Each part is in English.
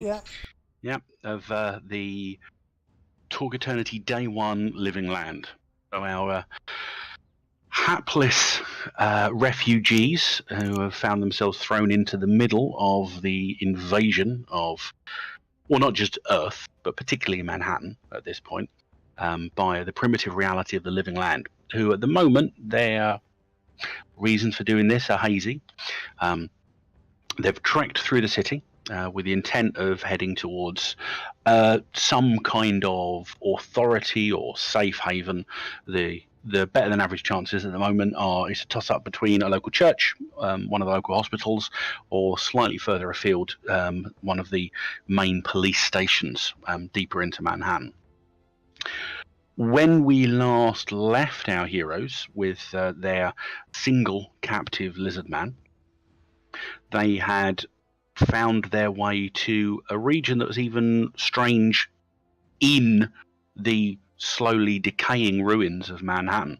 Yeah. Yep, of the TORG Eternity Day 1 Living Land. So our hapless refugees who have found themselves thrown into the middle of the invasion of, well, not just Earth, but particularly Manhattan at this point, by the primitive reality of the living land, who at the moment, their reasons for doing this are hazy. They've trekked through the city with the intent of heading towards some kind of authority or safe haven. The better than average chances at the moment are it's a toss up between a local church, one of the local hospitals, or slightly further afield, one of the main police stations deeper into Manhattan. When we last left our heroes with their single captive lizard man, they had found their way to a region that was even strange in the slowly decaying ruins of Manhattan.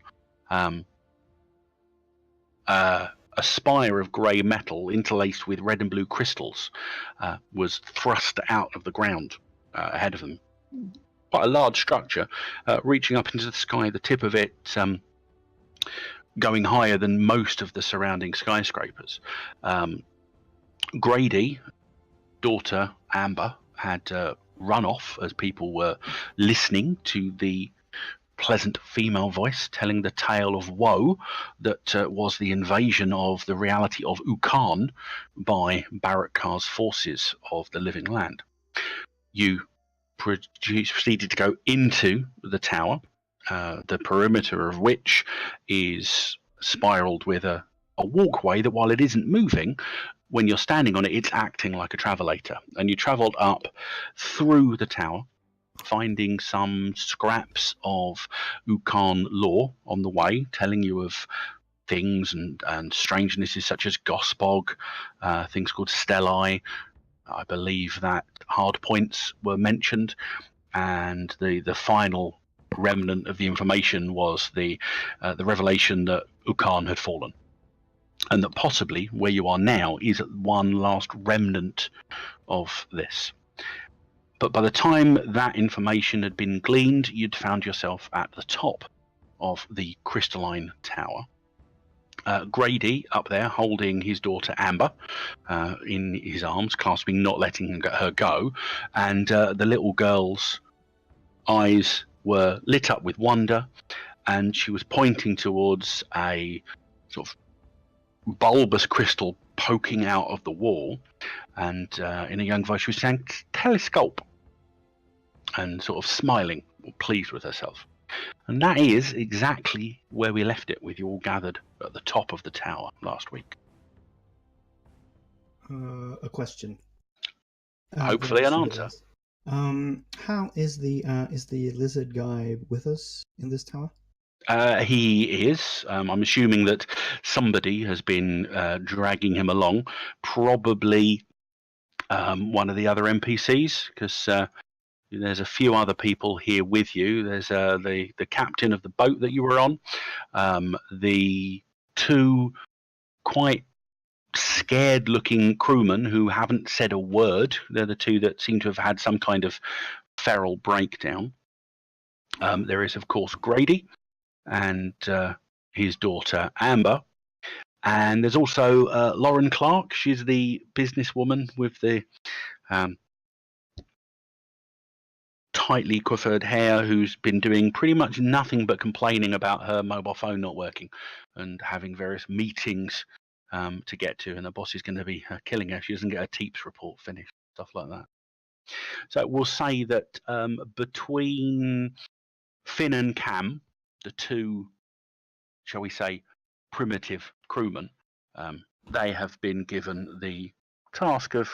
A spire of grey metal interlaced with red and blue crystals was thrust out of the ground ahead of them. Quite a large structure, reaching up into the sky, the tip of it going higher than most of the surrounding skyscrapers. Grady, daughter Amber, had run off as people were listening to the pleasant female voice telling the tale of woe that was the invasion of the reality of Ukan by Barrack Carr's forces of the living land. You proceeded to go into the tower, the perimeter of which is spiraled with a walkway that, while it isn't moving, when you're standing on it, it's acting like a travelator. And you travelled up through the tower, finding some scraps of Ukan lore on the way, telling you of things and strangenesses such as Gospog, things called Stellae. I believe that hard points were mentioned, and the final remnant of the information was the revelation that Ukan had fallen, and that possibly where you are now is one last remnant of this. But by the time that information had been gleaned, you'd found yourself at the top of the crystalline tower. Grady up there holding his daughter Amber in his arms, clasping, not letting her go, and the little girl's eyes were lit up with wonder, and she was pointing towards a sort of bulbous crystal poking out of the wall, and in a young voice she was saying, "Telescope," and sort of smiling, pleased with herself. And that is exactly where we left it, with you all gathered at the top of the tower last week. A question. Hopefully an answer. How is the lizard guy with us in this tower? He is. I'm assuming that somebody has been dragging him along, probably one of the other NPCs, because there's a few other people here with you. There's the captain of the boat that you were on, the two quite scared-looking crewmen who haven't said a word. They're the two that seem to have had some kind of feral breakdown. There is, of course, Grady and his daughter Amber. And there's also Lauren Clark. She's the businesswoman with the tightly coiffured hair, who's been doing pretty much nothing but complaining about her mobile phone not working and having various meetings to get to. And the boss is going to be killing her. She doesn't get her TEEPS report finished, stuff like that. So we'll say that between Finn and Cam, the two, shall we say, primitive crewmen, they have been given the task of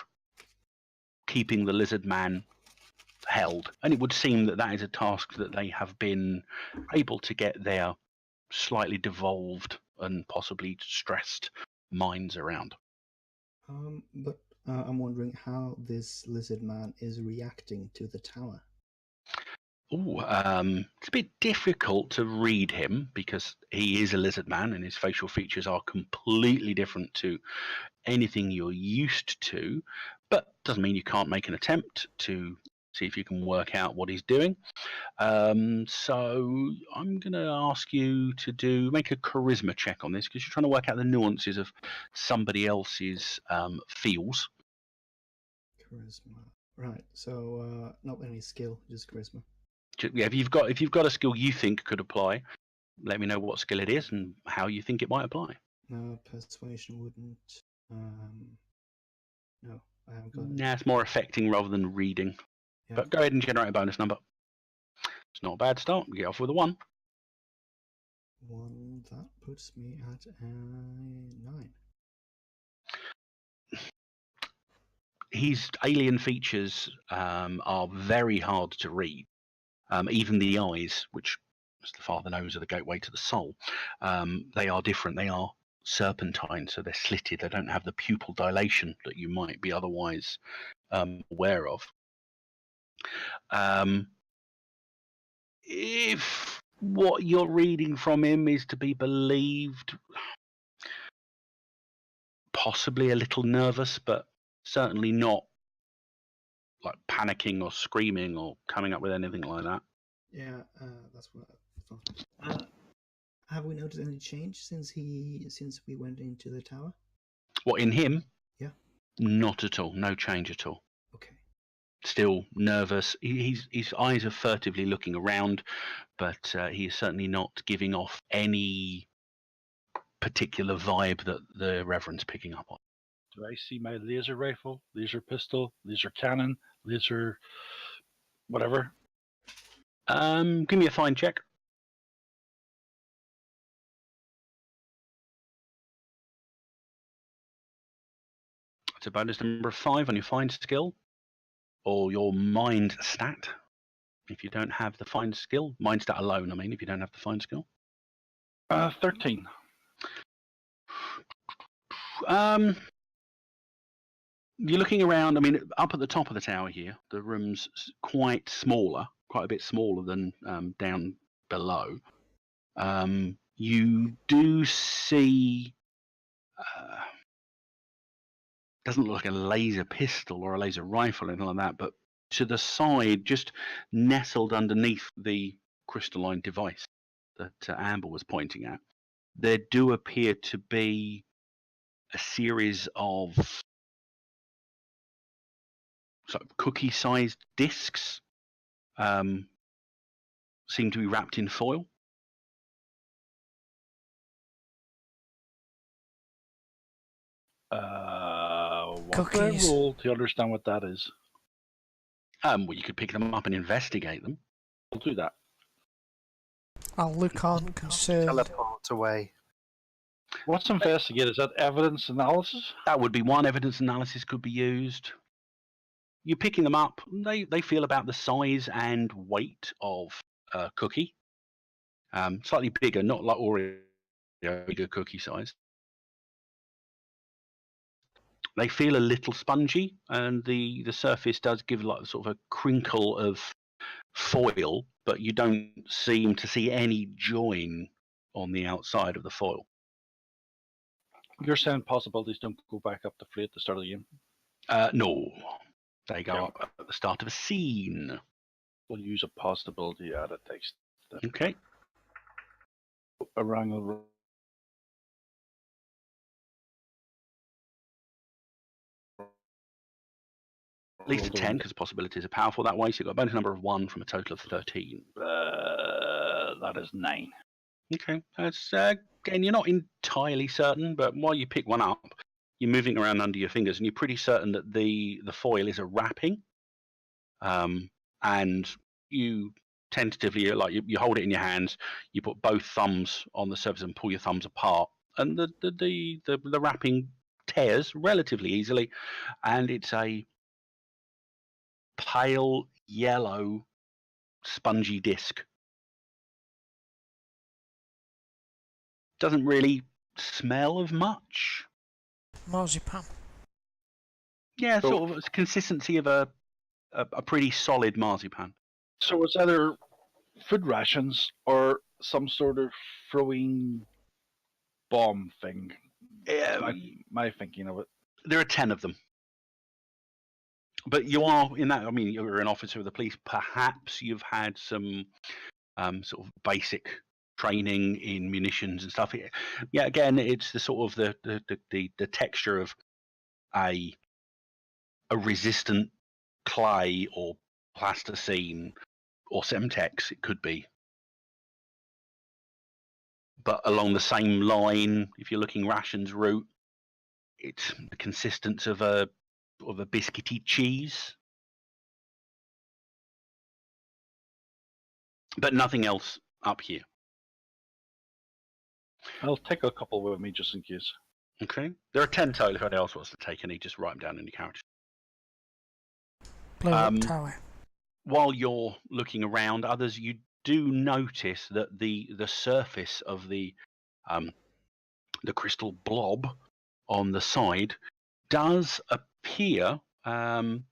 keeping the lizard man held. And it would seem that that is a task that they have been able to get their slightly devolved and possibly stressed minds around. But I'm wondering how this lizard man is reacting to the tower. Ooh, it's a bit difficult to read him because he is a lizard man and his facial features are completely different to anything you're used to, but doesn't mean you can't make an attempt to see if you can work out what he's doing. So I'm going to ask you to make a charisma check on this because you're trying to work out the nuances of somebody else's feels. Charisma. Right. So not any skill, just charisma. Yeah, if you've got a skill you think could apply, let me know what skill it is and how you think it might apply. Persuasion wouldn't. No, I haven't got it. Nah, it's more affecting rather than reading. Yeah. But go ahead and generate a bonus number. It's not a bad start. We get off with a 1. 1. That puts me at 9. His alien features are very hard to read. Even the eyes, which, as the father knows, are the gateway to the soul, they are different. They are serpentine, so they're slitted. They don't have the pupil dilation that you might be otherwise aware of. If what you're reading from him is to be believed, possibly a little nervous, but certainly not like panicking or screaming or coming up with anything like that. Yeah, that's what I thought. Have we noticed any change since we went into the tower? What, in him? Yeah. Not at all. No change at all. Okay. Still nervous. His eyes are furtively looking around, but he is certainly not giving off any particular vibe that the Reverend's picking up on. Do I see my laser rifle, laser pistol, laser cannon, laser whatever? Give me a find check. It's a bonus number of 5 on your find skill, or your mind stat. If you don't have the find skill, mind stat alone, I mean, if you don't have the find skill. 13. You're looking around. I mean, up at the top of the tower here, the room's quite a bit smaller than down below. You do see. Doesn't look like a laser pistol or a laser rifle or anything like that, but to the side, just nestled underneath the crystalline device that Amber was pointing at, there do appear to be a series of sort of cookie-sized discs, seem to be wrapped in foil. What do I Cookies. roll to understand what that is? Well, you could pick them up and investigate them. I'll do that. I'll look on concerned. Teleport away. What's investigate? Is that evidence analysis? That would be one. Evidence analysis could be used. You're picking them up. They feel about the size and weight of a cookie. Slightly bigger, not like Oreo, bigger cookie size. They feel a little spongy, and the surface does give like sort of a crinkle of foil, but you don't seem to see any join on the outside of the foil. You're saying possibilities don't go back up to 3 at the start of the game? No, they go Yeah. up at the start of a scene. We'll use a possibility added text. Okay. A wrangle. At least a 10, because possibilities are powerful that way. So you've got a bonus number of 1 from a total of 13. That is 9. Okay. That's, again, you're not entirely certain, but while you pick one up, you're moving around under your fingers, and you're pretty certain that the foil is a wrapping. And you tentatively, like you hold it in your hands, you put both thumbs on the surface and pull your thumbs apart, and the wrapping tears relatively easily, and it's a pale yellow spongy disc. Doesn't really smell of much. Marzipan. Yeah, So- sort of consistency of a pretty solid marzipan. So it's either food rations or some sort of throwing bomb thing. My thinking of it. There are 10 of them. But you are in that. I mean, you're an officer of the police. Perhaps you've had some sort of basic training in munitions and stuff. Yeah, again, it's the sort of the texture of a resistant clay or plasticine or Semtex. It could be, but along the same line, if you're looking rations route, it's the consistence of a biscuity cheese. But nothing else up here. I'll take a couple with me just in case. Okay. There are 10 total if anyone else wants to take any, just write them down in your couch. Blow up tower. While you're looking around, others, you do notice that the surface of the crystal blob on the side does appear to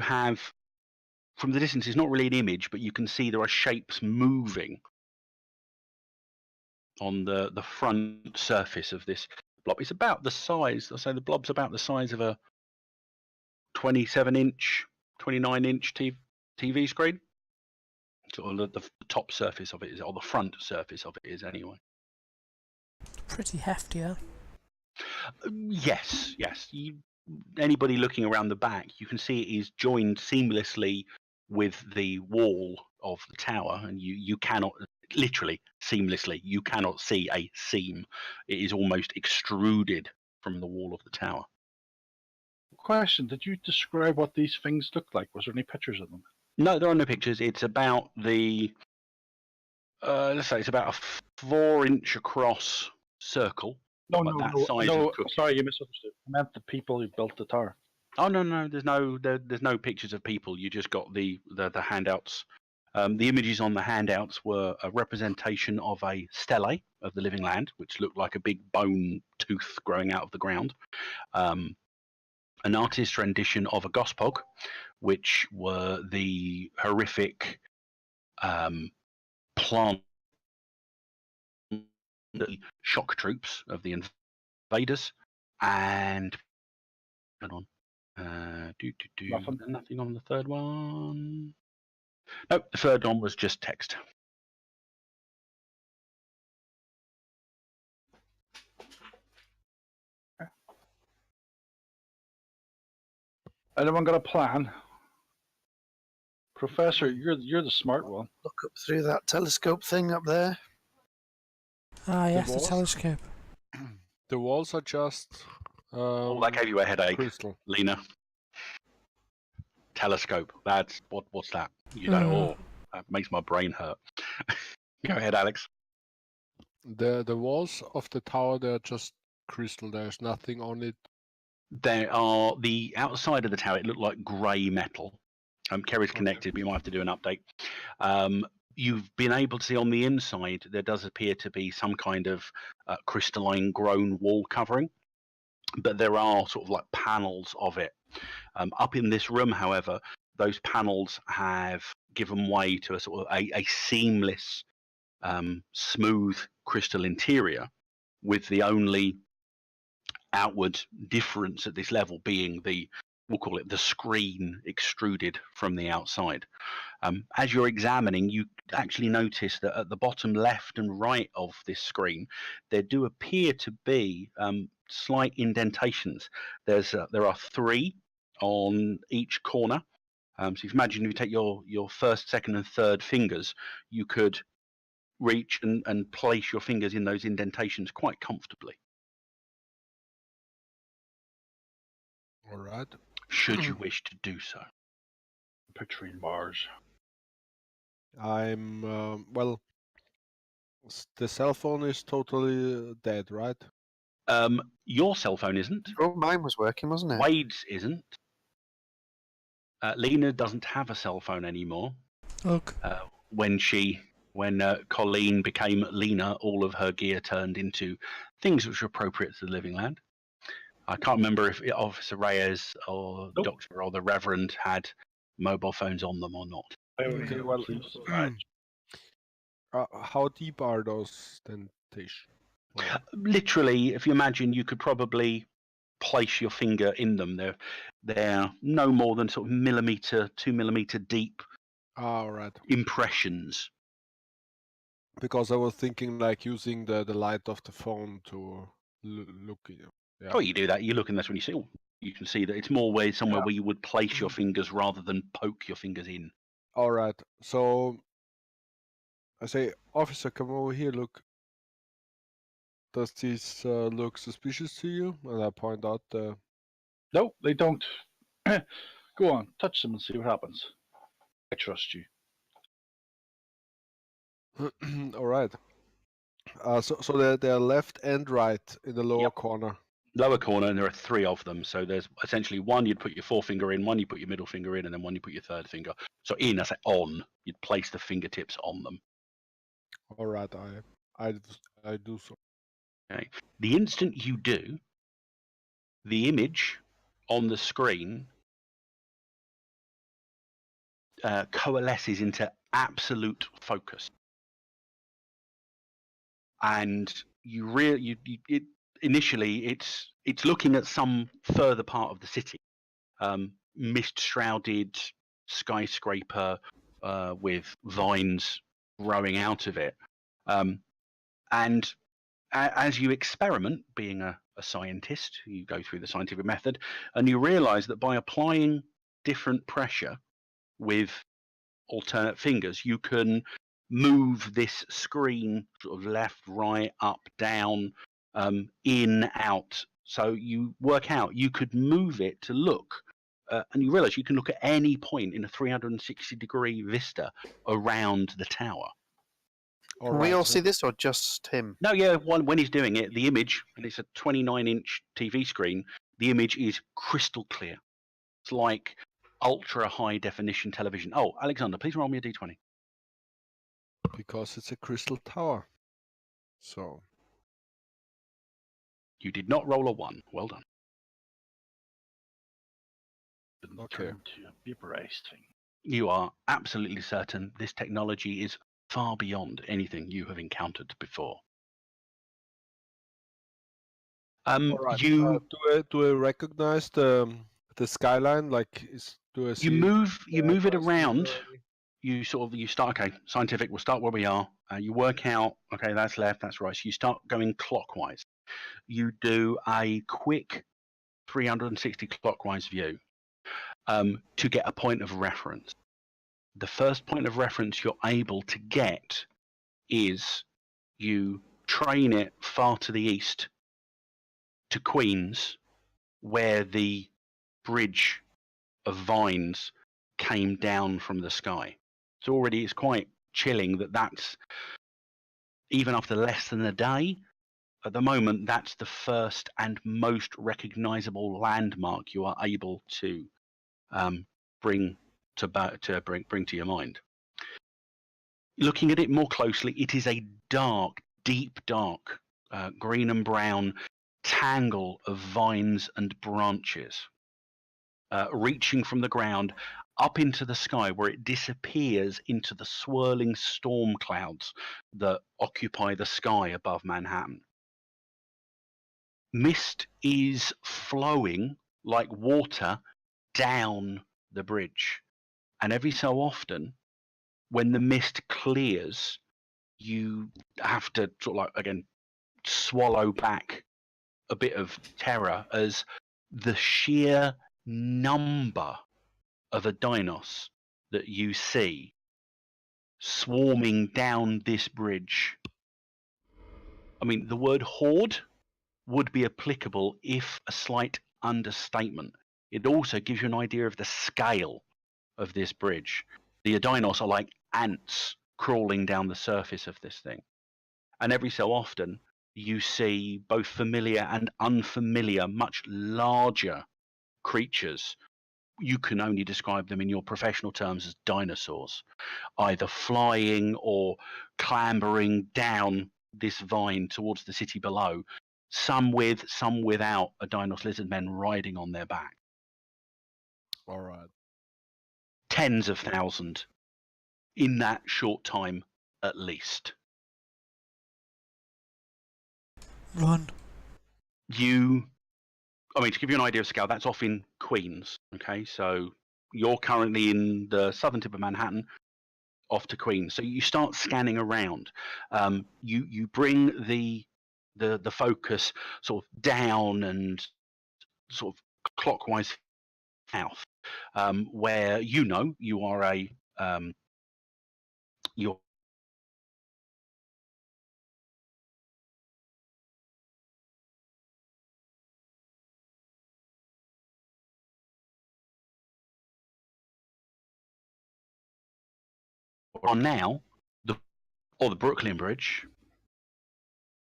have, from the distance, it's not really an image, but you can see there are shapes moving on the front surface of this blob. It's about the size, I'll say the blob's about the size of a 27-inch, 29-inch TV screen. Sort of the top surface of it is, or the front surface of it is anyway. Pretty hefty, huh? Yes. Anybody looking around the back, you can see it is joined seamlessly with the wall of the tower, and you cannot, literally seamlessly, you cannot see a seam. It is almost extruded from the wall of the tower. Question: did you describe what these things look like? Was there any pictures of them? No, there are no pictures. It's about the let's say it's about a 4-inch across circle. No, Size sorry, you misunderstood. I meant the people who built the tower. Oh no, there's no pictures of people. You just got the handouts. The images on the handouts were a representation of a stele of the living land, which looked like a big bone tooth growing out of the ground. An artist's rendition of a gospog, which were the horrific plant shock troops of the invaders, and hold on, nothing on the third one. Nope, the third one was just text. Anyone got a plan? Professor, you're the smart one. Look up through that telescope thing up there. Ah, yes, the walls? telescope. The walls are just. That gave you a headache, crystal. Lena. Telescope. That's what's that? You don't. Oh, that makes my brain hurt. Go ahead, Alex. The walls of the tower, they're just crystal. There's nothing on it. There are the outside of the tower. It looked like grey metal. Kerry's Okay. connected, but you might have to do an update. You've been able to see on the inside there does appear to be some kind of crystalline grown wall covering, but there are sort of like panels of it. Up in this room, however, those panels have given way to a sort of a seamless, smooth crystal interior, with the only outward difference at this level being we'll call it the screen extruded from the outside. As you're examining, you actually notice that at the bottom left and right of this screen, there do appear to be slight indentations. There are 3 on each corner. So if you imagine if you take your first, second, and third fingers, you could reach and place your fingers in those indentations quite comfortably. All right. Should you wish to do so. Picturing bars. I'm well. The cell phone is totally dead, right? Your cell phone isn't. Oh, mine was working, wasn't it? Wade's isn't. Lena doesn't have a cell phone anymore. Look. When Colleen became Lena, all of her gear turned into things which were appropriate to the living land. I can't remember if Officer Reyes or Nope. Doctor or the Reverend had mobile phones on them or not. Okay, well, how deep are those dentations? Literally, if you imagine, you could probably place your finger in them. They're no more than sort of 2 millimeter deep Right. impressions. Because I was thinking like using the light of the phone to look. Yeah. Oh, you do that. You look, and that's when you see. Oh, you can see that it's more somewhere where you would place your fingers rather than poke your fingers in. All right. So I say, officer, come over here. Look. Does this look suspicious to you? And I point out the. No, they don't. Go on, touch them and see what happens. I trust you. All right. So they're left and right in the lower corner. Lower corner, and there are 3 of them. So there's essentially one you'd put your forefinger in, one you put your middle finger in, and then one you put your third finger. So I say on. You'd place the fingertips on them. All right, I do so. Okay. The instant you do, the image on the screen coalesces into absolute focus, and initially it's looking at some further part of the city, mist shrouded skyscraper with vines growing out of it, and as you experiment, being a scientist, you go through the scientific method, and you realize that by applying different pressure with alternate fingers, you can move this screen sort of left, right, up, down, in, out. So you work out you could move it to look, and you realize you can look at any point in a 360-degree vista around the tower. Can we all see this, or just him? No, yeah. When he's doing it, the image, and it's a 29-inch TV screen, the image is crystal clear. It's like ultra high definition television. Oh, Alexander, please roll me a d20. Because it's a crystal tower. So. You did not roll a 1. Well done. Okay. Turn to a vaporized thing. You are absolutely certain this technology is far beyond anything you have encountered before. Right. Do I recognize the skyline? Like, do I see? You move it around. You start. Okay, scientific. We'll start where we are. You work out. Okay, that's left. That's right. So you start going clockwise. You do a quick 360 clockwise view to get a point of reference. The first point of reference you're able to get is you train it far to the east to Queens, where the bridge of vines came down from the sky. So already it's quite chilling that's, even after less than a day, at the moment, that's the first and most recognizable landmark you are able to bring to your mind. Looking at it more closely, it is a dark, deep dark, green and brown tangle of vines and branches, reaching from the ground up into the sky, where it disappears into the swirling storm clouds that occupy the sky above Manhattan. Mist is flowing like water down the bridge, and every so often, when the mist clears, you have to sort of like, again, swallow back a bit of terror as the sheer number of a dinos that you see swarming down this bridge. I mean, the word horde would be applicable if a slight understatement. It also gives you an idea of the scale of this bridge. The dinos are like ants crawling down the surface of this thing. And every so often, you see both familiar and unfamiliar, much larger creatures. You can only describe them in your professional terms as dinosaurs, either flying or clambering down this vine towards the city below, some with, some without a Dinos lizard men riding on their back. All right. tens of thousands in that short time at least. Run. To give you an idea of scale, that's off in Queens. Okay, so you're currently in the southern tip of Manhattan, off to Queens. So you start scanning around. You bring the focus sort of down and sort of clockwise south, where you are you're on now the Brooklyn Bridge,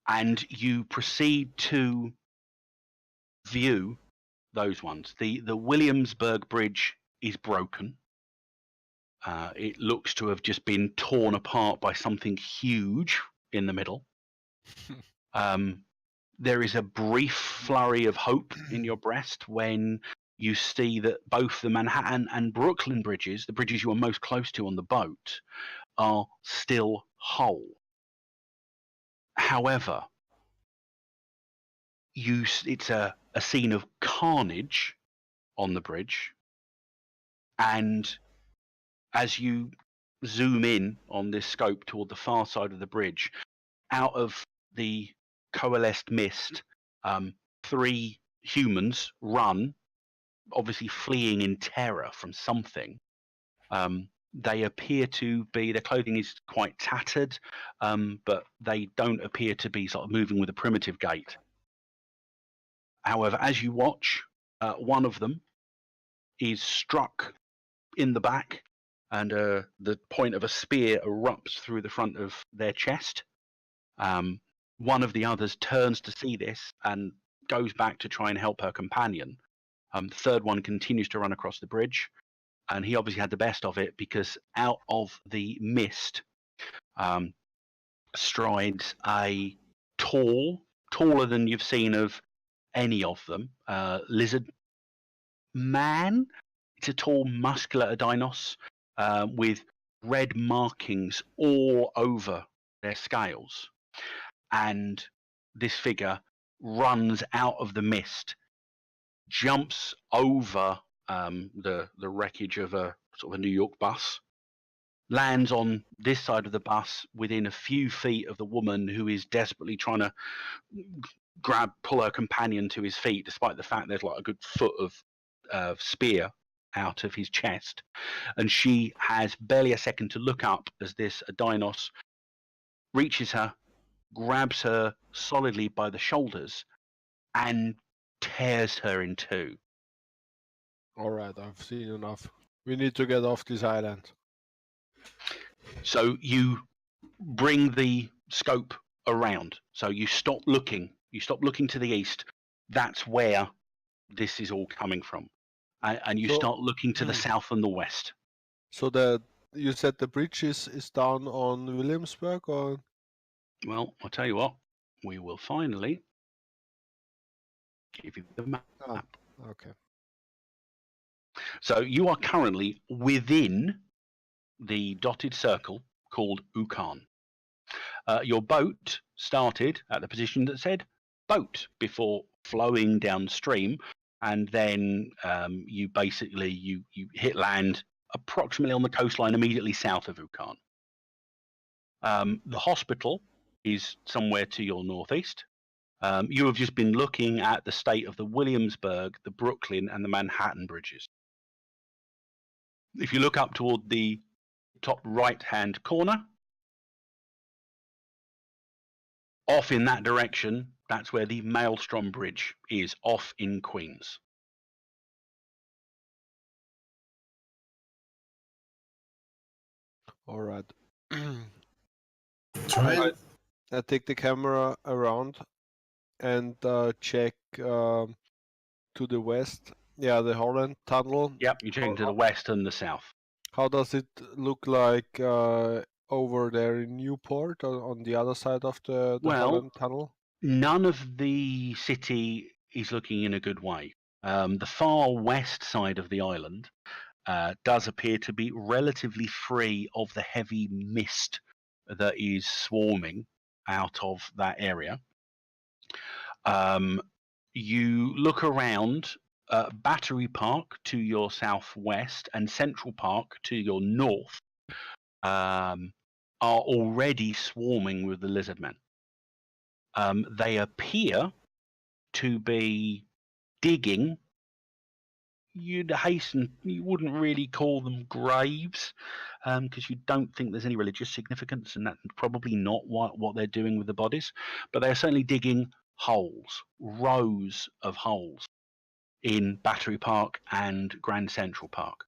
and you proceed to view those ones. The Williamsburg Bridge is broken. It looks to have just been torn apart by something huge in the middle. There is a brief flurry of hope in your breast when you see that both the Manhattan and Brooklyn bridges, the bridges you are most close to on the boat, are still whole. However, it's a scene of carnage on the bridge, and as you zoom in on this scope toward the far side of the bridge, out of the coalesced mist, 3 humans run, obviously fleeing in terror from something. They appear to be, their clothing is quite tattered, but they don't appear to be sort of moving with a primitive gait. However, as you watch, one of them is struck in the back, and the point of a spear erupts through the front of their chest. One of the others turns to see this and goes back to try and help her companion. The third one continues to run across the bridge, and he obviously had the best of it because out of the mist strides a taller than you've seen of any of them, lizard man. It's a tall, muscular dinos with red markings all over their scales. And this figure runs out of the mist, jumps over the wreckage of a sort of a New York bus, lands on this side of the bus within a few feet of the woman who is desperately trying to pull her companion to his feet, despite the fact there's like a good foot of spear out of his chest. And she has barely a second to look up as this Dinos reaches her, grabs her solidly by the shoulders, and tears her in two. All right, I've seen enough. We need to get off this island. So you bring the scope around. So you stop looking. You stop looking to the east. That's where this is all coming from. And you start looking to the south and the west. So you said the bridge is down on Williamsburg, or? Well, I'll tell you what. We will finally give you the map. Oh, okay. So you are currently within the dotted circle called Ukan. Your boat started at the position that said boat before flowing downstream, and then you hit land approximately on the coastline immediately south of Ukan. The hospital is somewhere to your northeast. You have just been looking at the state of the Williamsburg, the Brooklyn, and the Manhattan bridges. If you look up toward the top right-hand corner, off in that direction, that's where the Maelstrom Bridge is, off in Queens. All right. I take the camera around and check to the west. Yeah, the Holland Tunnel. Yep, you're checking to the west and the south. How does it look like over there in Newport, on the other side of the Holland Tunnel? None of the city is looking in a good way. The far west side of the island does appear to be relatively free of the heavy mist that is swarming out of that area. You look around. Battery Park to your southwest and Central Park to your north are already swarming with the lizard men. They appear to be digging. You wouldn't really call them graves because you don't think there's any religious significance, and that's probably not what they're doing with the bodies. But they're certainly digging holes, rows of holes in Battery Park and Grand Central Park.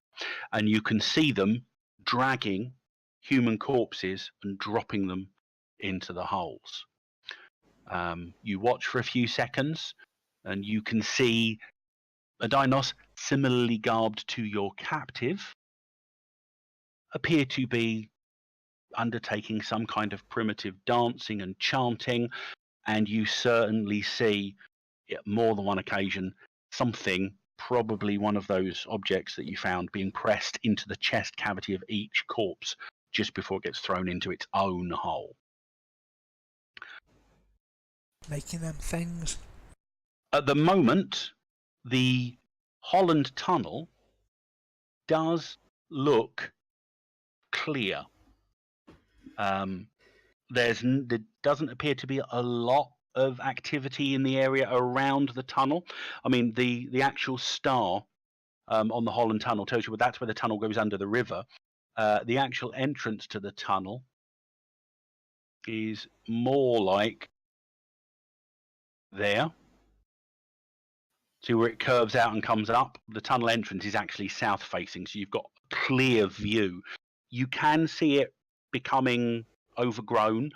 And you can see them dragging human corpses and dropping them into the holes. You watch for a few seconds and you can see a Dinos similarly garbed to your captive appear to be undertaking some kind of primitive dancing and chanting, and you certainly see more than one occasion something, probably one of those objects that you found, being pressed into the chest cavity of each corpse just before it gets thrown into its own hole. Making them things. At the moment, the Holland Tunnel does look clear. There doesn't appear to be a lot of activity in the area around the tunnel. I mean, the actual star on the Holland Tunnel tells you that's where the tunnel goes under the river. The actual entrance to the tunnel is more like there. See where it curves out and comes up? The tunnel entrance is actually south facing, so you've got a clear view. You can see it becoming overgrown.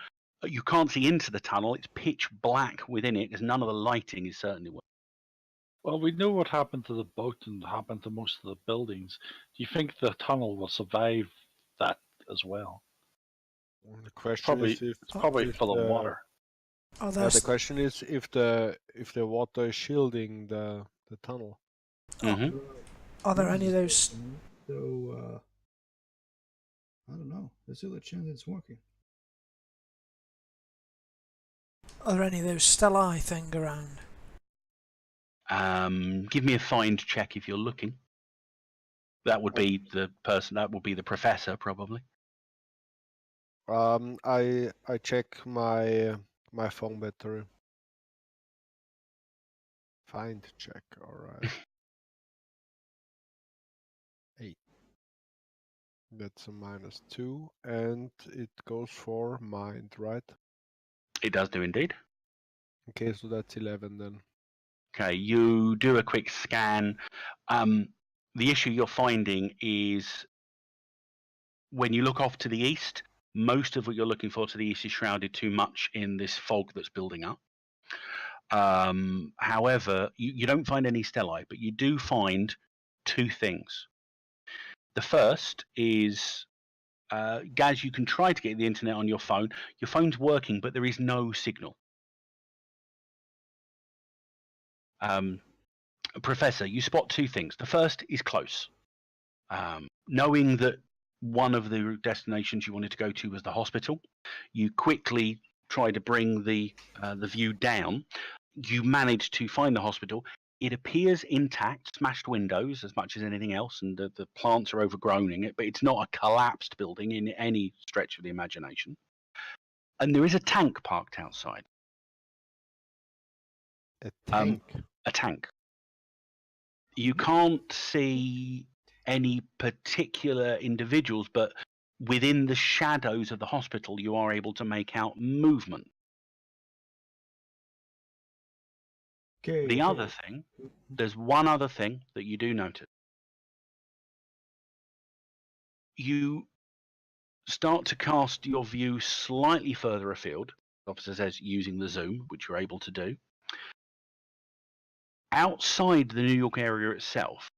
You can't see into the tunnel. It's pitch black within it, because none of the lighting is certainly working. Well, we know what happened to the boat and happened to most of the buildings. Do you think the tunnel will survive that as well? The question Probably, is if it's probably if full of the- water. Oh, the there's question is if the water is shielding the tunnel. Mm-hmm. are there any of those? So, I don't know. There's still a chance it's working. Are there any of those stellae thing around? Give me a find check if you're looking. That would be the person. That would be the professor, probably. I check my phone battery. Find check. All right. 8. That's a -2, and it goes for mind, right? It does do indeed. Okay, so that's 11 then. Okay, you do a quick scan. The issue you're finding is when you look off to the east, most of what you're looking for to the east is shrouded too much in this fog that's building up. However, you don't find any stellae, but you do find two things. The first is, Gaz, you can try to get the internet on your phone. Your phone's working, but there is no signal. Professor, you spot two things. The first is close. Knowing that one of the destinations you wanted to go to was the hospital, you quickly try to bring the view down. You manage to find the hospital. It appears intact, smashed windows as much as anything else, and the plants are overgrowing it, but it's not a collapsed building in any stretch of the imagination. And there is a tank parked outside. A tank. A tank. You can't see any particular individuals, but within the shadows of the hospital, you are able to make out movement. Okay. The other thing, there's one other thing that you do notice. You start to cast your view slightly further afield. The officer says using the zoom, which you're able to do. Outside the New York area itself,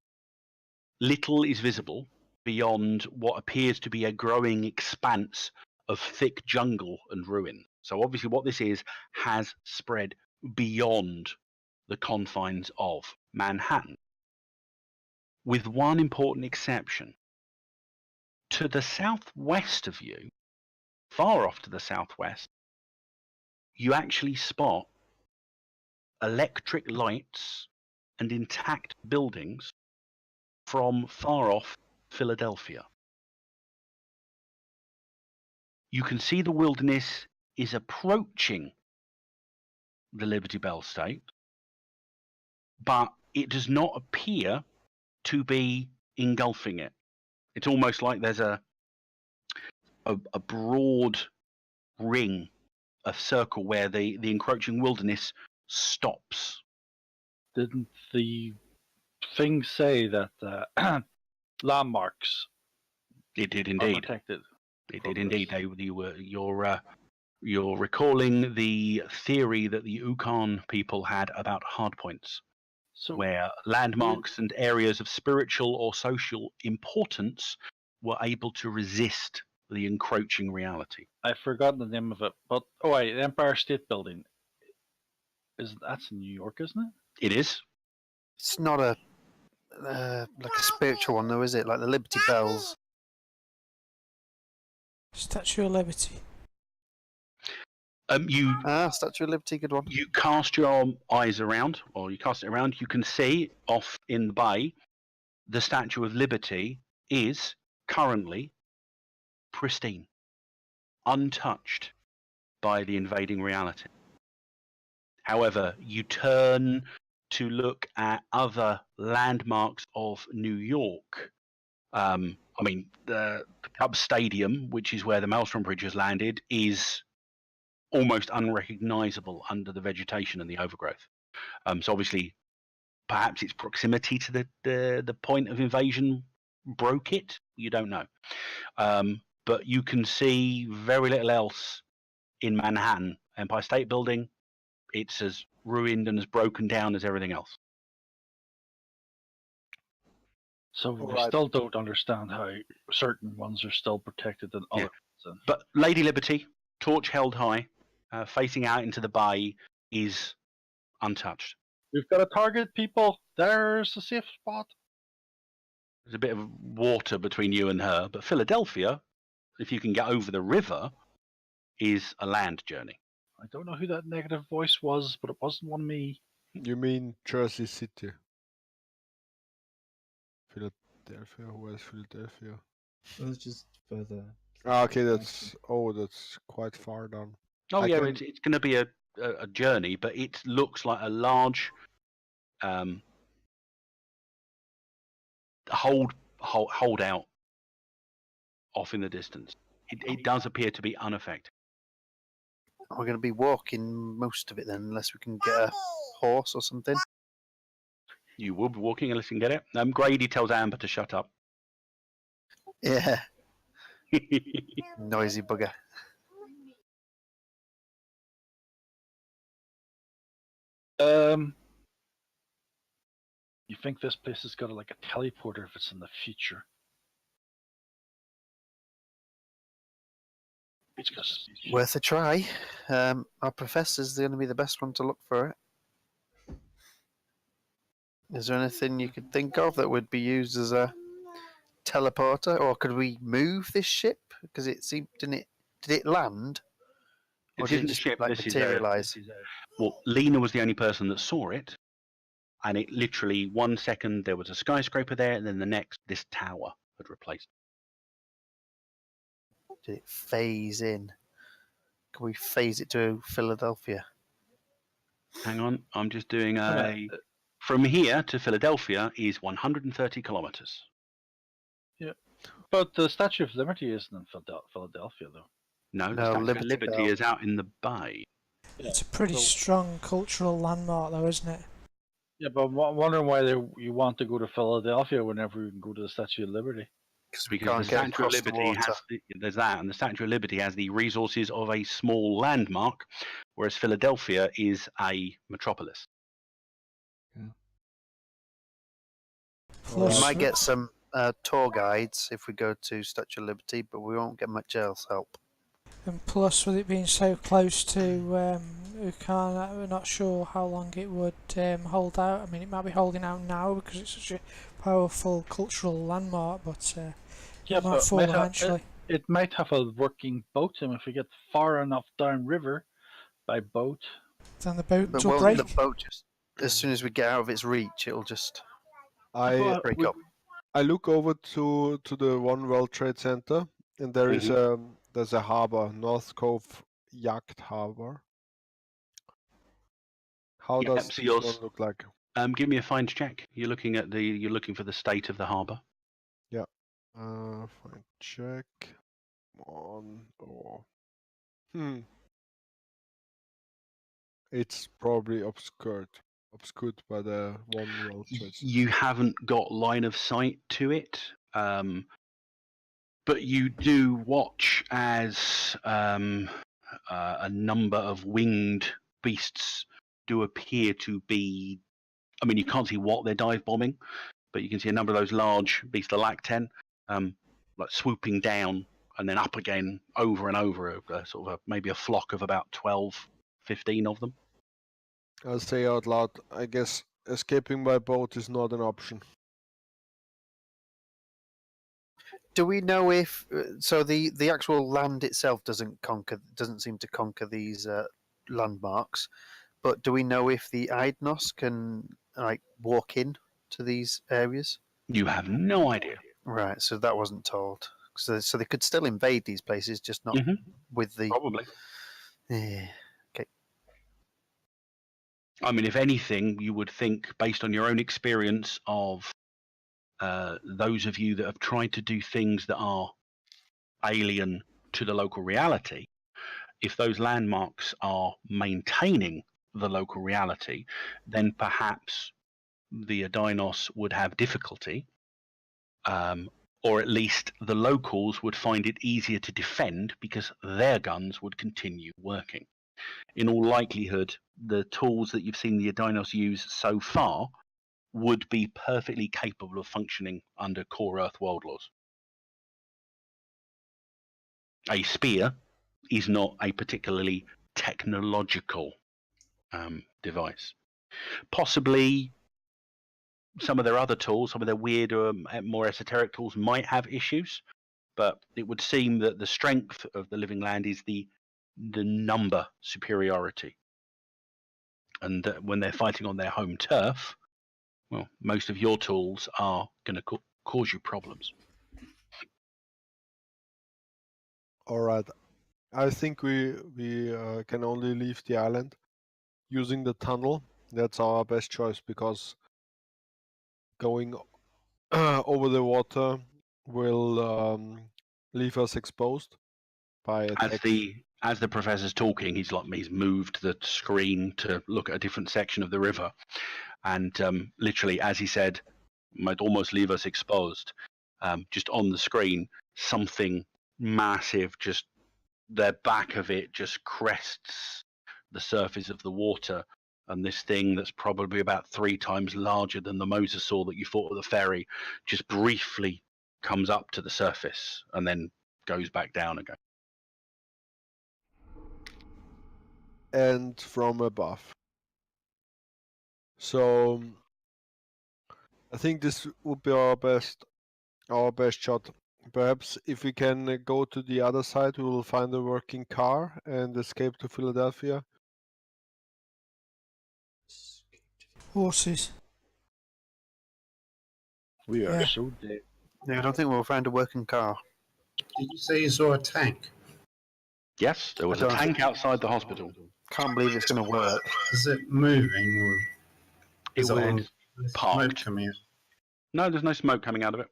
little is visible beyond what appears to be a growing expanse of thick jungle and ruin. So obviously what this is has spread beyond the confines of Manhattan. with one important exception. To the southwest of you, far off to the southwest, you actually spot electric lights and intact buildings from far off Philadelphia. You can see the wilderness is approaching the Liberty Bell state, but it does not appear to be engulfing it. It's almost like there's a broad ring, a circle where the encroaching wilderness stops. Didn't the thing say that landmarks It did are indeed. protected? It from did indeed. this? You're recalling the theory that the Yukon people had about hardpoints, So where landmarks and areas of spiritual or social importance were able to resist the encroaching reality. I've forgotten the name of it, but the Empire State Building. That's in New York, isn't it? It is. It's not a like a spiritual one, though, is it? Like the Liberty Bells. Statue of Liberty. Statue of Liberty, good one. You cast your eyes around, or you cast it around, you can see off in the bay, the Statue of Liberty is currently pristine, untouched by the invading reality. However, you turn to look at other landmarks of New York. The Cubs Stadium, which is where the Maelstrom Bridge has landed, is almost unrecognizable under the vegetation and the overgrowth. So obviously, perhaps its proximity to the point of invasion broke it. You don't know. But you can see very little else in Manhattan. Empire State Building, it's as ruined and as broken down as everything else. So we Alright. still don't understand how certain ones are still protected and other ones. But Lady Liberty, torch held high, facing out into the bay, is untouched. We've got a target, people. There's a safe spot. There's a bit of water between you and her, but Philadelphia, if you can get over the river, is a land journey. I don't know who that negative voice was, but it wasn't one of me. You mean Jersey City? Philadelphia? Where's Philadelphia? Well, it's just further. Okay, that's quite far down. Oh I yeah, can- it's going to be a journey, but it looks like a large holdout off in the distance. It does appear to be unaffected. We're going to be walking most of it then, unless we can get a horse or something. You will be walking unless you can get it. Grady tells Amber to shut up. Yeah, noisy bugger. You think this place has got like a teleporter if it's in the future? It's because Worth a try. Our professor's going to be the best one to look for it. Is there anything you could think of that would be used as a teleporter, or could we move this ship? Because it seemed, did it land? Or It did isn't it a just ship. like This materialize? Well, Lena was the only person that saw it, and it literally 1 second there was a skyscraper there, and then the next this tower had replaced. Did it phase in? Can we phase it to Philadelphia? Hang on, I'm just doing a. From here to Philadelphia is 130 kilometers. But the Statue of Liberty isn't in Philadelphia, though. No, the No, Statue of Liberty Liberty Bell. is out in the bay. It's a pretty So- strong cultural landmark, though, isn't it? Yeah, but I'm wondering why you want to go to Philadelphia whenever you can go to the Statue of Liberty. Because we Because can't the get Statue of across the Liberty water. has there's that, and the Statue of Liberty has the resources of a small landmark, whereas Philadelphia is a metropolis. Plus, We might get some tour guides if we go to Statue of Liberty, but we won't get much else help. and plus, with it being so close to Yukon, we're not sure how long it would hold out. I mean, it might be holding out now because it's such a powerful cultural landmark, but Yeah, it might but fall eventually. it might have a working boat, and if we get far enough downriver by boat. Then the boat But will won't break. the boat just, as soon as we get out of its reach, it'll just I break up? I look over to the One World Trade Center, and there is there's a harbor, North Cove Yacht Harbor. How Yep, does so this one look like? give me a find check. You're looking for the state of the harbour. Yeah. Find check. On or it's probably obscured by the One World Trade Center. You haven't got line of sight to it, but you do watch as a number of winged beasts do appear to be. I mean, you can't see what they're dive bombing, but you can see a number of those large beasts, the Lacten, like swooping down and then up again over and over, sort of maybe a flock of about 12, 15 of them. I'll say out loud, I guess escaping by boat is not an option. Do we know if so? The actual land itself doesn't seem to conquer these landmarks. But do we know if the Eidnos can like walk in to these areas? You have no idea. Right. So that wasn't told. So they could still invade these places, just not with the. Probably. Yeah. Okay. I mean, if anything, you would think, based on your own experience of those of you that have tried to do things that are alien to the local reality, if those landmarks are maintaining the local reality, then perhaps the Adinos would have difficulty, or at least the locals would find it easier to defend because their guns would continue working. In all likelihood, the tools that you've seen the Adinos use so far would be perfectly capable of functioning under core Earth world laws. A spear is not a particularly technological device. Possibly some of their other tools, some of their weirder, more esoteric tools might have issues, but it would seem that the strength of the living land is the number superiority. And when they're fighting on their home turf, well, most of your tools are going to cause you problems. All right. I think we can only leave the island using the tunnel. That's our best choice because going over the water will leave us exposed by attacks. As the professor's talking, he's moved the screen to look at a different section of the river, and literally, as he said, might almost leave us exposed. Just on the screen, something massive, just the back of it, just crests the surface of the water, and this thing that's probably about 3 times larger than the mosasaur that you fought at the ferry, just briefly comes up to the surface and then goes back down again. And from above. So I think this would be our best shot. Perhaps if we can go to the other side, we will find a working car and escape to Philadelphia. Horses. We are Yeah. so dead. Yeah, I don't think we'll find a working car. Did you say you saw a tank? Yes, there was a tank outside the hospital. Can't believe it's going to work. Is it moving? Or is It all was this parked. smoke coming out? No, there's no smoke coming out of it.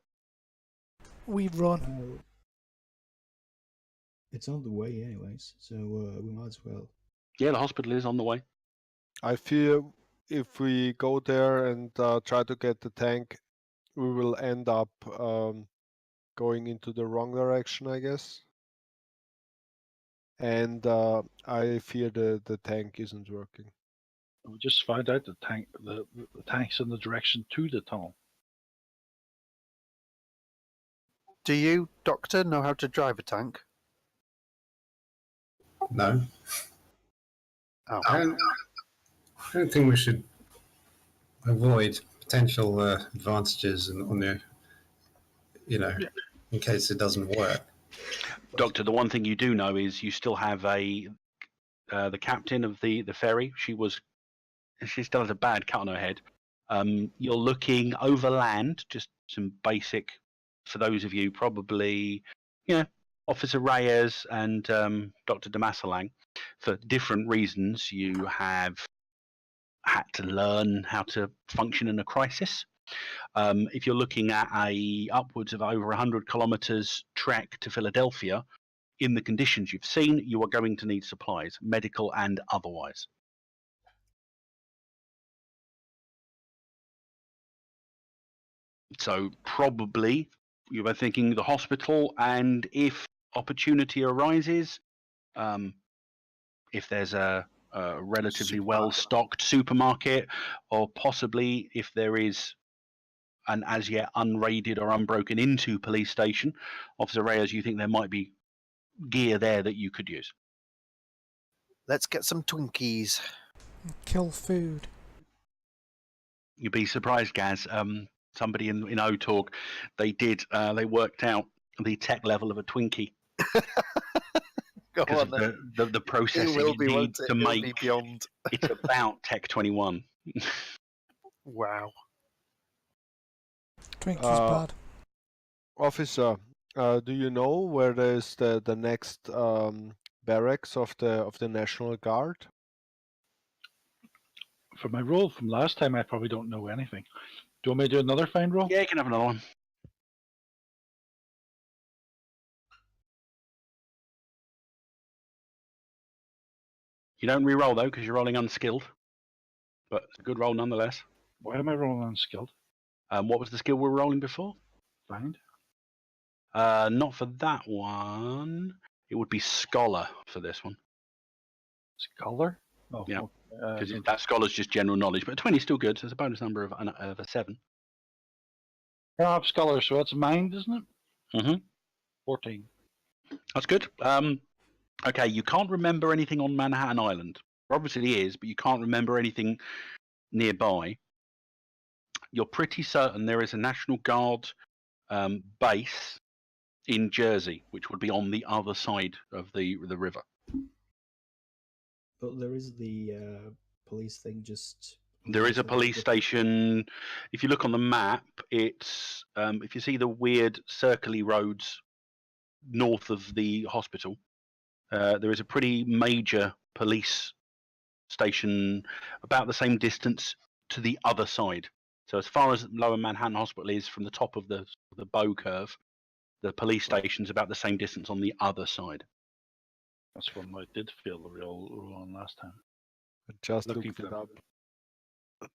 We run. It's on the way, anyways, so we might as well. Yeah, the hospital is on the way. I fear if we go there and try to get the tank, we will end up going into the wrong direction, I guess. And I fear the tank isn't working. We just found out the tank's in the direction to the tunnel. Do you, Doctor, know how to drive a tank? No. Oh. I don't think we should avoid potential advantages on the, in case it doesn't work. Doctor, the one thing you do know is you still have the captain of the ferry. She still has a bad cut on her head. You're looking overland, just some basic, for those of you probably, Officer Reyes and Dr. Damasalang. For different reasons, you have had to learn how to function in a crisis. If you're looking at upwards of over 100 kilometers trek to Philadelphia, in the conditions you've seen, you are going to need supplies, medical and otherwise. So probably you were thinking the hospital, and if opportunity arises, if there's a relatively well-stocked supermarket, or possibly if there is an as yet unraided or unbroken into police station, Officer Reyes, you think there might be gear there that you could use? Let's get some Twinkies. Kill food. You'd be surprised, Gaz. Somebody in TORG, they worked out the tech level of a Twinkie. Go Because on, then. of the processing It will be, needs won't it? to It'll make be beyond. it's about Tech 21. Wow. Twinkie's bad. Officer, do you know where there's the next barracks of the National Guard? For my roll from last time, I probably don't know anything. Do you want me to do another find roll? Yeah, you can have another one. You don't re-roll though, because you're rolling unskilled. But it's a good roll nonetheless. Why am I rolling unskilled? What was the skill we were rolling before? Find. Not for that one. It would be Scholar for this one. Scholar? Oh, Yeah. okay. Because that Scholar's just general knowledge. But 20 is still good, so it's a bonus number of a 7. I have Scholar, so that's mind, isn't it? Mm-hmm. 14. That's good. Okay, you can't remember anything on Manhattan Island. Obviously it is, but you can't remember anything nearby. You're pretty certain there is a National Guard base in Jersey, which would be on the other side of the river. But there is the police thing just. There is a police station. If you look on the map, it's if you see the weird circly roads north of the hospital, there is a pretty major police station about the same distance to the other side. So as far as Lower Manhattan Hospital is from the top of the bow curve, the police station's about the same distance on the other side. That's one I did feel the real on last time. I just Looking looked it for- up.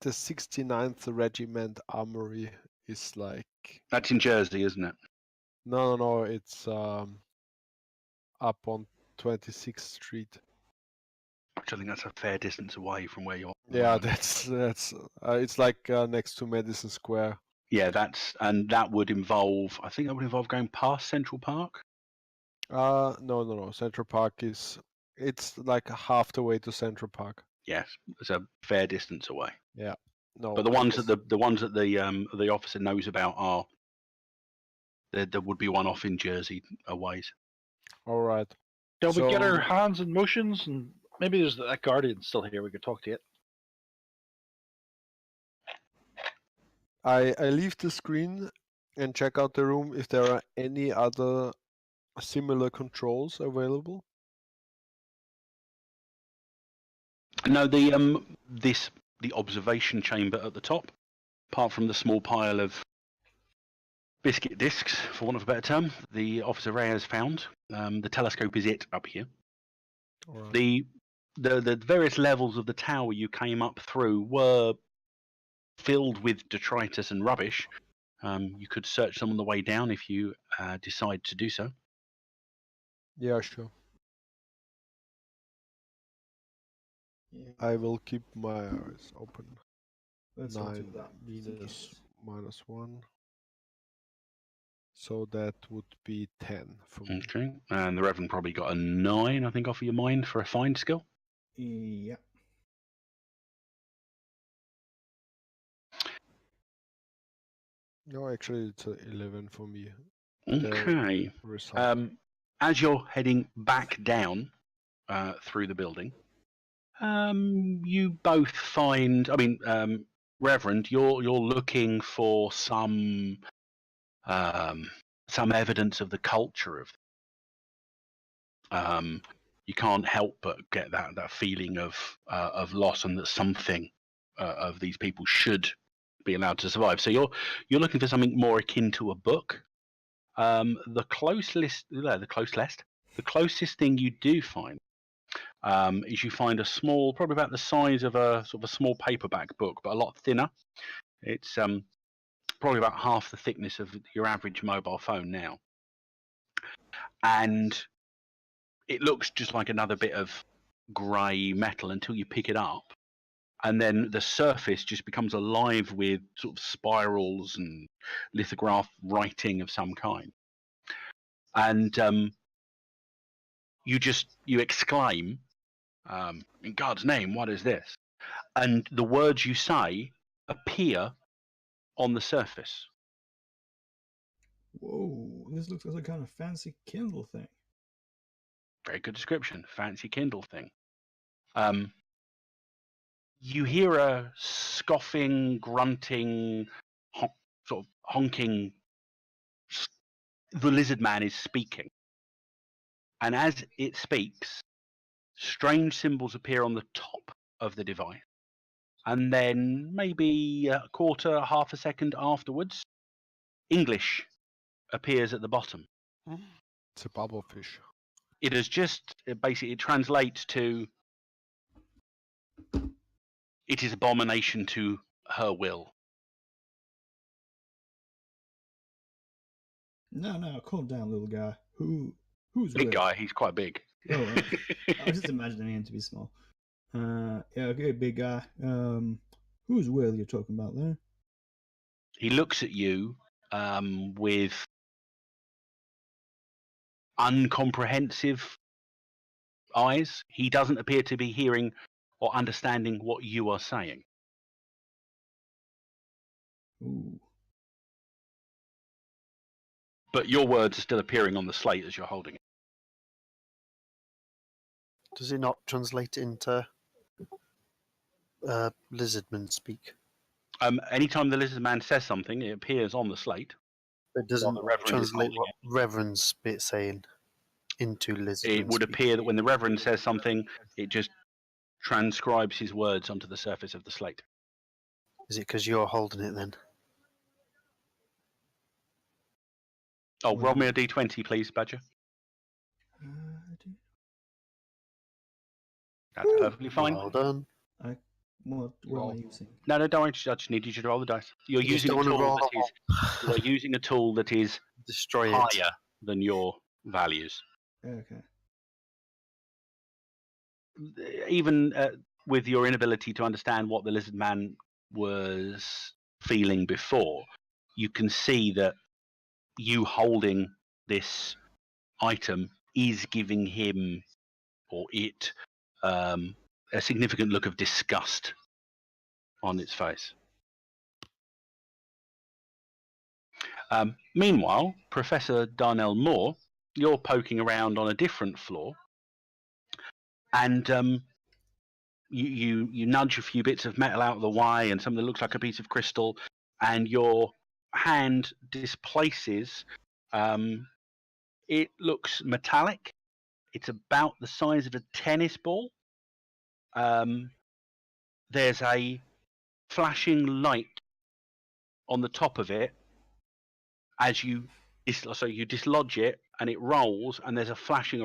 The 69th Regiment Armory is like... That's in Jersey, isn't it? No, it's up on 26th Street. Which I think that's a fair distance away from where you're. Yeah, that's it's like next to Madison Square. Yeah, that would involve. I think that would involve going past Central Park. No. Central Park it's like half the way to Central Park. Yes, it's a fair distance away. Yeah. No. But the I ones guess- that the ones that the officer knows about are there would be one off in Jersey a ways. All right. Shall we get So- our hands in motions, and maybe there's that guardian still here. We could talk to it. I leave the screen and check out the room if there are any other similar controls available. No, the observation chamber at the top, apart from the small pile of biscuit discs, for want of a better term, the Officer Reyes found. The telescope is it up here. All right. The various levels of the tower you came up through were filled with detritus and rubbish. You could search them on the way down if you decide to do so. Yeah, sure. Yeah, I will keep my eyes open. let's all do 9 that. minus -1. So that would be 10 for me. Okay, and the Reverend probably got a 9, I think, off of your mind for a find skill. Yeah. No, actually, it's 11 for me. Okay. Result. As you're heading back down through the building, you both find. I mean, Reverend, you're looking for some evidence of the culture of. You can't help but get that feeling of loss, and that something of these people should be allowed to survive. So you're looking for something more akin to a book. The closest thing you do find is you find a small, probably about the size of a sort of a small paperback book, but a lot thinner. It's probably about half the thickness of your average mobile phone now, and it looks just like another bit of grey metal until you pick it up, and then the surface just becomes alive with sort of spirals and lithograph writing of some kind. And you exclaim, in God's name, what is this? And the words you say appear on the surface. Whoa, this looks like a kind of fancy Kindle thing. Very good description. Fancy Kindle thing. You hear a scoffing, grunting, sort of honking. The lizard man is speaking. And as it speaks, strange symbols appear on the top of the device. And then maybe a quarter, half a second afterwards, English appears at the bottom. It's a bubblefish. It has just, basically, it translates to, it is abomination to her will. No, calm down, little guy. Who's Big with? guy, he's quite big. Oh, I was just imagining him to be small. Yeah, okay, big guy. Whose will you're talking about there? He looks at you with uncomprehensive eyes. He doesn't appear to be hearing or understanding what you are saying. Ooh. But your words are still appearing on the slate as you're holding it. Does it not translate into lizardman speak? Anytime the lizard man says something, it appears on the slate. It doesn't the Reverend is translate holding what Reverend's bit saying into lizardman It would speak. appear that when the Reverend says something, it just transcribes his words onto the surface of the slate. Is it because you're holding it then? Oh, roll me a d20, please, Badger. That's perfectly fine. Well done. What am I using? No, don't worry. I just need you to roll the dice. You're You just using a don't wanna tool roll you are using a tool that is Destroy it. higher than your values. Okay. Even with your inability to understand what the lizard man was feeling before, you can see that you holding this item is giving him or it a significant look of disgust on its face. Meanwhile, Professor Darnell Moore, you're poking around on a different floor, and you nudge a few bits of metal out of the way and something that looks like a piece of crystal, and your hand displaces. It looks metallic. It's about the size of a tennis ball. There's a flashing light on the top of it as you dislodge it, and it rolls, and there's a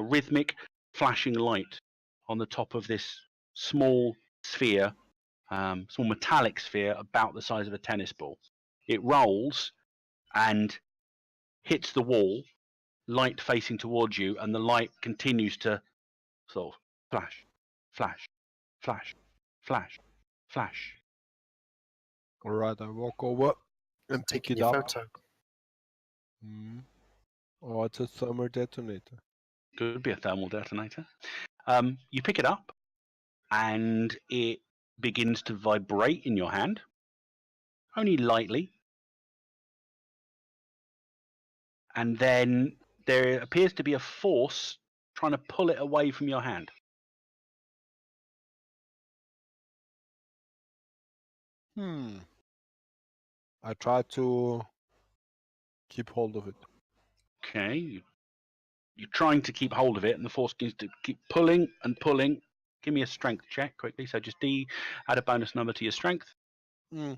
rhythmic flashing light on the top of this small sphere, small metallic sphere about the size of a tennis ball. It rolls and hits the wall, light facing towards you, and the light continues to sort of flash, flash, flash, flash, flash. All right, I walk over and pick Taking it your up. photo. Oh, it's a thermal detonator. Could be a thermal detonator. You pick it up, and it begins to vibrate in your hand, only lightly. and then there appears to be a force trying to pull it away from your hand. I try to keep hold of it. Okay, you're trying to keep hold of it, and the force seems to keep pulling and pulling. Give me a strength check quickly. So just add a bonus number to your strength. I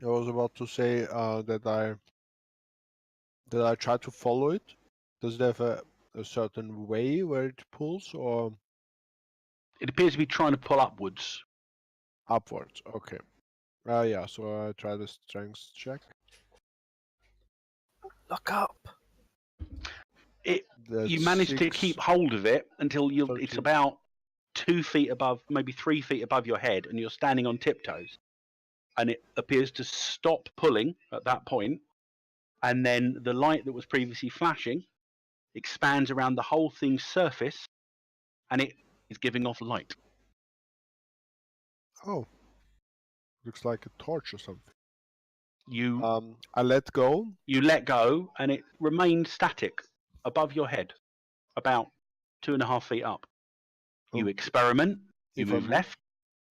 was about to say that I try to follow it. Does it have a certain way where it pulls, or It appears to be trying to pull upwards. upwards? Okay. Yeah. So I try the strength check. Look up. That's You manage to 6, keep hold of it until it's 13. about 2 feet above, maybe 3 feet above your head, and you're standing on tiptoes. And it appears to stop pulling at that point, and then the light that was previously flashing expands around the whole thing's surface, and it is giving off light. Oh, looks like a torch or something. You I let go. you let go, and it remained static above your head, about 2.5 feet up. You Okay. experiment. You If I move move- left,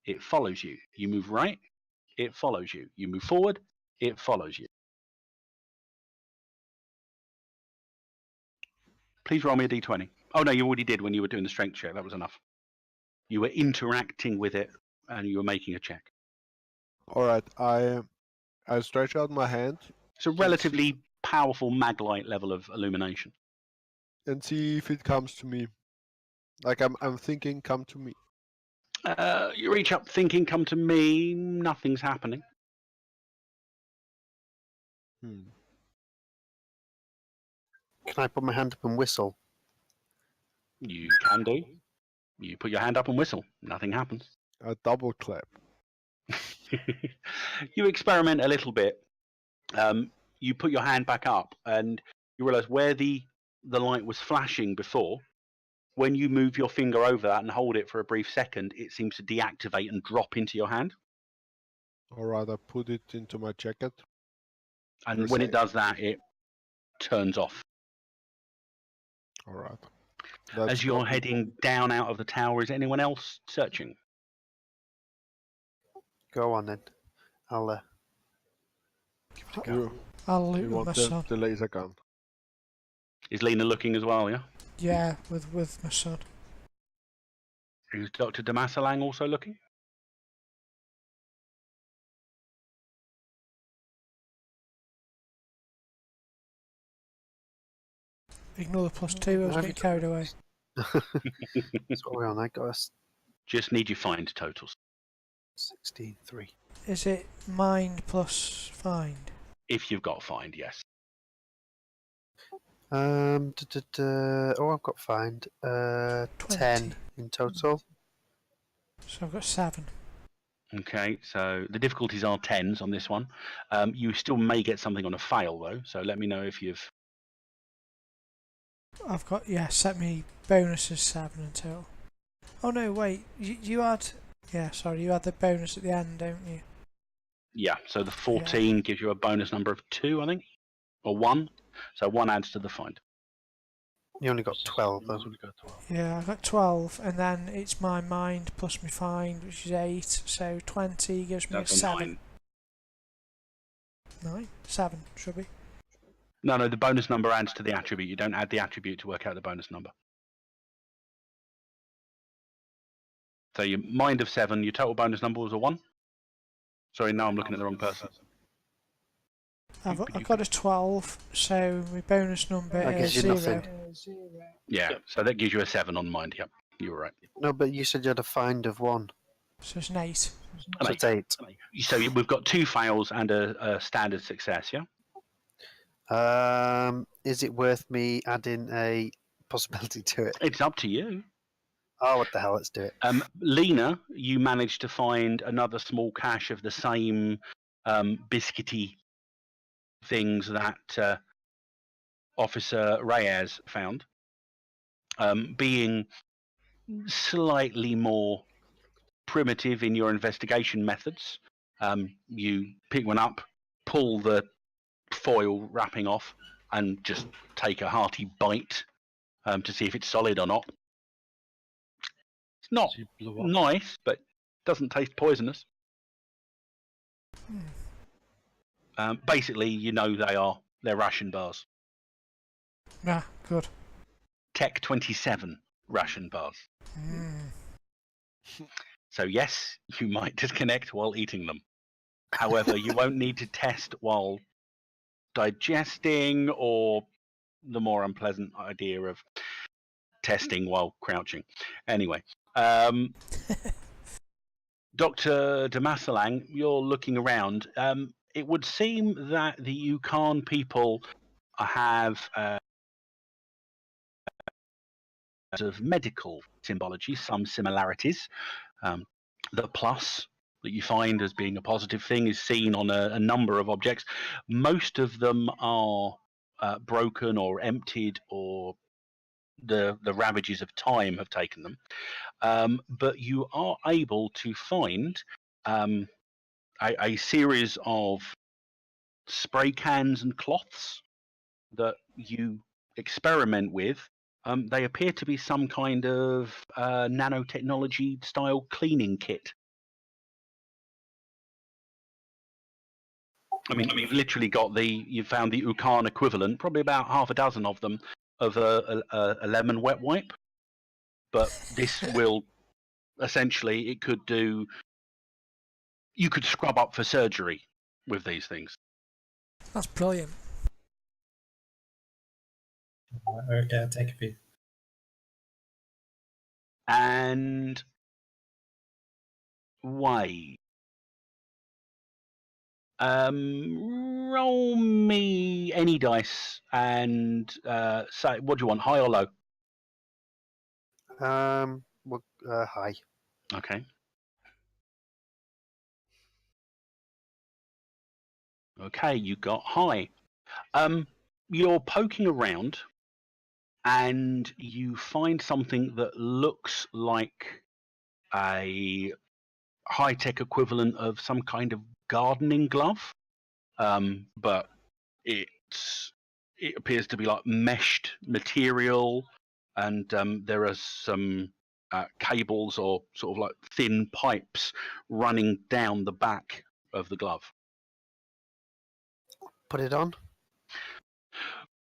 it follows you. You move right, it follows you. You move forward, it follows you. Please roll me a d20. Oh, no, you already did when you were doing the strength check. That was enough. You were interacting with it, and you were making a check. All right. I stretch out my hand It's a relatively powerful mag-light level of illumination. and see if it comes to me. Like I'm thinking, come to me. You reach up thinking, come to me, nothing's happening. Hmm. Can I put my hand up and whistle? You can do. You put your hand up and whistle, nothing happens. A double clap. You experiment a little bit. You put your hand back up, and you realise where the light was flashing before. When you move your finger over that and hold it for a brief second, it seems to deactivate and drop into your hand. Or rather, put it into my jacket. And You're when it safe. does that, it turns off. All right. As you're got me. heading down out of the tower, is anyone else searching? Go on then. I'll give it a go. I'll You loot with want my son. the laser gun? Is Lena looking as well, yeah? Yeah, with my son. Is Dr. Damasalang also looking? Ignore the +2, I was getting carried away. That's what we're on. I got a Just need you find totals. 16-3. Is it mind plus find? If you've got find, yes. Oh, I've got find. 10 20. in total. So I've got 7. Okay, so the difficulties are 10s on this one. You still may get something on a fail, though, so let me know if you've... I've got, yeah, set me bonuses 7 in total. Oh no, wait, you had, yeah, sorry, you had the bonus at the end, don't you? Yeah, so the 14 gives you a bonus number of 2, I think, or 1. So 1 adds to the find. You only got 12 though. Yeah, I got 12, and then it's my mind plus my find, which is 8, so 20 gives me That's a a 7. 9? 7, should be. No, the bonus number adds to the attribute. You don't add the attribute to work out the bonus number. So your mind of 7, your total bonus number was a 1? Sorry, now I'm looking at the wrong person. I've got a 12, so my bonus number That is gives you 0. nothing. Yeah, so that gives you a 7 on mind, yep. You were right. No, but you said you had a find of 1. So it's an 8. So it's 8. So we've got 2 fails and a standard success, yeah? Is it worth me adding a possibility to it? It's up to you. Oh, what the hell? Let's do it. Lena, you managed to find another small cache of the same biscuity things that Officer Reyes found. Being slightly more primitive in your investigation methods, you pick one up, pull the foil wrapping off and just take a hearty bite to see if it's solid or not. It's not She blew up. nice, but doesn't taste poisonous. Basically, you know they're ration bars. Ah, good. Tech 27 ration bars. So yes, you might disconnect while eating them. However, you won't need to test while digesting, or the more unpleasant idea of testing while crouching. Anyway, Dr. Damasalang, you're looking around. It would seem that the Yukon people have of medical symbology, some similarities. The plus that you find as being a positive thing is seen on a number of objects. Most of them are broken or emptied, or the ravages of time have taken them. But you are able to find a series of spray cans and cloths that you experiment with. They appear to be some kind of nanotechnology style cleaning kit. I mean, you've literally got you've found the Ukan equivalent, probably about half a dozen of them, of a lemon wet wipe. But this will essentially, it could do, you could scrub up for surgery with these things. That's brilliant. Okay, I'll take a piece. And Wade. Roll me any dice and say, what do you want, high or low? Well, high. Okay. Okay, you got high. You're poking around and you find something that looks like a high-tech equivalent of some kind of gardening glove, but it appears to be like meshed material, and there are some cables or sort of like thin pipes running down the back of the glove. Put it on.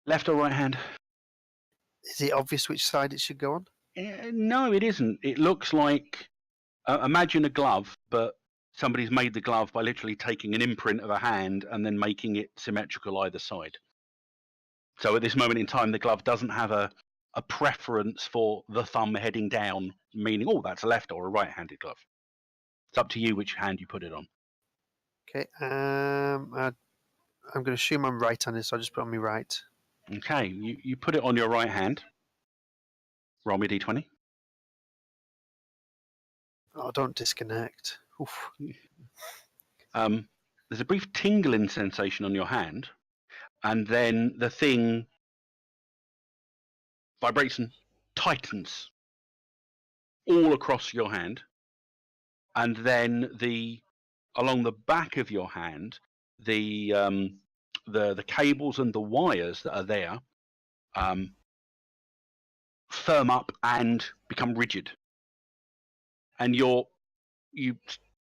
Left or right hand? Is it obvious which side it should go on? No, it isn't. It looks like, imagine a glove, but somebody's made the glove by literally taking an imprint of a hand and then making it symmetrical either side. So at this moment in time, the glove doesn't have a preference for the thumb heading down, meaning, oh, that's a left or a right-handed glove. It's up to you which hand you put it on. Okay. I'm going to assume I'm right-handed, so I'll just put it on my right. Okay, you put it on your right hand. Roll me d20. Oh, don't disconnect. Oof. There's a brief tingling sensation on your hand, and then the thing vibrates and tightens all across your hand, and then along the back of your hand, the cables and the wires that are there firm up and become rigid, and you're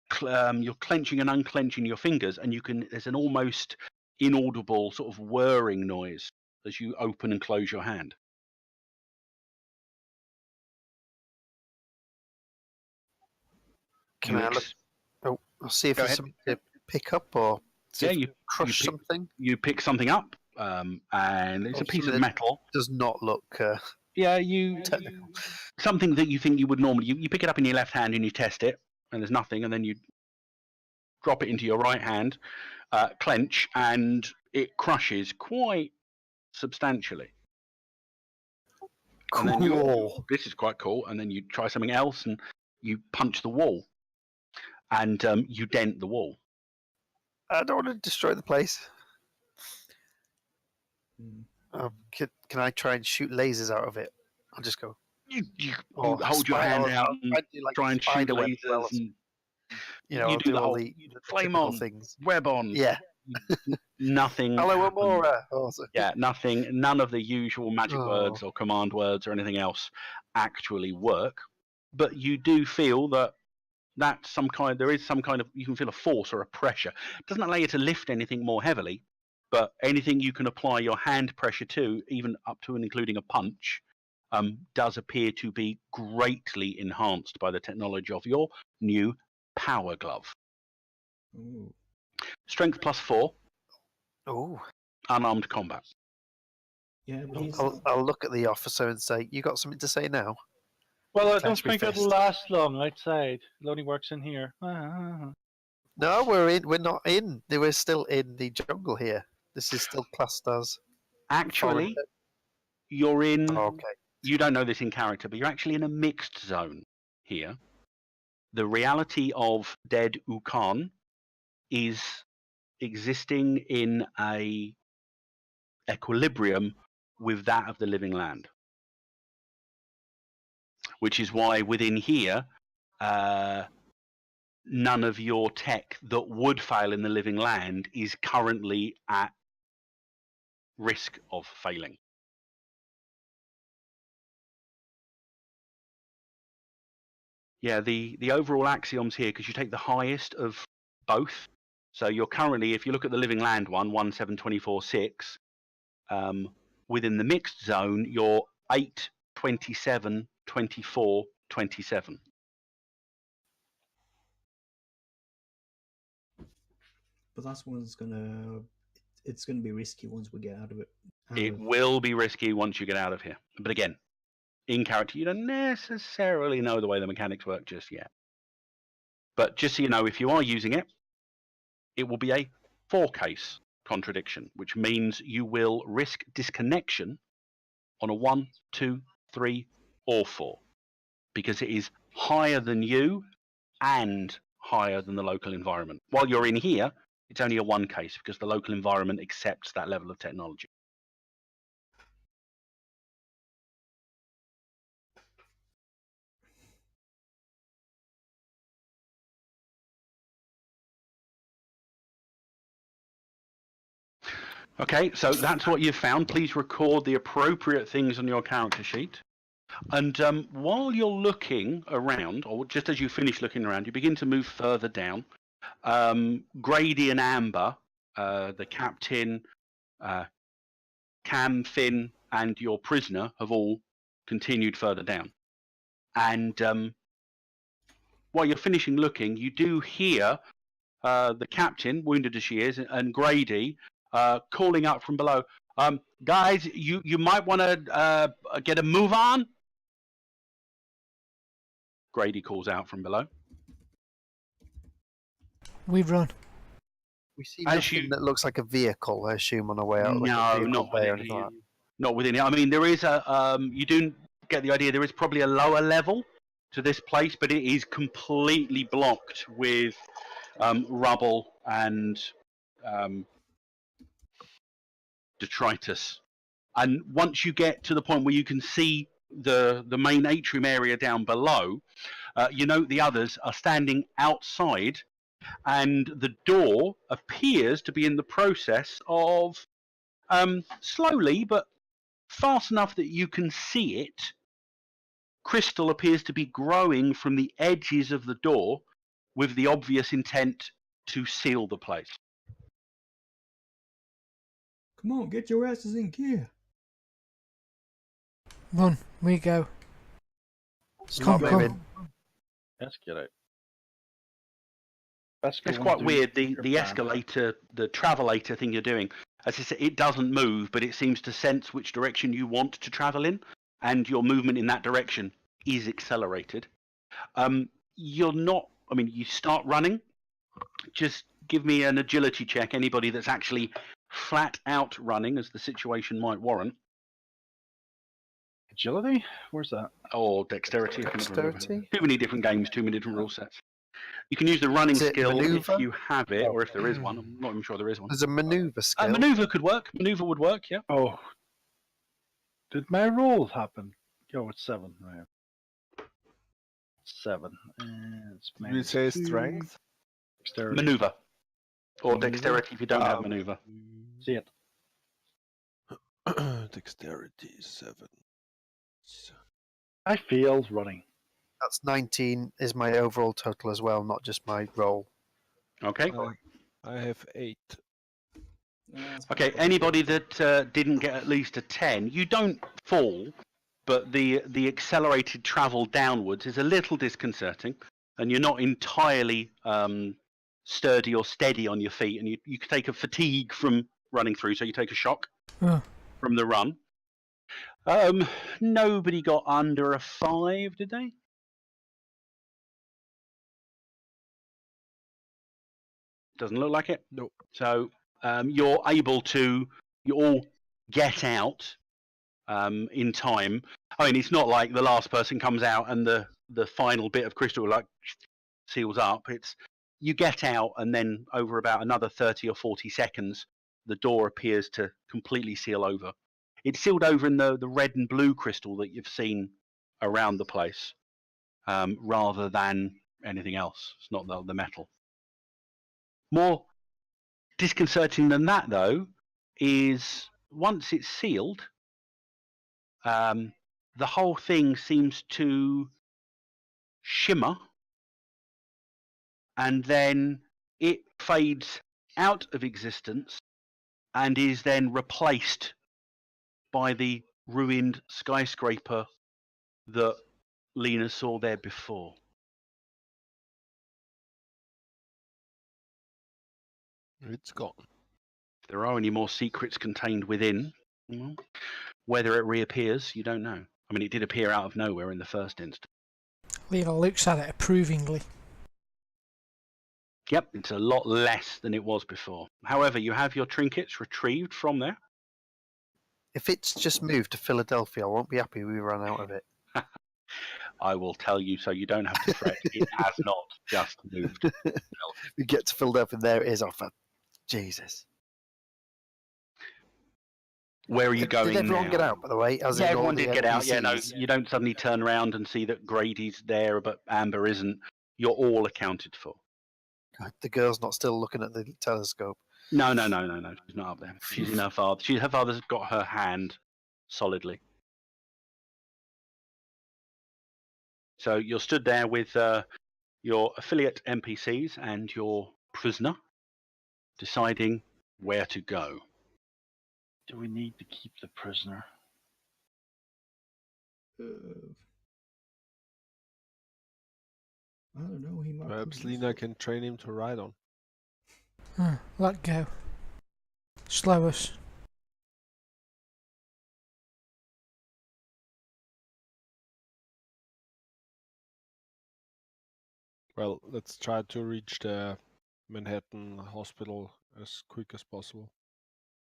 clenching and unclenching your fingers, and there's an almost inaudible sort of whirring noise as you open and close your hand. Can I look? Oh, I'll see if Go there's ahead. something to pick up or see Yeah, if you crush pick- something. You pick something up, and it's a piece of something that metal. does not look Yeah, technical. something that you think you would normally. You pick it up in your left hand and you test it, and there's nothing, and then you drop it into your right hand, clench, and it crushes quite substantially. And then Cool. this is quite cool. And then you try something else, and you punch the wall, and you dent the wall. I don't want to destroy the place. Can I try and shoot lasers out of it? I'll just go. You Or hold your hand out and I'd do like try and shoot spiderweb as well, lasers, and you know, you I'll do do the all whole the flame typical on, things. web on. Yeah. nothing. Hello, happens. Amora. Oh, Yeah, nothing. None of the usual magic Oh. words or command words or anything else actually work. But you do feel that there is some kind of, you can feel a force or a pressure. It doesn't allow you to lift anything more heavily, but anything you can apply your hand pressure to, even up to and including a punch, does appear to be greatly enhanced by the technology of your new power glove. Ooh. Strength +4, Oh. unarmed combat. Yeah, but he's I'll look at the officer and say, "You got something to say now?" Well, I don't Clench my think it'll fist. last long outside. It only works in here. No, we're not in. We're still in the jungle here. This is still classed as Actually, foreign. you're in. Okay. You don't know this in character, but you're actually in a mixed zone here. The reality of dead Ukan is existing in a equilibrium with that of the living land, which is why within here, none of your tech that would fail in the living land is currently at risk of failing. Yeah, the overall axioms here, because you take the highest of both. So you're currently, if you look at the living land one, 1724.6, within the mixed zone, you're 8, 27, 24, 27. but that's one's gonna. It's gonna be risky once we get out of it. It will be risky once you get out of here. But again, in character, you don't necessarily know the way the mechanics work just yet. But just so you know, if you are using it, it will be a 4-case contradiction, which means you will risk disconnection on a 1, 2, 3, or 4, because it is higher than you and higher than the local environment. While you're in here, it's only a 1 case because the local environment accepts that level of technology. Okay, so that's what you've found. Please record the appropriate things on your character sheet. And while you're looking around, or just as you finish looking around, you begin to move further down. Grady and Amber, the captain, Cam, Finn, and your prisoner have all continued further down. And while you're finishing looking, you do hear the captain, wounded as she is, and Grady calling out from below, guys, you might want to get a move on. Grady calls out from below. We run. We see As nothing you- that looks like a vehicle, I assume, on the way out. Like a No, vehicle not bay or within anything here. like that. Not within here. I mean, there is a. You do get the idea. There is probably a lower level to this place, but it is completely blocked with rubble and detritus. And once you get to the point where you can see the main atrium area down below, you note the others are standing outside, and the door appears to be in the process of slowly, but fast enough that you can see it. Crystal appears to be growing from the edges of the door with the obvious intent to seal the place. Come on, get your asses in gear. Run. We go. Start Come, moving. Let's get out. Let's go It's and quite do weird. your The plan. escalator, the travelator thing you're doing, as I said, it doesn't move, but it seems to sense which direction you want to travel in, and your movement in that direction is accelerated. You're not. I mean, you start running. Just give me an agility check. Anybody that's actually flat out running, as the situation might warrant, Agility? Where's that? or dexterity. I can never remember. Dexterity? Too many different games, too many different rule sets. You can use the running Is it skill maneuver? if you have it, or if there is one. I'm not even sure there is one. There's a maneuver skill. Maneuver could work. Maneuver would work. Yeah. Oh. Did my roll happen? Yo, it's 7. Right. 7. And it's Did we say -2. strength? Dexterity. Maneuver. Or Maneuver? dexterity if you don't have maneuver. See it. Dexterity 7. I failed running. That's 19 is my overall total as well, not just my roll. Okay. I have 8. Okay. Anybody that didn't get at least a 10, you don't fall, but the accelerated travel downwards is a little disconcerting, and you're not entirely sturdy or steady on your feet, and you can take a fatigue from running through, so you take a shock from the run. Nobody got under a 5, did they? Doesn't look like it. Nope. So you're able to, you all get out in time. I mean, it's not like the last person comes out and the final bit of crystal like seals up. It's you get out, and then over about another 30 or 40 seconds, the door appears to completely seal over. It's sealed over in the red and blue crystal that you've seen around the place, rather than anything else. It's not the metal. More disconcerting than that, though, is once it's sealed, the whole thing seems to shimmer, and then it fades out of existence and is then replaced by the ruined skyscraper that Lena saw there before. It's gone. If there are any more secrets contained within, well, whether it reappears, you don't know. I mean, it did appear out of nowhere in the first instance. Lena looks at it approvingly. Yep, it's a lot less than it was before. However, you have your trinkets retrieved from there. If it's just moved to Philadelphia, I won't be happy we ran out of it. I will tell you so you don't have to fret. It has not just moved. We get to Philadelphia, and there it is off. Jesus. Where are you going Did everyone now? get out, by the way? As Yeah, in all everyone the did get out. Yeah, no, NPCs? you don't suddenly turn around and see that Grady's there, but Amber isn't. You're all accounted for. The girl's not still looking at the telescope. No. She's not up there. She's in her father. Her father's got her hand solidly. So you're stood there with your affiliate NPCs and your prisoner, deciding where to go. Do we need to keep the prisoner? I don't know. He might. Perhaps Lena can train him to ride on. Let go. Slow us. Well, let's try to reach the Manhattan hospital as quick as possible.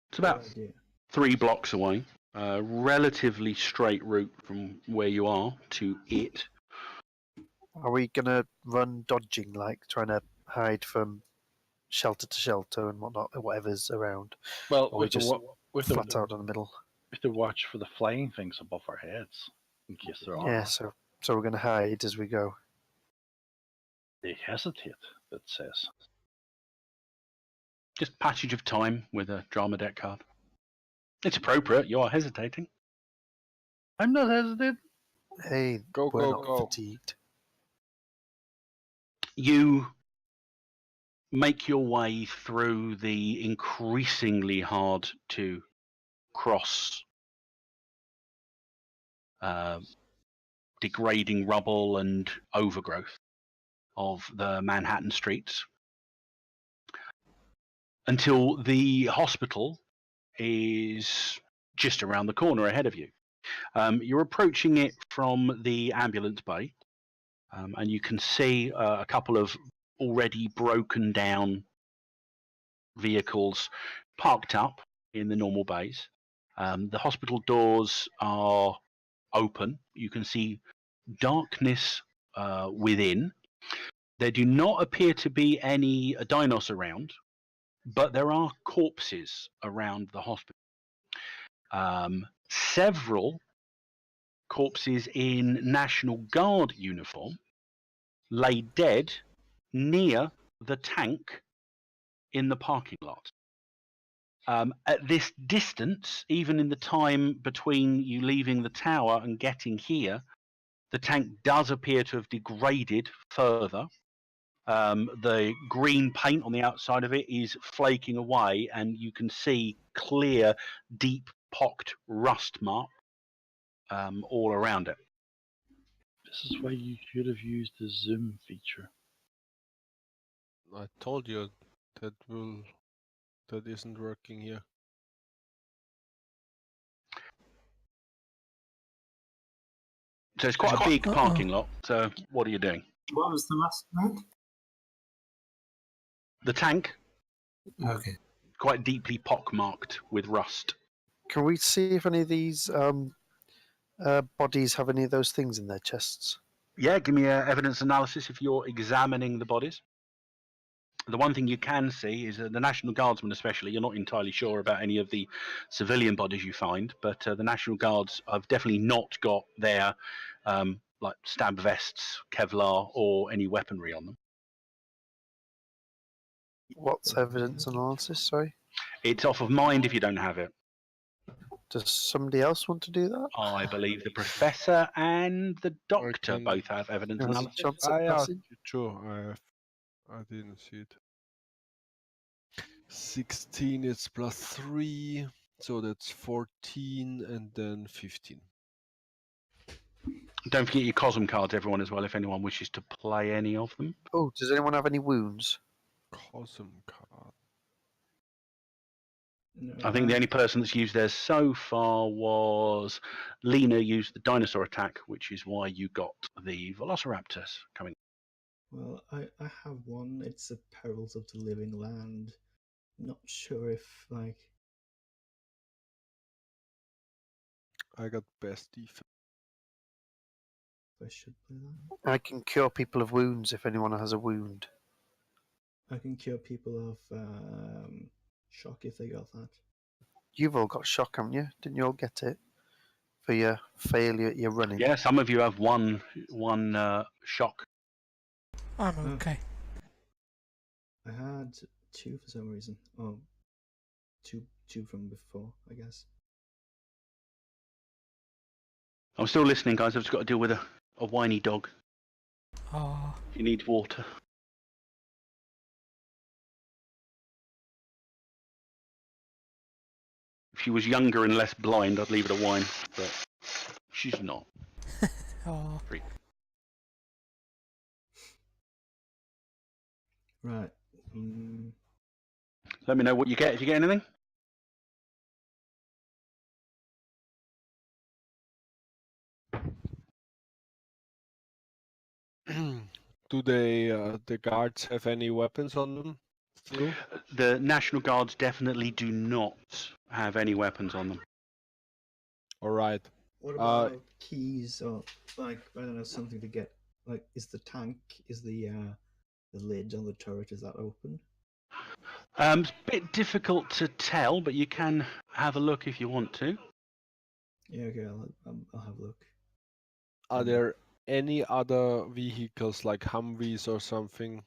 It's about 3 blocks away. Relatively straight route from where you are to it. Are we going to run dodging, like trying to hide from shelter to shelter and whatnot, whatever's around? Well, Or we just with flat out in the middle? We have to watch for the flying things above our heads, in case there are. Yeah, so we're going to hide as we go. They hesitate, it says. Just passage of time with a drama deck card. It's appropriate. You are hesitating. I'm not hesitating. Hey, Go, we're go, not go. fatigued. You make your way through the increasingly hard to cross degrading rubble and overgrowth of the Manhattan streets until the hospital is just around the corner ahead of you. You're approaching it from the ambulance bay, and you can see a couple of already broken down vehicles parked up in the normal bays. The hospital doors are open. You can see darkness within. There do not appear to be any dinos around, but there are corpses around the hospital. Several corpses in National Guard uniform lay dead near the tank in the parking lot. At this distance, even in the time between you leaving the tower and getting here, the tank does appear to have degraded further. The green paint on the outside of it is flaking away, and you can see clear, deep pocked rust mark all around it. This is why you should have used the zoom feature. I told you that isn't working here. So it's quite a big parking lot. So what are you doing? What was the last round? The tank, Okay. quite deeply pockmarked with rust. Can we see if any of these bodies have any of those things in their chests? Yeah, give me an evidence analysis if you're examining the bodies. The one thing you can see is that the National Guardsmen, especially, you're not entirely sure about any of the civilian bodies you find, but the National Guards have definitely not got their like stab vests, Kevlar, or any weaponry on them. What's evidence analysis? Sorry. It's off of mind if you don't have it. Does somebody else want to do that? I believe the Professor and the Doctor can- both have evidence Has a analysis. chance at Yeah, passing? sure. I didn't see it. 16 is +3, so that's 14, and then 15. Don't forget your Cosm cards, everyone, as well, if anyone wishes to play any of them. Oh, does anyone have any wounds? Cosm card. No, I think the only person that's used theirs so far was Lena used the dinosaur attack, which is why you got the Velociraptors coming. Well, I have one. It's a Perils of the Living Land. Not sure if like I got best defense. I should play that. I can cure people of wounds if anyone has a wound. I can cure people of shock if they got that. You've all got shock, haven't you? Didn't you all get it for your failure at your running? Yeah, some of you have one shock. I'm Oh. okay. I had 2 for some reason. Oh, two from before, I guess. I'm still listening, guys. I've just got to deal with a whiny dog. Oh, You need water. If she was younger and less blind, I'd leave her to whine, but she's not. oh. Right. Let me know what you get if you get anything. Do they, the guards have any weapons on them still? The National Guards definitely do not have any weapons on them. All right. What about keys or like I don't know something to get? Like, is the tank the lid on the turret is that open? It's a bit difficult to tell, but you can have a look if you want to. Yeah, okay, I'll have a look. Are there any other vehicles like Humvees or something?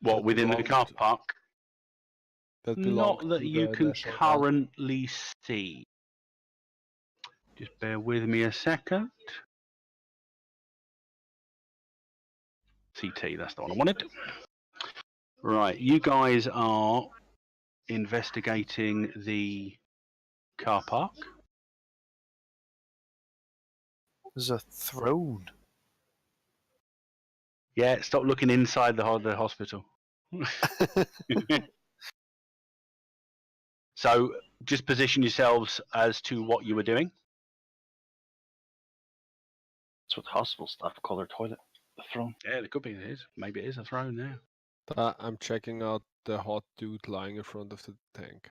What, that within the belongs car to- park? That belong Not that to you the can National Guard? currently see. Just bear with me a second. CT, that's the one I wanted. Right, you guys are investigating the car park. There's a throne. Yeah, stop looking inside the hospital. So just position yourselves as to what you were doing. That's what hospital staff call their toilet. The throne. Yeah, it could be it is. Maybe it is a throne there. I'm checking out the hot dude lying in front of the tank.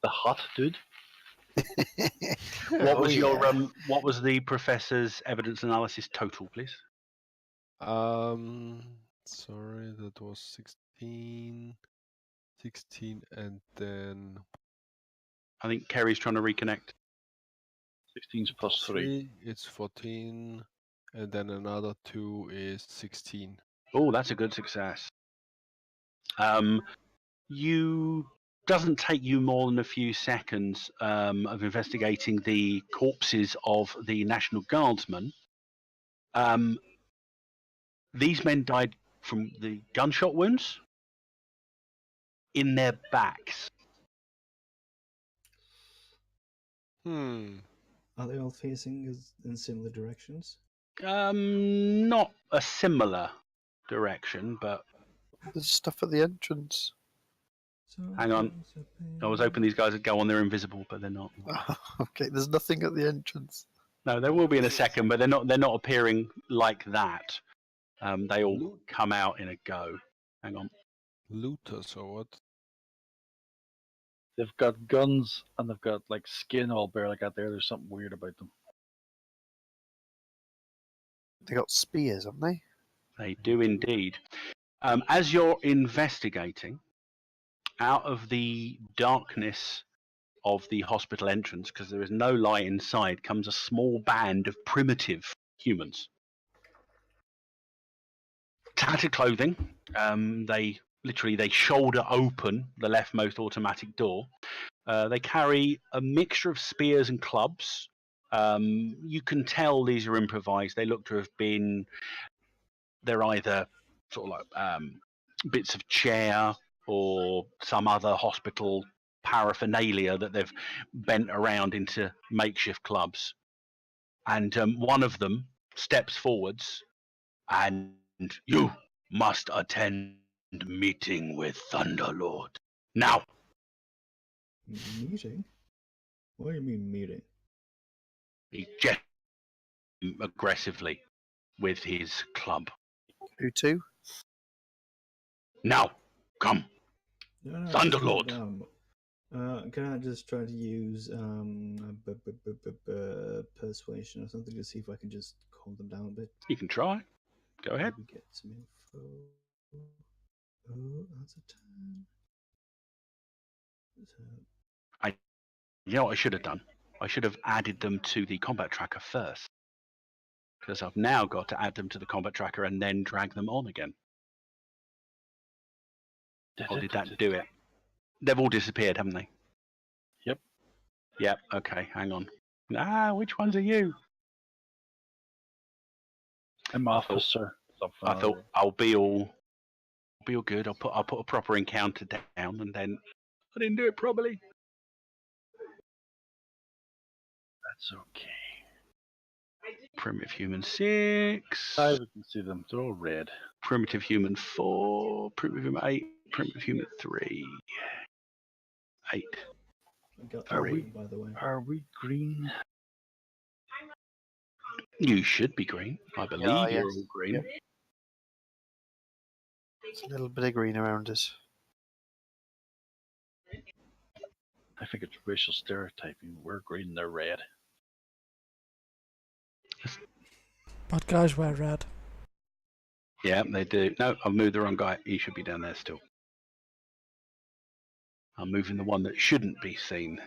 The hot dude. What was your yeah. what was the professor's evidence analysis total, please? Sorry, that was 16, and then I think Kerry's trying to reconnect. 16's plus 3. it's 14, and then another 2 is 16. Oh, that's a good success. You doesn't take you more than a few seconds of investigating the corpses of the National Guardsmen. These men died from the gunshot wounds in their backs. Are they all facing in similar directions? Not a similar direction, but There's stuff at the entrance. hang on. I was hoping these guys would go on. They're invisible, but they're not. Okay, there's nothing at the entrance. No, there will be in a second, but they're not appearing like that. They all come out in a go. Hang on. Looters or what? They've got guns and they've got like skin all bare like that. There's something weird about them. They got spears, haven't they? They do indeed. As you're investigating, out of the darkness of the hospital entrance, because there is no light inside, comes a small band of primitive humans. Tattered clothing. They shoulder open the leftmost automatic door. They carry a mixture of spears and clubs. You can tell these are improvised. They look to have been. They're either sort of like bits of chair or some other hospital paraphernalia that they've bent around into makeshift clubs. And one of them steps forwards, and you must attend meeting with Thunderlord now. Meeting? What do you mean meeting? He gestures aggressively with his club. Who to? Now, come, No, Thunderlord. Can I just try to use persuasion or something to see if I can just calm them down a bit? You can try. Go ahead. Maybe get some info. Oh, that's a 10. So, You know what I should have done? I should have added them to the combat tracker first. Because I've now got to add them to the combat tracker and then drag them on again. Or did that do it? They've all disappeared, haven't they? Yep. Yep, okay, hang on. Which ones are you? I'm officer. I thought I'll be all good. I'll put a proper encounter down, and then I didn't do it properly. That's okay. Primitive human 6. I can see them. They're all red. Primitive human 4. Primitive human 8. Primitive human 3. 8. I got Are that we- one, by the way. Are we green? You should be green. I believe you're yes. all green. Yep. There's a little bit of green around us. I think it's racial stereotyping. We're green, they're red. Bad guys wear red. Yeah, they do. No, I've moved the wrong guy. He should be down there still. I'm moving the one that shouldn't be seen.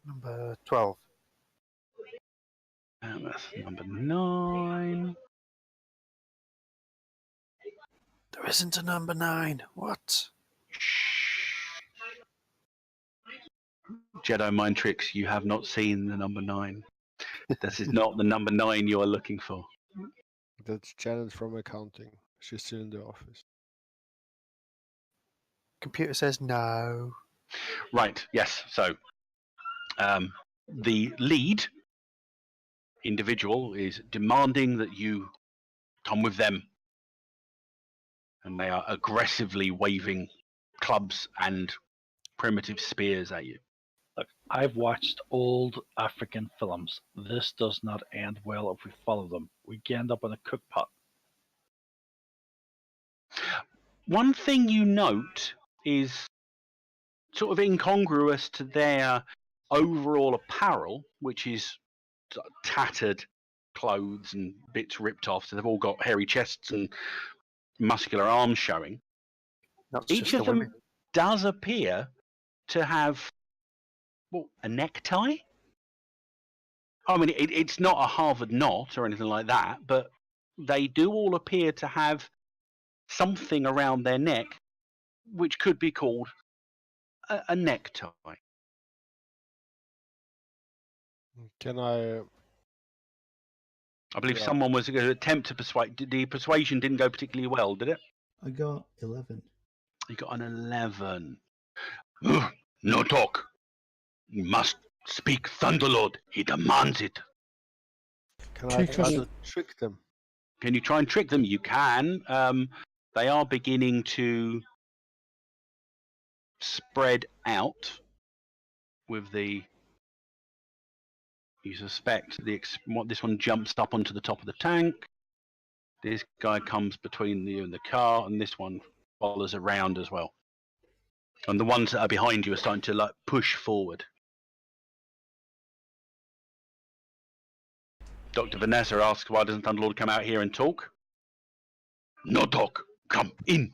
Number 12. And that's number 9. There isn't a number 9. What? Jedi mind tricks, you have not seen the number 9. This is not the number 9 you are looking for. That's Janet from accounting. She's still in the office. Computer says no. Right, yes. So, the lead individual is demanding that you come with them. And they are aggressively waving clubs and primitive spears at you. Look, I've watched old African films. This does not end well if we follow them. We end up in a cook pot. One thing you note is sort of incongruous to their overall apparel, which is sort of tattered clothes and bits ripped off, so they've all got hairy chests and muscular arms showing. That's Each just of the them women. does appear to have a necktie. I mean, it's not a Harvard knot or anything like that, but they do all appear to have something around their neck, which could be called a necktie. Can I? I believe Yeah. someone was going to attempt to persuade. The persuasion didn't go particularly well, did it? I got 11. You got an 11. No talk. You must speak Thunderlord. He demands it. Can I Trick try us. to trick them? Can you try and trick them? You can. They are beginning to spread out with the. You suspect this one jumps up onto the top of the tank. This guy comes between you and the car, and this one follows around as well. And the ones that are behind you are starting to push forward. Dr. Vanessa asks, why doesn't Thunderlord come out here and talk? No talk. Come in.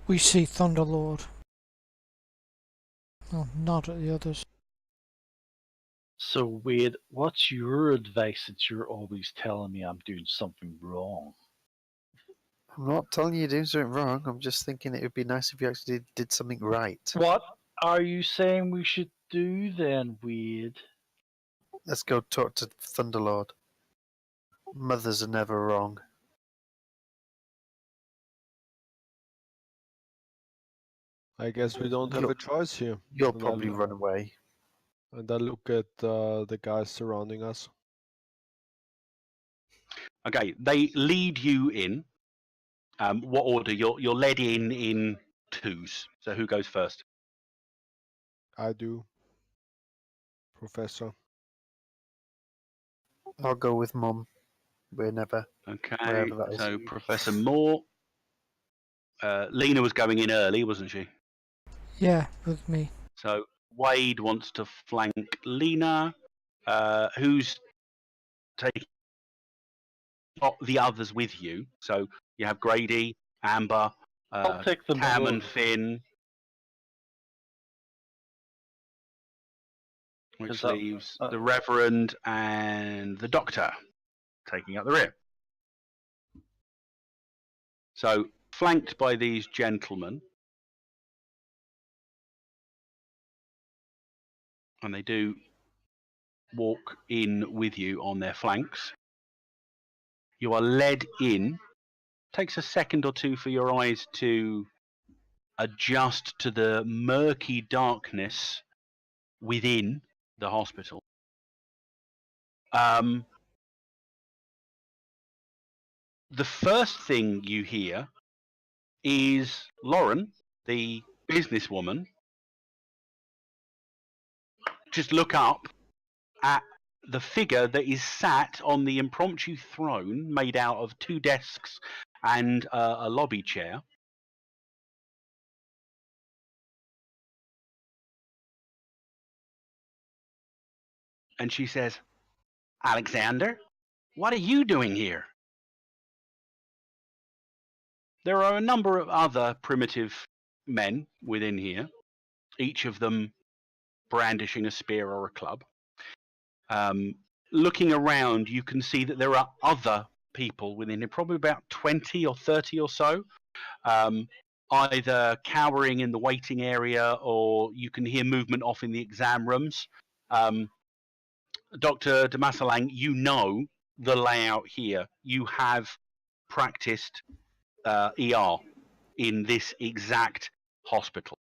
We see Thunderlord. I'll nod at the others. So, Wade, what's your advice that you're always telling me I'm doing something wrong? I'm not telling you to do something wrong. I'm just thinking it would be nice if you actually did something right. What are you saying we should do then, Wade? Let's go talk to Thunderlord. Mothers are never wrong. I guess we don't have a choice here. You'll And probably I, run away. and I look at the guys surrounding us. Okay, they lead you in. What order? You're led in twos. So who goes first? I do. Professor. I'll go with Mum. Wherever Okay, that is. so Professor Moore. Lena was going in early, wasn't she? Yeah, with me. So Wade wants to flank Lena. Who's taking the others with you? So you have Grady, Amber, I'll take the Cam middle. and Finn, which Is that- leaves the Reverend and the Doctor taking up the rear. So flanked by these gentlemen, and they do walk in with you on their flanks. You are led in. Takes a second or two for your eyes to adjust to the murky darkness within the hospital. The first thing you hear is Lauren, the businesswoman, just look up at the figure that is sat on the impromptu throne made out of 2 desks and a lobby chair. And she says, Alexander, what are you doing here? There are a number of other primitive men within here, each of them brandishing a spear or a club. Looking around, you can see that there are other people within here, probably about 20 or 30 or so, either cowering in the waiting area, or you can hear movement off in the exam rooms. Dr. Demasalang, you know the layout here. You have practiced ER in this exact hospital.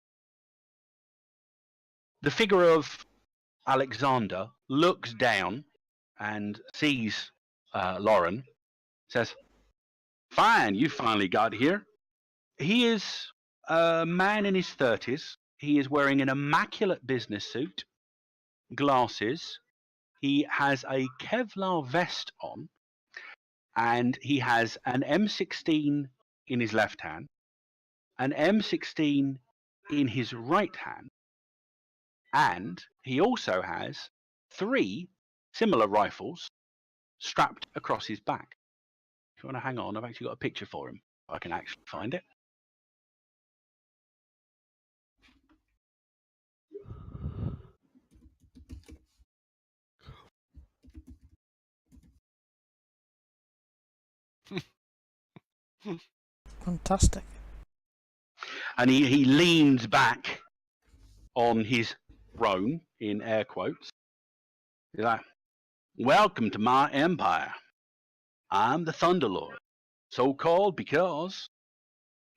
The figure of Alexander looks down and sees Lauren, says, Fine, you finally got here. He is a man in his 30s. He is wearing an immaculate business suit, glasses. He has a Kevlar vest on, and he has an M16 in his left hand, an M16 in his right hand, and he also has 3 similar rifles strapped across his back. If you want to hang on, I've actually got a picture for him. I can actually find it. Fantastic. And he leans back on his throne, in air quotes. He's like, welcome to my empire. I'm the Thunderlord. So called because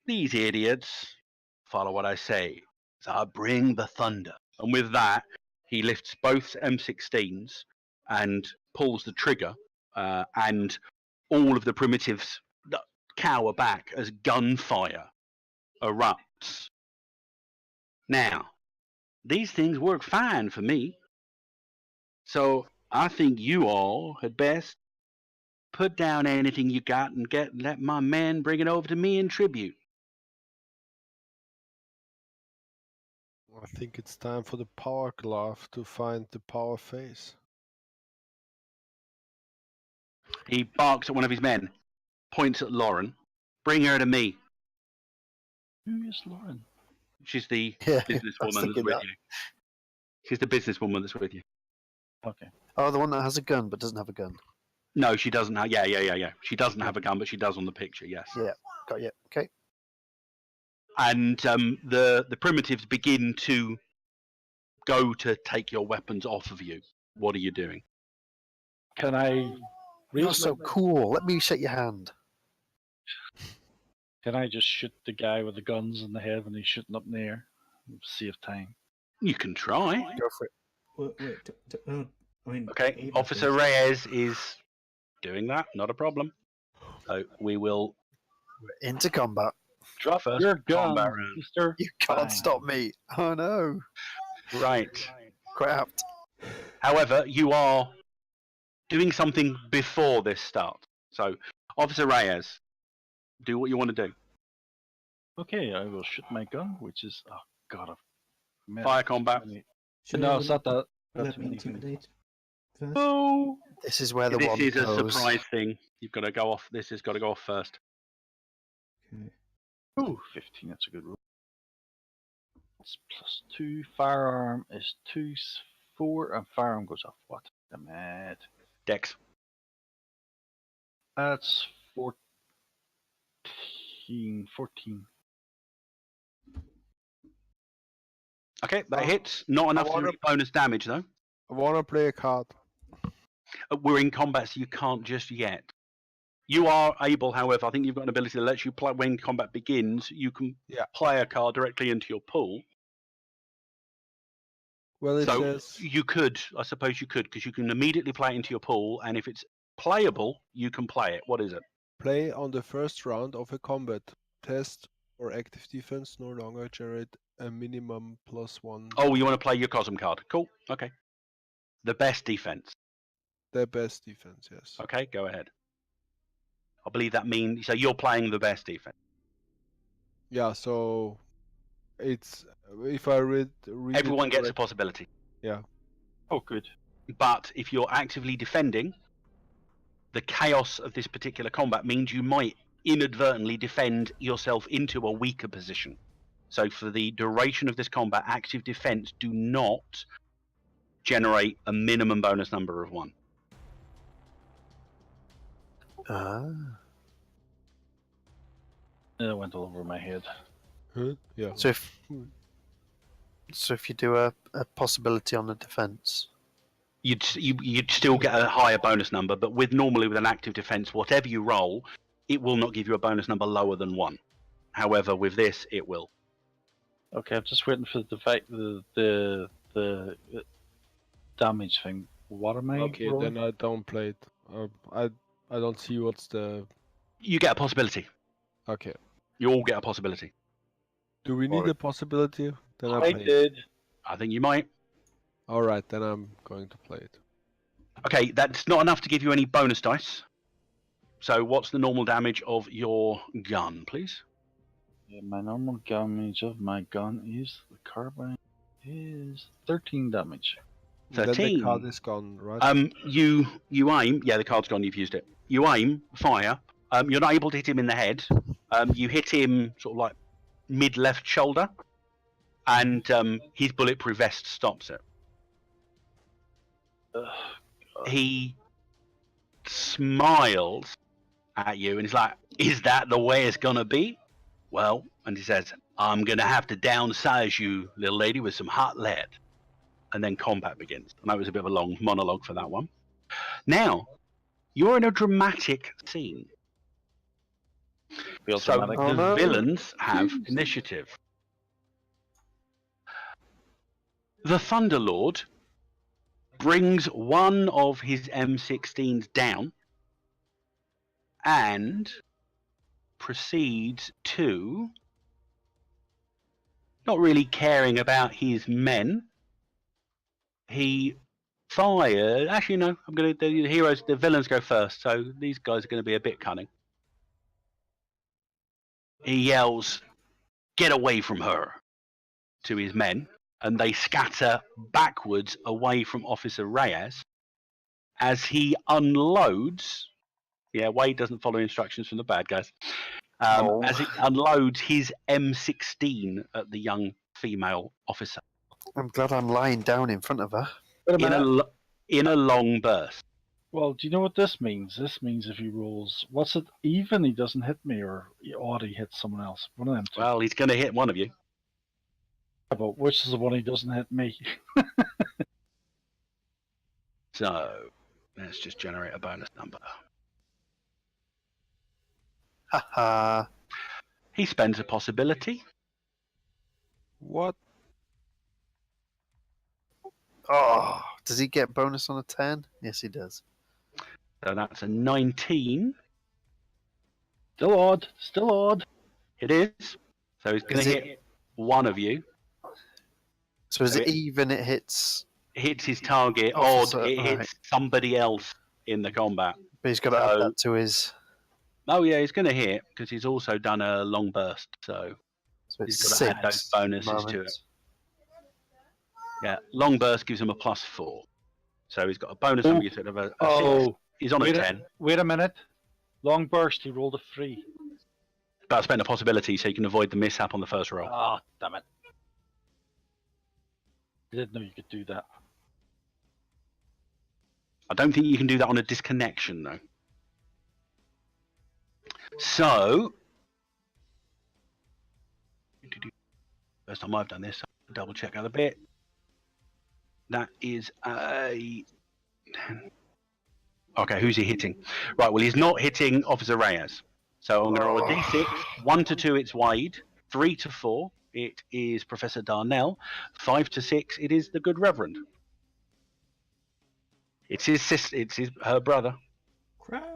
these idiots follow what I say. So I bring the thunder. And with that, he lifts both M16s and pulls the trigger, and all of the primitives cower back as gunfire erupts. Now, these things work fine for me. So I think you all had best put down anything you got and let my men bring it over to me in tribute. I think it's time for the power glove to find the power face. He barks at one of his men, points at Lauren. Bring her to me. Who is Lauren? She's the Yeah, businesswoman that's thinking with that. you. She's the businesswoman that's with you. Okay. Oh, the one that has a gun but doesn't have a gun. No, she doesn't have. Yeah. She doesn't have a gun, but she does on the picture. Yes. Yeah, got you. Okay. And the primitives begin to go to take your weapons off of you. What are you doing? Can I You're raise so my... cool. Let me shake your hand. Can I just shoot the guy with the guns in the head when he's shooting up in the air? Save time. You can try. Go for it. Wait. I mean, Okay, Ava Officer does- Reyes is doing that. Not a problem. So we will We're into combat. Drop First your gun, combat round. mister. You can't Bang. stop me. Oh no. Right. Quite apt. However, you are doing something before this starts. So, Officer Reyes, do what you want to do. Okay, I will shoot my gun, which is... Oh, God. I've met Fire too combat. many- Should No, I it's not that. Not let too me many things. intimidate first? Oh! This is where the This one is a goes. surprise thing. You've got to go off. This has got to go off first. Okay. Ooh, 15, that's a good roll. It's +2. Firearm is 4, and firearm goes off what? Damn it. Dex. That's 14. 14. Okay, that hits. Not enough to do wanna- any bonus damage, though. I want to play a card. We're in combat, so you can't just yet. You are able, however, I think you've got an ability that lets you play when combat begins. You can Yeah. play a card directly into your pool. Well, it So says you could, I suppose you could, because you can immediately play it into your pool, and if it's playable, you can play it. What is it? play on the first round of a combat test or active defense no longer generate a minimum +1. Oh, you want to play your Cosm card. Cool. Okay. The best defense. The best defense, yes. Okay, go ahead. I believe that means, so you're playing the best defense. Yeah, so it's if I read Everyone it gets a correct- possibility. Oh, good. But if you're actively defending, the chaos of this particular combat means you might inadvertently defend yourself into a weaker position. So for the duration of this combat, active defense do not generate a minimum bonus number of 1. Ah. It went all over my head. Huh? Yeah. So if you do a possibility on the defense, You'd still get a higher bonus number, but normally with an active defense, whatever you roll, it will not give you a bonus number lower than 1. However, with this, it will. Okay, I'm just waiting for the damage thing. What am I Okay, rolling? then I don't play it. I don't see what's the. You get a possibility. Okay. You all get a possibility. Do we need Alright. a possibility? Then I I play it. did. I think you might. All right, then I'm going to play it. Okay, that's not enough to give you any bonus dice. So what's the normal damage of your gun, please? My normal damage of my gun is the carbine is 13 damage. Then the 13. card is gone, right? You aim. Yeah, the card's gone. You've used it. You aim, fire. You're not able to hit him in the head. You hit him sort of like mid left shoulder, and his bulletproof vest stops it. Ugh, He smiles at you, and he's like, "Is that the way it's gonna be?" Well, and he says, "I'm gonna have to downsize you, little lady, with some hot lead." And then combat begins. And that was a bit of a long monologue for that one. Now, you're in a dramatic scene. Feels So dramatic. the Oh, no. villains have initiative. The Thunderlord brings one of his M16s down and proceeds to, not really caring about his men, he fired. Actually, no, I'm going to. The villains go first, so these guys are going to be a bit cunning. He yells, "Get away from her," to his men, and they scatter backwards away from Officer Reyes as he unloads. Yeah, Wade doesn't follow instructions from the bad guys. Oh. As he unloads his M16 at the young female officer I'm glad I'm lying down in front of her. Wait a minute. in a long burst. Well, do you know what this means? This means if he rolls, what's it, even, he doesn't hit me, or odd, he hits someone else. One of them two. Well, he's going to hit one of you. But which is the one he doesn't hit me? So let's just generate a bonus number. Haha. He spends a possibility. What? Oh, does he get bonus on a 10? Yes, he does. So that's a 19. Still odd. Still odd. It is. So he's going Is to it- hit one of you. So is So it even? It hits, Hits his target. Officer, Odd. It hits right. somebody else in the combat. but he's got to add So- that to his. Oh yeah, he's going to hit because he's also done a long burst. So So it's he's got to add those 6 bonuses to it. Yeah, long burst gives him a +4. So he's got a bonus Oh. number instead of a 6. Oh, He's on a wait 10. wait a minute. Long burst, he rolled a 3. But I spent a possibility so you can avoid the mishap on the first roll. Ah, damn it. I didn't know you could do that. I don't think you can do that on a disconnection though. So, first time I've done this, so I'll double check out a bit. That is a 10. Okay, who's he hitting? Right, well, he's not hitting Officer Reyes. So I'm going to roll a d6. 1 to 2, it's Wade. 3 to 4, it is Professor Darnell. 5 to 6, it is the Good Reverend. It's his sister. Her brother. Crap.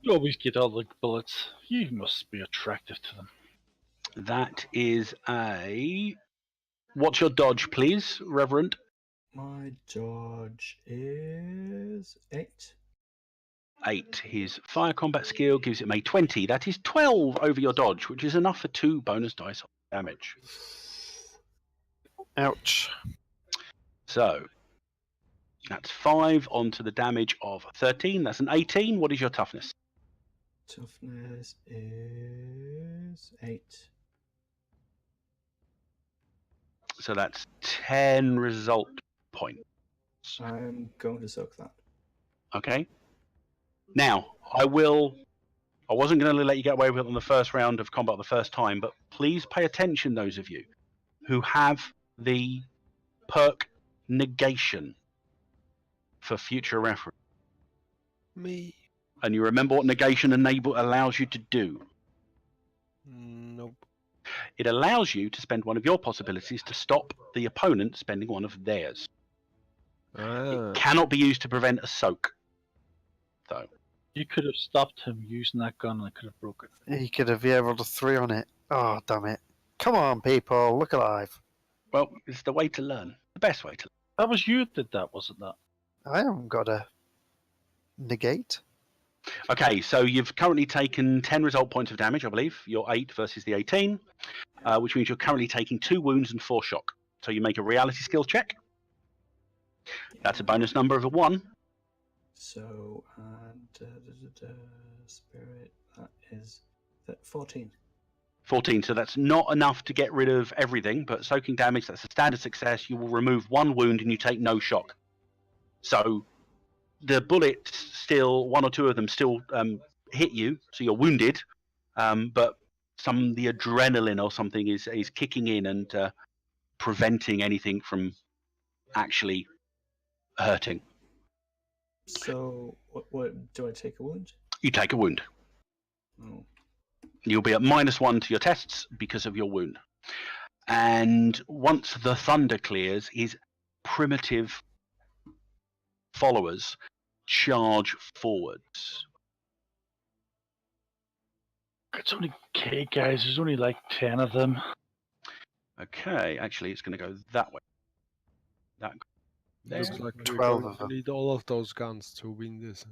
You always get all the bullets. You must be attractive to them. That is a. What's your dodge, please, Reverend? My dodge is 8. 8. His fire combat skill gives him a 20. That is 12 over your dodge, which is enough for 2 bonus dice of damage. Ouch. So that's 5 onto the damage of 13. That's an 18. What is your toughness? Toughness is 8. So that's 10 result points. I'm going to soak that. Okay. Now, I wasn't going to let you get away with it on the first round of combat the first time, but please pay attention, those of you who have the perk negation for future reference. Me? And you remember what negation allows you to do. Nope. It allows you to spend one of your possibilities to stop the opponent spending one of theirs. Ah. It cannot be used to prevent a soak, though. You could have stopped him using that gun and I could have broken it. He could have rolled a 3 on it. Oh, damn it. Come on, people. Look alive. Well, it's the way to learn. The best way to learn. That was you that did that, wasn't that? I haven't got a negate. Okay, so you've currently taken 10 result points of damage, I believe. You're 8 versus the 18, which means you're currently taking 2 wounds and 4 shock. So you make a reality skill check. That's a bonus number of a 1. So, spirit, that is 14. 14, so that's not enough to get rid of everything, but soaking damage, that's a standard success. You will remove 1 wound and you take no shock. So the bullets still, 1 or 2 of them still hit you, so you're wounded, but the adrenaline or something is kicking in and preventing anything from actually hurting. So, what do I take a wound? You take a wound. Oh. You'll be at -1 to your tests because of your wound. And once the thunder clears, his primitive followers charge forwards. It's only okay, guys. There's only like 10 of them. Okay, actually, it's going to go that way. That there. Looks like we're 12 going of to them. need all of those guns to win this.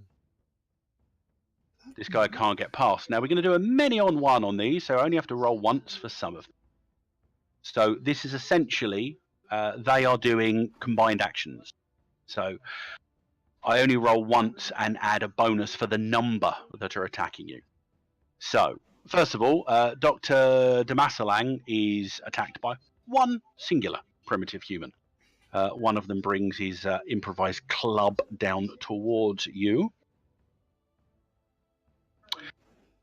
This guy can't get past. Now we're going to do a many-on-one on these, so I only have to roll once for some of them. So this is essentially, they are doing combined actions. So I only roll once and add a bonus for the number that are attacking you. So, first of all, Dr. Damasalang is attacked by one singular primitive human. One of them brings his improvised club down towards you.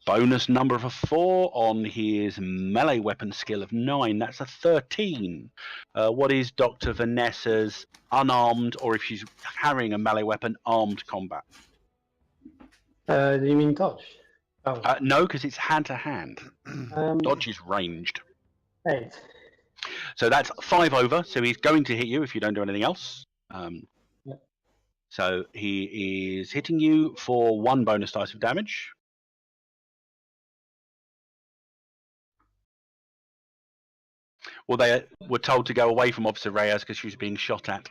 Bonus number of a 4 on his melee weapon skill of 9. That's a 13. What is Dr. Vanessa's unarmed, or if she's carrying a melee weapon, armed combat? Do you mean dodge? Oh, No, because it's hand-to-hand. Dodge is ranged. 8. So that's 5 over, so he's going to hit you if you don't do anything else. Yep. So he is hitting you for 1 bonus dice of damage. Well, they were told to go away from Officer Reyes because she was being shot at.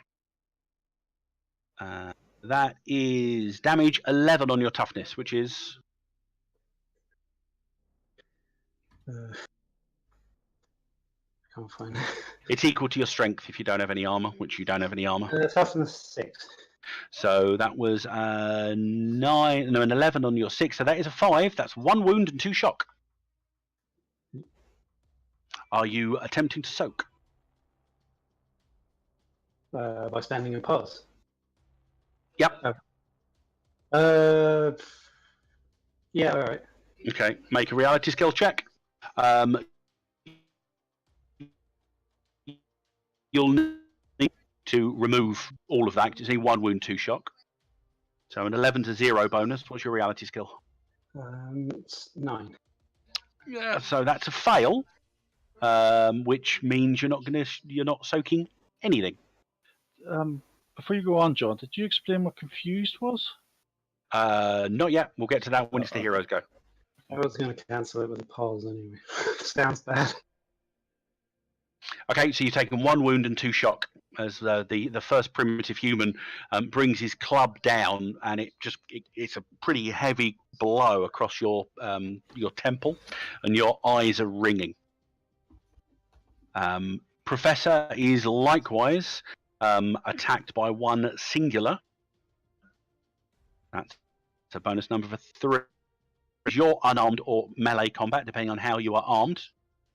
That is damage 11 on your toughness, which is... I can't find it. It's equal to your strength if you don't have any armor, which you don't have any armor. Toughness 6. So that was an 11 on your 6. So that is a 5. That's 1 wound and 2 shock. Are you attempting to soak? By standing in pause. Yep. Yeah, all right. Okay. Make a reality skill check. You'll need to remove all of that because it's only 1 wound, 2 shock. So an 11 to 0 bonus. What's your reality skill? It's 9. Yeah. So that's a fail, which means you're not soaking anything. Before you go on, John, did you explain what confused was? Not yet. We'll get to that when it's the hero's go. I was going to cancel it with a pause anyway. Sounds bad. Okay, so you've taken 1 wound and 2 shock as the first primitive human brings his club down, and it's a pretty heavy blow across your temple, and your eyes are ringing. Professor is likewise attacked by 1 singular. That's a bonus number of 3. You're unarmed or melee combat, depending on how you are armed.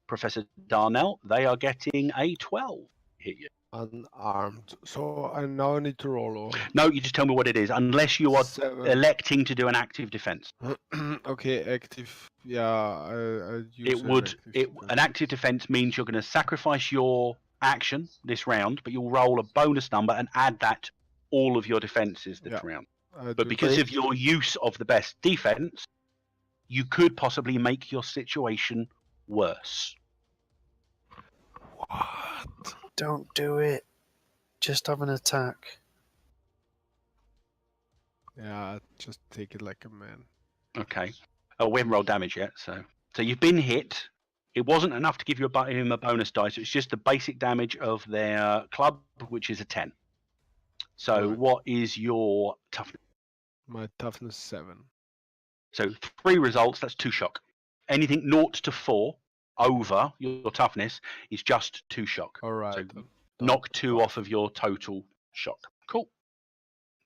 Professor Darnell, they are getting a 12 hit you. Unarmed. So I now need to roll over. No, you just tell me what it is, unless you are 7. electing to do an active defense. Okay, active. Yeah, I use An active defense means you're going to sacrifice your action this round, but you'll roll a bonus number and add that all of your defenses this round. But because of your use of the best defense, you could possibly make your situation worse. What? Don't do it. Just have an attack. Yeah, just take it like a man. Okay. Oh, we haven't rolled damage yet, so you've been hit. It wasn't enough to give him a bonus dice. It's just the basic damage of their club, which is a 10. So what is your toughness? My toughness 7. So 3 results, that's 2 shock. Anything 0 to 4 over your toughness is just 2 shock. All right. So knock 2 off of your total shock. Cool.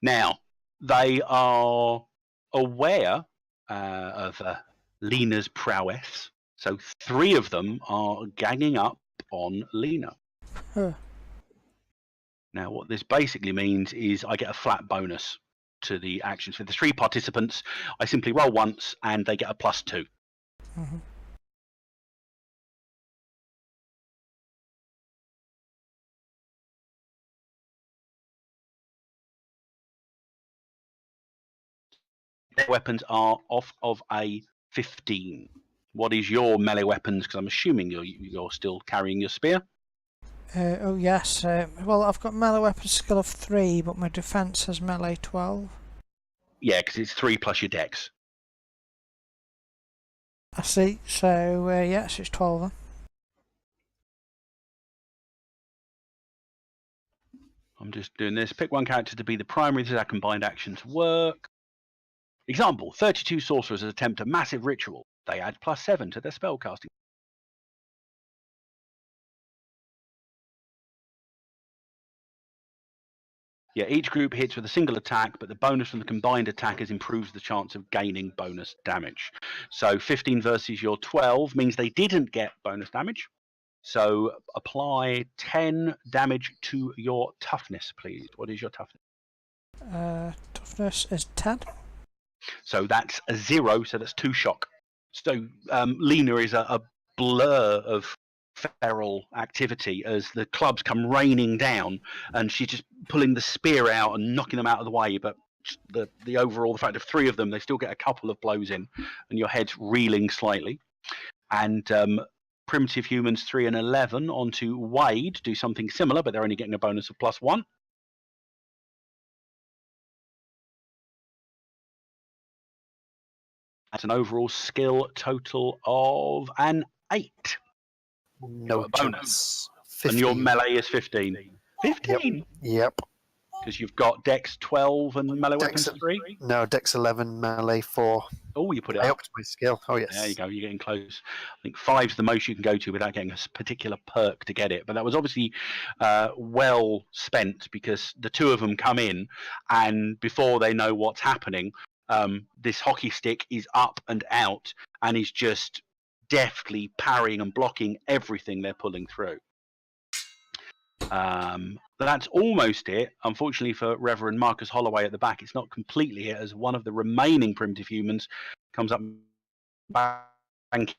Now, they are aware of Lena's prowess. So 3 of them are ganging up on Lena. Huh. Now, what this basically means is I get a flat bonus to the actions. For the 3 participants, I simply roll once and they get a +2. Mm-hmm. Their weapons are off of a 15. What is your melee weapons? Because I'm assuming you're still carrying your spear. Oh yes. Well, I've got melee weapon skill of 3, but my defense has melee 12. Yeah, because it's 3 plus your dex. I see. So yes, it's 12 then. I'm just doing this. Pick one character to be the primary. This is how combined actions work. Example: 32 sorcerers attempt a massive ritual. They add +7 to their spellcasting. Yeah, each group hits with a single attack, but the bonus from the combined attackers improves the chance of gaining bonus damage. So 15 versus your 12 means they didn't get bonus damage. So apply 10 damage to your toughness, please. What is your toughness? Toughness is 10. So that's a 0, so that's 2 shock. So Lena is a blur of feral activity as the clubs come raining down, and she's just pulling the spear out and knocking them out of the way. But the overall, the fact of 3 of them, they still get a couple of blows in, and your head's reeling slightly. And primitive humans 3 and 11 onto Wade do something similar, but they're only getting a bonus of +1. That's an overall skill total of an 8. No a bonus. And your melee is 15. 15? Yep. Because you've got Dex 12 and melee Dex, weapons 3? No, Dex 11, melee 4. Oh, you put it I up. upped my skill. Oh, yes. There you go, you're getting close. I think 5's the most you can go to without getting a particular perk to get it. But that was obviously well spent, because the 2 of them come in, and before they know what's happening, this hockey stick is up and out and is just deftly parrying and blocking everything they're pulling through. That's almost it. Unfortunately for Reverend Marcus Holloway at the back, it's not completely it, as one of the remaining primitive humans comes up and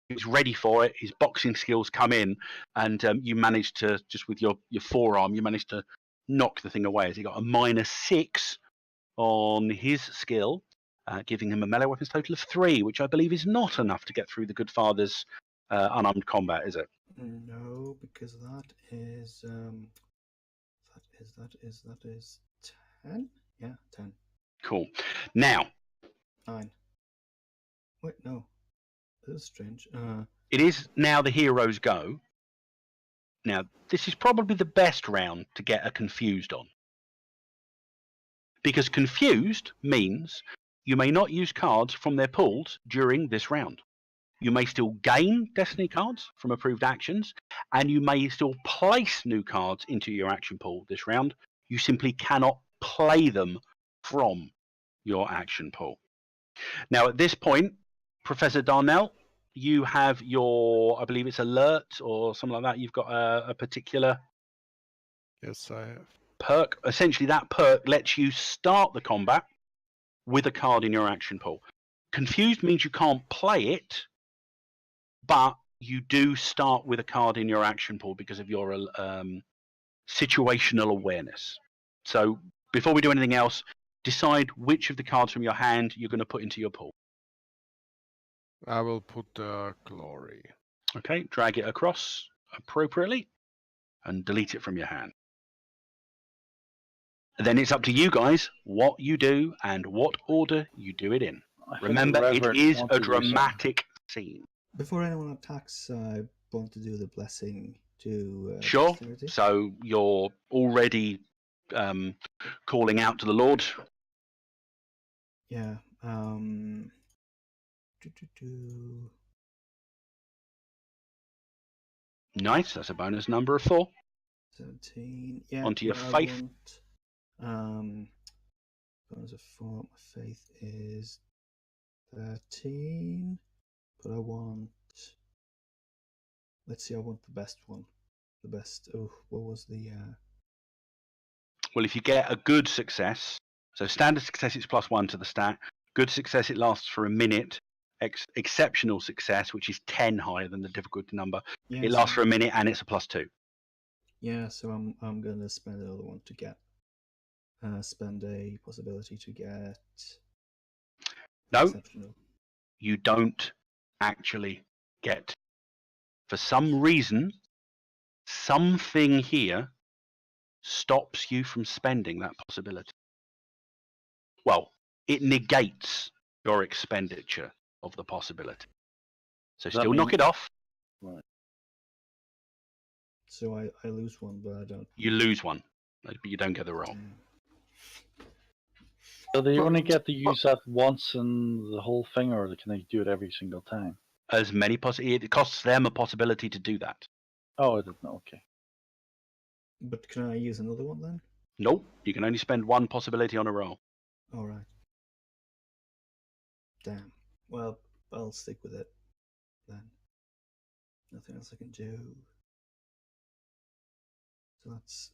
he's ready for it. His boxing skills come in, and you manage to, just with your forearm, you manage to knock the thing away, as he got a -6 on his skill, giving him a melee weapons total of 3, which I believe is not enough to get through the Good Father's unarmed combat, is it? No, because that is 10. Yeah, 10. Cool. Now, 9. Wait, no. This is strange. it is now the hero's go. Now, this is probably the best round to get a confused on, because confused means you may not use cards from their pools during this round. You may still gain destiny cards from approved actions, and you may still place new cards into your action pool this round. You simply cannot play them from your action pool. Now, at this point, Professor Darnell, you have your, I believe it's alert or something like that. You've got a particular Yes, I have. perk. Essentially, that perk lets you start the combat with a card in your action pool. Confused means you can't play it, but you do start with a card in your action pool because of your situational awareness. So before we do anything else, decide which of the cards from your hand you're going to put into your pool. I will put glory. Okay, drag it across appropriately and delete it from your hand. And then it's up to you guys what you do and what order you do it in. I think Remember, it Reverend is wants a to do something. dramatic scene. Before anyone attacks, I want to do the blessing to Sure. dexterity. So you're already calling out to the Lord. Yeah. Nice. That's a bonus number of 4. 17. Yeah. Onto your but I faith. Bonus of 4. My faith is 13. But I want. Let's see. I want the best one. The best. Oh, what was the? Well, if you get a good success, so standard success it's +1 to the stat. Good success it lasts for a minute. Exceptional success, which is 10 higher than the difficulty number, Yeah, it lasts for a minute and it's a +2. Yeah, so I'm gonna spend another one to get spend a possibility to get No, exceptional. you don't actually get. For some reason, something here stops you from spending that possibility. Well, it negates your expenditure of the possibility. So Does that still knock mean- it off. Right. So I lose one, but I don't. You lose one, but you don't get the roll. So they only get to use that once in the whole thing, or can they do it every single time? As many it costs them a possibility to do that. Oh, I didn't know. Okay. But can I use another one then? Nope, you can only spend one possibility on a roll. All right. Damn. Well, I'll stick with it then. Nothing else I can do. So that's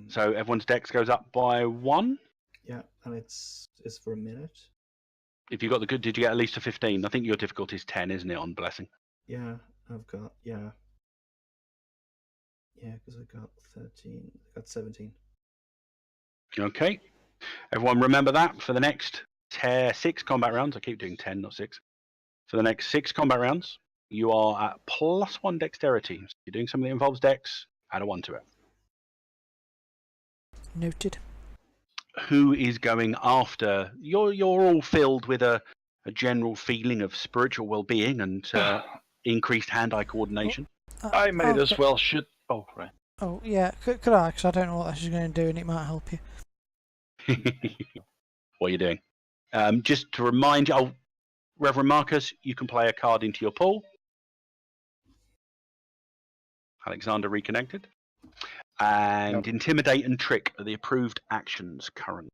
So everyone's dex goes up by 1. yeah, and it's for a minute. If you got the good, did you get at least a 15? I think your difficulty is 10, isn't it, on blessing? Yeah, I've got yeah, because I got 13. I got 17. Okay. Everyone remember that for the next 6 combat rounds. I keep doing 10, not 6. For the next 6 combat rounds, you are at +1 dexterity. So you're doing something that involves dex, add a 1 to it. Noted. Who is going after? You're all filled with a general feeling of spiritual well-being and increased hand-eye coordination. I might as okay. well shoot. Oh, right. Oh, yeah, could I? Because I don't know what this is going to do and it might help you. What are you doing? Just to remind you, Reverend Marcus, you can play a card into your pool. Alexander reconnected. And Intimidate and Trick are the approved actions currently.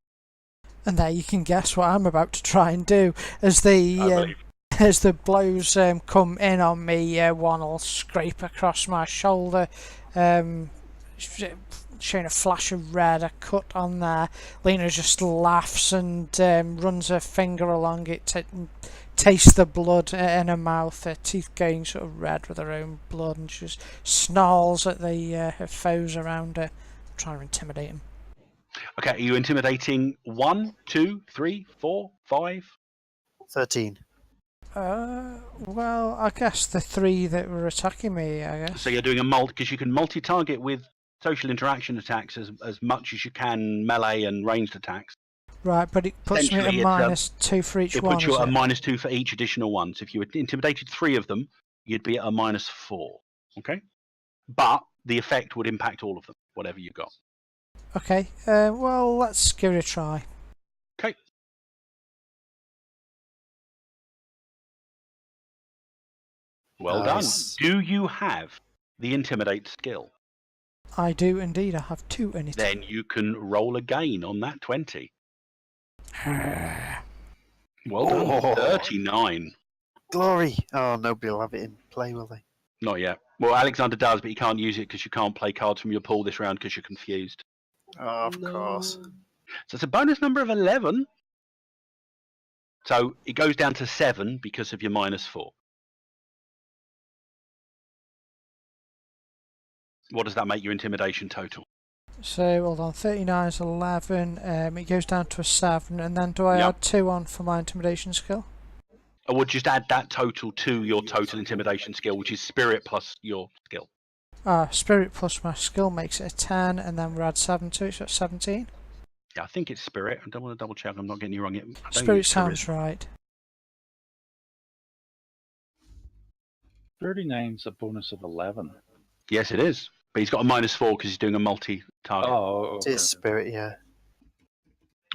And there you can guess what I'm about to try and do. As the blows come in on me, one will scrape across my shoulder, showing a flash of red, a cut on there. Lena just laughs and runs her finger along it, tastes the blood in her mouth, her teeth going sort of red with her own blood, and she just snarls at her foes around her, trying to intimidate them. Okay, are you intimidating 1, 2, 3, 4, 5? 13. Well, I guess the 3 that were attacking me, I guess. So you're doing a because you can multi-target with social interaction attacks as much as you can melee and ranged attacks. Right, but it puts me at a -2 for each one. It puts you at a -2 for each additional one. So if you intimidated 3 of them, you'd be at a -4. Okay? But the effect would impact all of them, whatever you got. Okay, well, let's give it a try. Okay. Well Nice. done. Do you have the Intimidate skill? I do indeed. I have 2 in it. Then you can roll again on that 20. Well done. 39. Glory! Oh, nobody will have it in play, will they? Not yet. Well, Alexander does, but you can't use it because you can't play cards from your pool this round because you're confused. Oh, of course. So it's a bonus number of 11. So it goes down to 7 because of your -4. What does that make your intimidation total? So, hold on, 39 is 11, it goes down to a 7, and then do I add 2 on for my intimidation skill? I would just add that total to your total intimidation skill, which is spirit plus your skill. Spirit plus my skill makes it a 10, and then we add 7 to it, so it's 17. Yeah, I think it's spirit. I don't want to double check. I'm not getting you wrong yet. Spirit sounds right. 39's a bonus of 11. Yes, it is. But he's got a -4 because he's doing a multi-target. Oh, okay. It's spirit, yeah.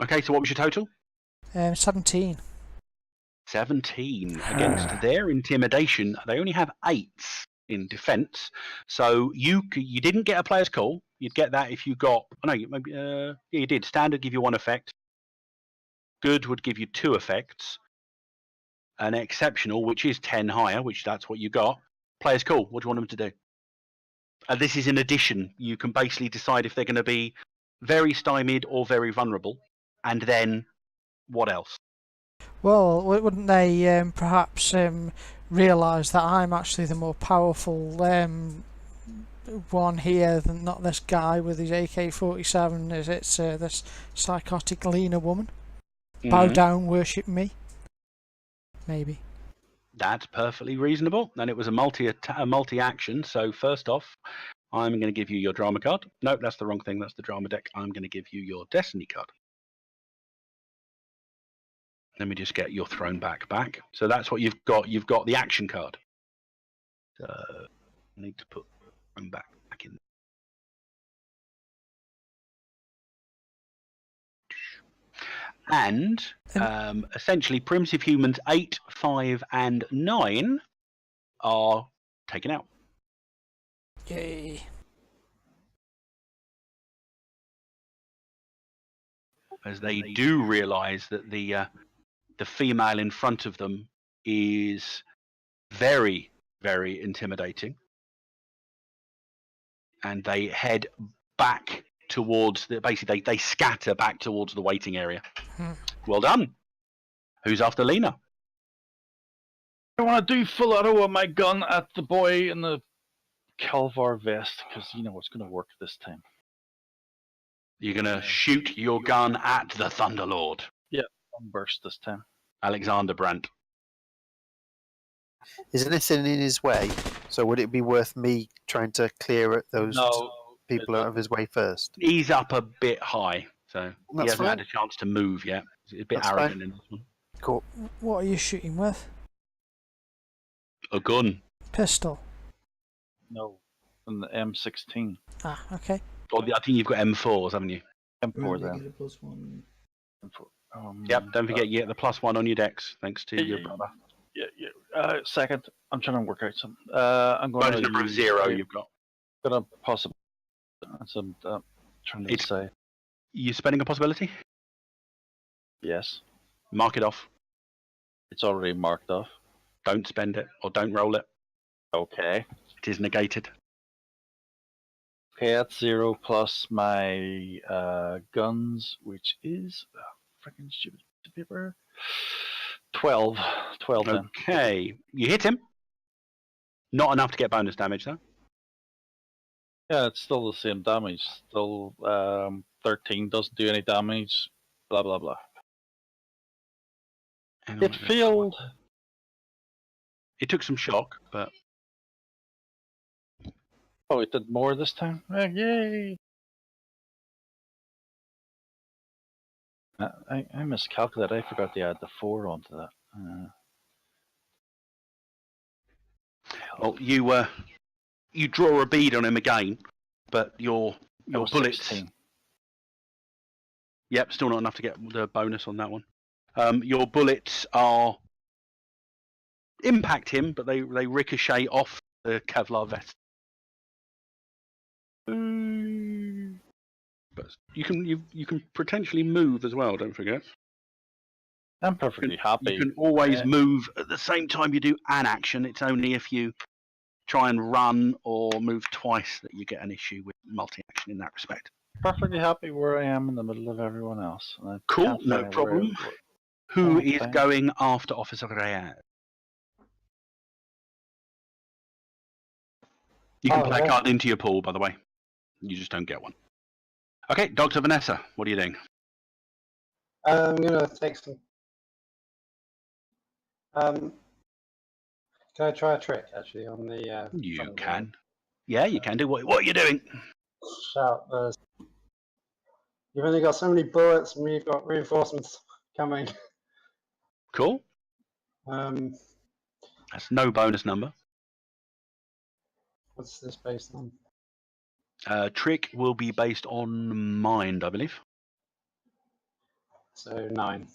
Okay, so what was your total? 17. 17 against their intimidation. They only have 8s in defense, so you didn't get a player's call. You'd get that if you got. Oh, no, maybe. Yeah, you did. Standard give you 1 effect. Good would give you 2 effects. An exceptional, which is 10 higher, which that's what you got. Player's call. What do you want them to do? This is in addition. You can basically decide if they're going to be very stymied or very vulnerable, and then what else? Well, wouldn't they perhaps realise that I'm actually the more powerful one here than not this guy with his AK-47? It's this psychotic Lena woman? Bow down, worship me? Maybe. That's perfectly reasonable. And it was a multi-action. So first off, I'm going to give you your drama card. Nope, that's the wrong thing. That's the drama deck. I'm going to give you your destiny card. Let me just get your thrown back. So that's what you've got. You've got the action card. So I need to put thrown back in. And essentially, primitive humans 8, 5, and 9 are taken out. Yay. As they do realise that the female in front of them is very, very intimidating, and they head back towards basically they scatter back towards the waiting area. Well done. Who's after Lena? I want to do full auto on my gun at the boy in the Calvar vest, because you know it's going to work this time. You're going to shoot your gun at the Thunderlord. Yeah, burst this time. Alexander Brandt. Is anything in his way? So would it be worth me trying to clear those people out of his way first? He's up a bit high, so he hasn't had a chance to move yet. He's a bit arrogant in this one. Cool. What are you shooting with? A gun. Pistol? No, an M16. Ah, okay. Or I think you've got M4s, haven't you? M4 then. Get a +1. M4. Yep, don't forget you get the +1 on your decks, thanks to your brother. Yeah. Second, I'm trying to work out something. I'm going bonus to number of 0 you've got. Gonna possibly. That's trying to say. You spending a possibility? Yes. Mark it off. It's already marked off. Don't spend it or don't roll it. Okay. It is negated. Okay, that's 0 plus my guns, which is freaking stupid paper. 12. 12 then. Okay, you hit him. Not enough to get bonus damage though. Yeah, it's still the same damage. Still 13 doesn't do any damage. Blah blah blah. It failed. It took some shock, but oh, it did more this time. Yay! I miscalculated. I forgot to add the 4 onto that. Well, you draw a bead on him again, but your bullets. 16. Yep, still not enough to get the bonus on that one. Your bullets are impact him, but they ricochet off the Kevlar vest. But you can potentially move as well. Don't forget. I'm perfectly happy. You can always move at the same time you do an action. It's only if you try and run or move twice that you get an issue with multi-action in that respect. Perfectly happy where I am in the middle of everyone else. Cool, no problem. Who is going after Officer Reyes? You can play a card into your pool, by the way. You just don't get one. Okay, Dr. Vanessa, what are you doing? I'm gonna take some. Can I try a trick actually on the? You can. Yeah, you can do. What are you doing? Shout! You've only got so many bullets, and we've got reinforcements coming. Cool. That's no bonus number. What's this based on? Trick will be based on mind, I believe. So 9.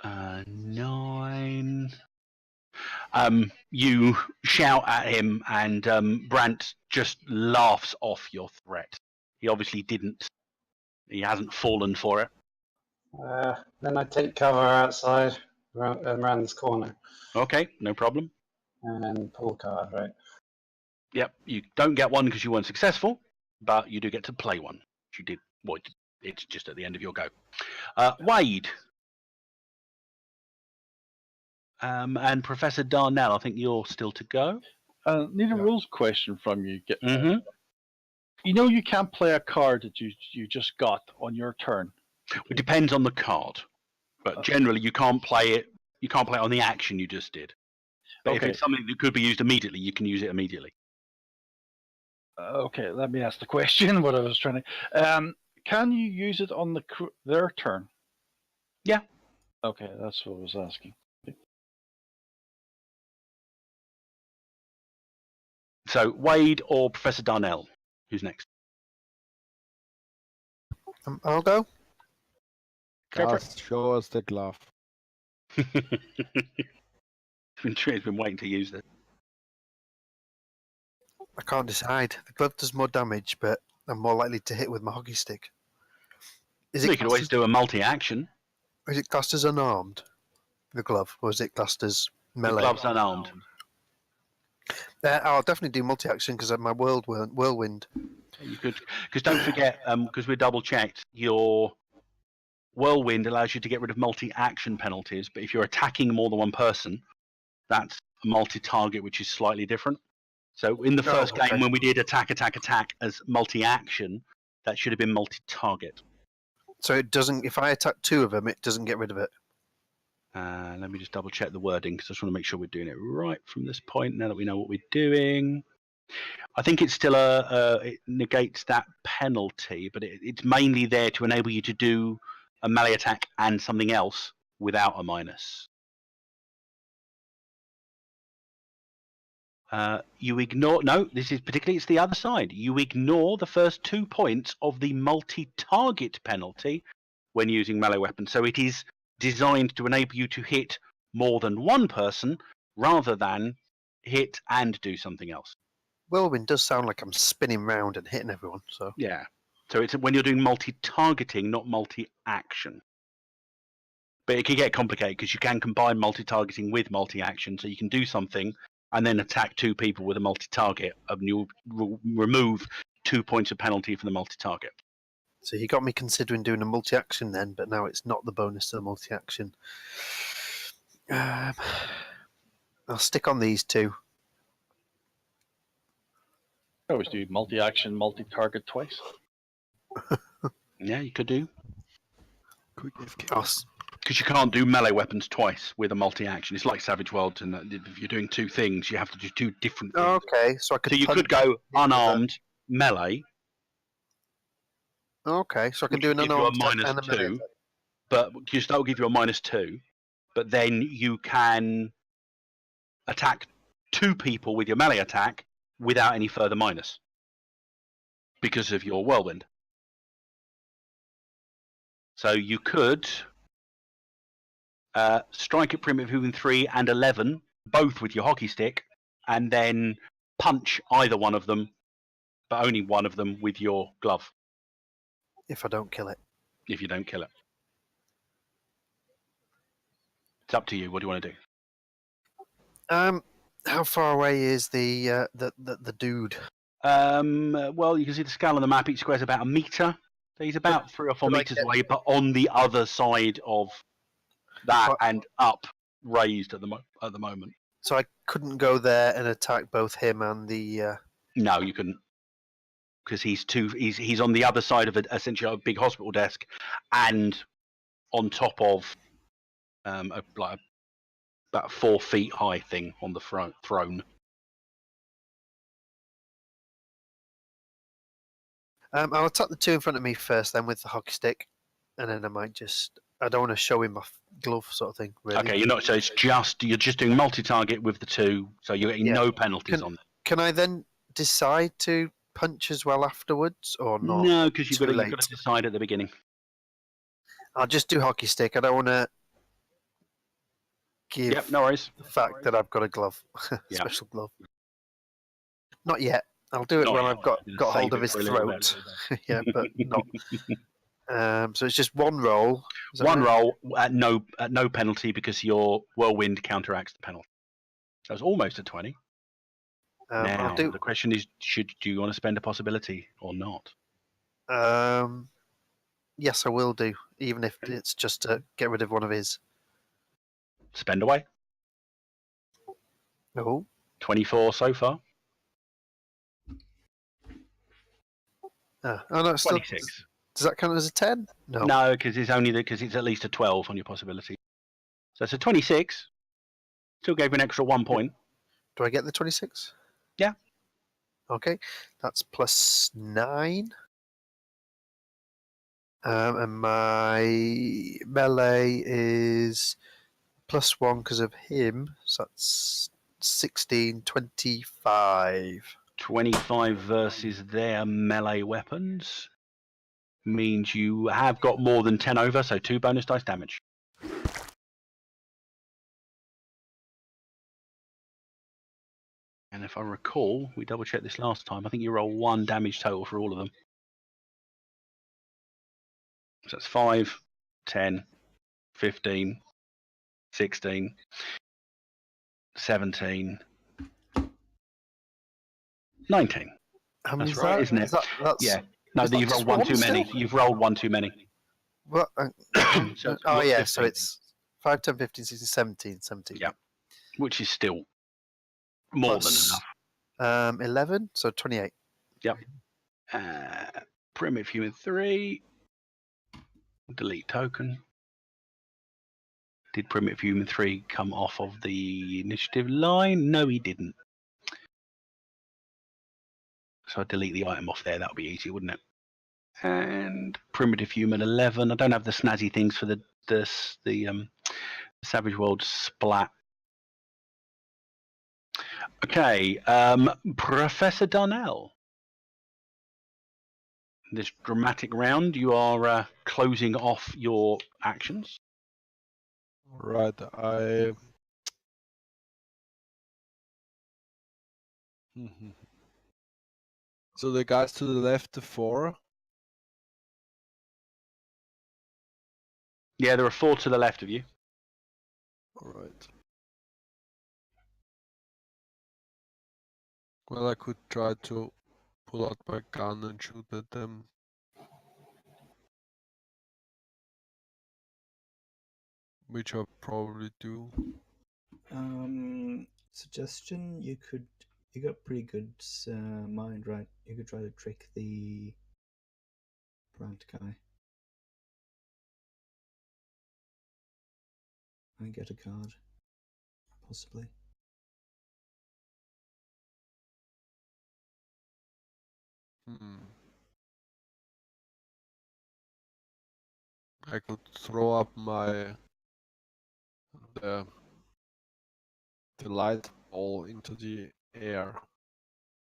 9. You shout at him, and Brandt just laughs off your threat. He obviously didn't. He hasn't fallen for it. Then I take cover outside around this corner. Okay, no problem. And then pull card, right? Yep, you don't get one because you weren't successful. but you do get to play one. You did. Well, it's just at the end of your go. Wade. And Professor Darnell, I think you're still to go. Need a rules question from you. Mm-hmm. You know you can't play a card that you just got on your turn. It depends on the card, but generally you can't play it. You can't play it on the action you just did. But if it's something that could be used immediately, you can use it immediately. Okay, let me ask the question. What I was trying to. Can you use it on their turn? Yeah. Okay, that's what I was asking. So Wade or Professor Darnell, who's next? I'll go. Just show us the glove. It's been waiting to use it. I can't decide. The glove does more damage, but I'm more likely to hit with my hockey stick. You could always do a multi-action. Is it classed as unarmed, the glove, or is it classed as melee? The glove's unarmed. I'll definitely do multi-action because of my whirlwind. You could, because don't forget, because we're double-checked, your whirlwind allows you to get rid of multi-action penalties, but if you're attacking more than one person, that's a multi-target, which is slightly different. So in the first game, when we did attack as multi-action, that should have been multi-target. So it doesn't. If I attack two of them, it doesn't get rid of it. Let me just double check the wording because I just want to make sure we're doing it right from this point. Now that we know what we're doing, I think it's still it negates that penalty, but it's mainly there to enable you to do a melee attack and something else without a minus. You ignore. No, this is particularly. It's the other side. You ignore the first 2 points of the multi-target penalty when using melee weapons. So it is designed to enable you to hit more than one person rather than hit and do something else. Whirlwind does sound like I'm spinning round and hitting everyone. So yeah. So it's when you're doing multi-targeting, not multi-action. But it can get complicated because you can combine multi-targeting with multi-action, so you can do something and then attack two people with a multi-target, and you'll remove 2 points of penalty for the multi-target. So you got me considering doing a multi-action then, but now it's not the bonus to the multi-action. I'll stick on these two. I always do multi-action, multi-target twice. Yeah, you could do. Quick FK. Because you can't do melee weapons twice with a multi-action. It's like Savage Worlds, and if you're doing two things, you have to do two different things. Okay, so you could go unarmed melee. Okay, so I can do an unarmed and a -2, but that will give you a -2. But then you can attack two people with your melee attack without any further minus because of your whirlwind. So you could strike at primitive within 3 and 11, both with your hockey stick, and then punch either one of them, but only one of them with your glove. If I don't kill it. If you don't kill it. It's up to you. What do you want to do? How far away is the dude? Well, you can see the scale on the map. Each square is about a meter. So he's about 3 or 4 meters away, but on the other side of that and up, raised at the moment. So I couldn't go there and attack both him and the. No, you couldn't, because he's on the other side of essentially a big hospital desk, and on top of about a 4 feet high thing on the throne. I'll attack the two in front of me first, then with the hockey stick, and then I might just. I don't want to show him my glove, sort of thing. Really. Okay, you're not. So you're just doing multi-target with the two, so you're getting no penalties on it. Can I then decide to punch as well afterwards, or not? No, because you've got to decide at the beginning. I'll just do hockey stick. I don't want to give no worries. the fact that I've got a glove, special glove. Not yet. I'll do it when I've got hold of his throat. Yeah, but not. So it's just one roll. One roll at no penalty because your whirlwind counteracts the penalty. So it's almost a 20. Now, I'll do. the question is, do you want to spend a possibility or not? Yes, I will do, even if it's just to get rid of one of his. Spend away. Oh, 24 so far. oh no, it's still, 26. does that count as a 10? No. No, because it's at least a 12 on your possibility. So it's a 26. Still gave you an extra 1 point. Do I get the 26? Yeah. Okay, that's plus 9. And my melee is plus 1 because of him, so that's 16, 25. 25 versus their melee weapons means you have got more than 10 over, so 2 bonus dice damage. And if I recall, we double checked this last time, I think you roll 1 damage total for all of them. So that's 5, 10, 15, 16, 17, 19. How many That's is right, that? isn't it? That's, Yeah. No, is that you've just rolled one one too many. still? You've rolled 1 too many. What? So Oh, what's yeah, 15? so it's 5, 10, 15, 16, 17. 17. Yeah. Which is still more than Plus, enough. 11, so 28. Yep. Primitive Human 3. Delete token. Did Primitive Human 3 come off of the initiative line? No, he didn't. So I delete the item off there. That would be easy, wouldn't it? And Primitive Human 11. I don't have the snazzy things for the Savage World splat. Okay, Professor Darnell. This dramatic round, you are closing off your actions. Right, So the guys to the left, the 4. Yeah, there are 4 to the left of you. All right. Well, I could try to pull out my gun and shoot at them. Which I probably do. Suggestion: you got pretty good mind, right? You could try to trick the Brant guy and get a card, possibly. I could throw up the light ball into the air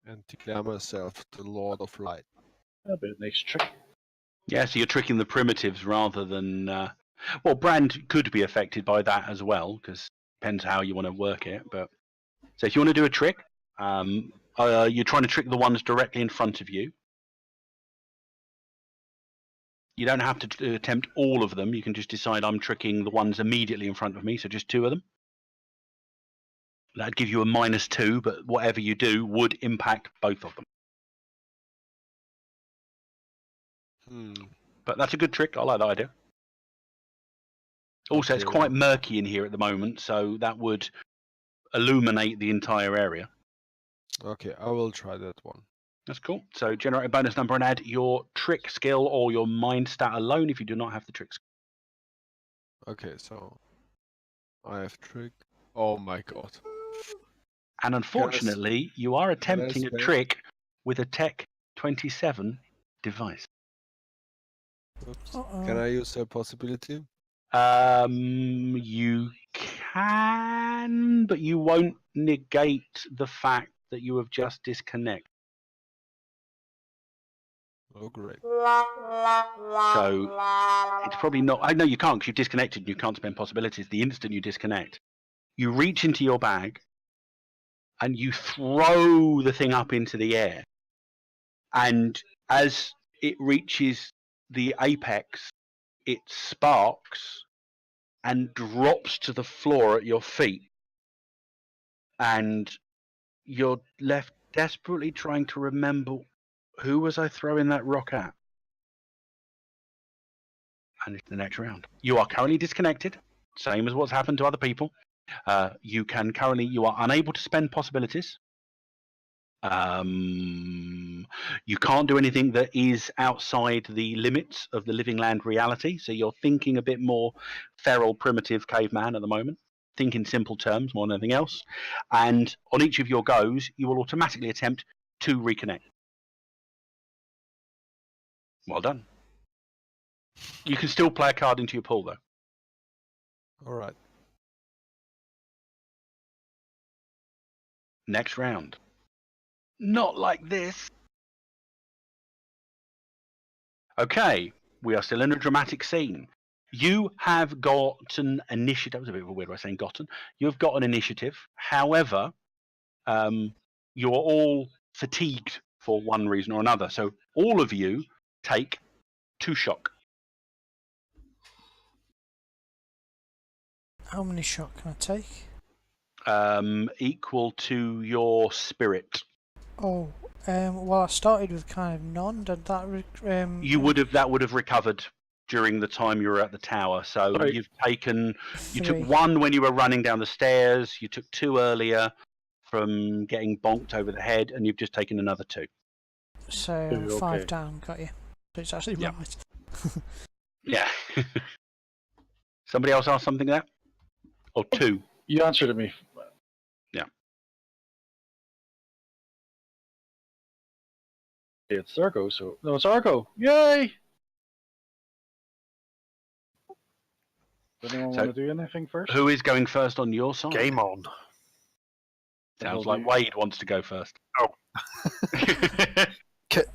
and declare myself the Lord of Light. A bit of nice trick. Yeah, so you're tricking the primitives rather than... well, Brand could be affected by that as well, because depends how you want to work it. But so if you want to do a trick, you're trying to trick the ones directly in front of you. You don't have to attempt all of them. You can just decide I'm tricking the ones immediately in front of me, so just 2 of them. That'd give you a -2, but whatever you do would impact both of them. But that's a good trick. I like that idea. Also, it's Okay, quite murky in here at the moment, so that would illuminate the entire area. Okay, I will try that one. That's cool. So generate a bonus number and add your trick skill or your mind stat alone if you do not have the trick skill. Okay, so I have trick. Oh my god. And unfortunately, you are attempting a spend- trick with a Tech 27 device. Oops. Uh-oh. Can I use a possibility? You can, but you won't negate the fact that you have just disconnected. Oh, great. So it's probably not. I know you can't because you've disconnected and you can't spend possibilities. The instant you disconnect, you reach into your bag and you throw the thing up into the air. And as it reaches the apex, it sparks and drops to the floor at your feet. And you're left desperately trying to remember who was I throwing that rock at. And it's the next round. You are currently disconnected, same as what's happened to other people. You are unable to spend possibilities. You can't do anything that is outside the limits of the living land reality. So you're thinking a bit more feral, primitive caveman at the moment. Think in simple terms more than anything else. And on each of your goes, you will automatically attempt to reconnect. Well done. You can still play a card into your pool, though. All right. Next round. Not like this. Okay, we are still in a dramatic scene. You have gotten initiative. That was a bit of a weird way of saying gotten. You've got an initiative. However, you're all fatigued for one reason or another. So all of you take 2 shock. How many shock can I take? Equal to your spirit. Oh, well, I started with kind of none. Did that? That would have recovered during the time you were at the tower. So Sorry. you took 3. 1 when you were running down the stairs. You took 2 earlier from getting bonked over the head, and you've just taken another 2. So Okay. 5 down. Got you. So it's actually Yeah. right. Yeah. Somebody else asked something there? Or 2? You answered me. Yeah. It's Argo, so no, it's Argo. Yay! Does anyone So, want to do anything first? Who is going first on your side? Game on. Sounds like Wade wants to go first. Oh.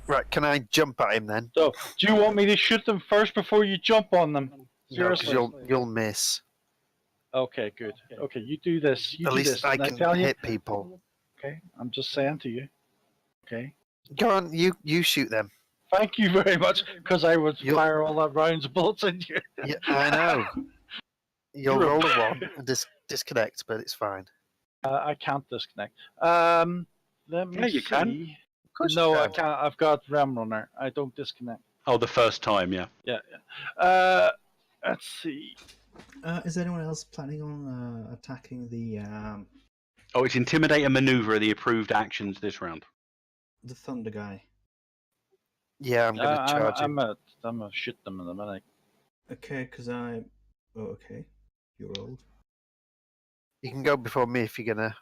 Right, can I jump at him then? So, do you want me to shoot them first before you jump on them? No, because Seriously? you'll miss. Okay, good. Okay, you do this. You At do least this. I and can tell you. hit people. Okay, I'm just saying to you. Okay. Go on, you shoot them. Thank you very much, because I would You'll- fire all that rounds of bullets in you. Yeah, I know. You'll You're a- roll a 1 and disconnect, but it's fine. I can't disconnect. Let me Yeah, you see. can. Of course No, you I can. can't. I've got Ram Runner. I don't disconnect. Oh, the first time, yeah. Yeah. Let's see. Is anyone else planning on attacking the Oh, it's intimidate and maneuver are the approved actions this round. thunder guy? Yeah, I'm going to charge him. I'm gonna shoot them in a minute. Okay, because I. Oh, okay. You rolled. You can go before me if you're going to.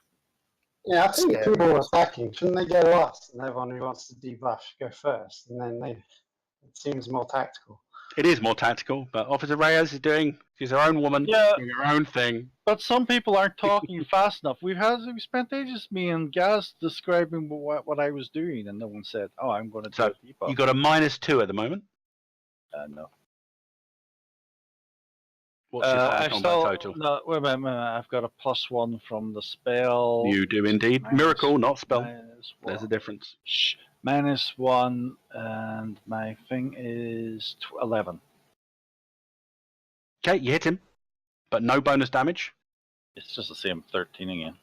Yeah, I think Scary. people are attacking. Shouldn't they go last? And everyone who wants to debuff go first, and then it seems more tactical. It is more tactical, but Officer Reyes is doing. She's her own woman. Yeah. Doing her own thing. But some people aren't talking fast enough. We spent ages, me and Gaz, describing what I was doing, and no one said, "Oh, I'm going to do So, a debuff." You got a -2 at the moment. No. What's your I've combat still, total? no, wait a minute. I've got a +1 from the spell. You do indeed. Minus- Miracle, not spell. Minus There's a one. difference. -1, and my thing is 11. Okay, you hit him, but no bonus damage. It's just the same 13 again.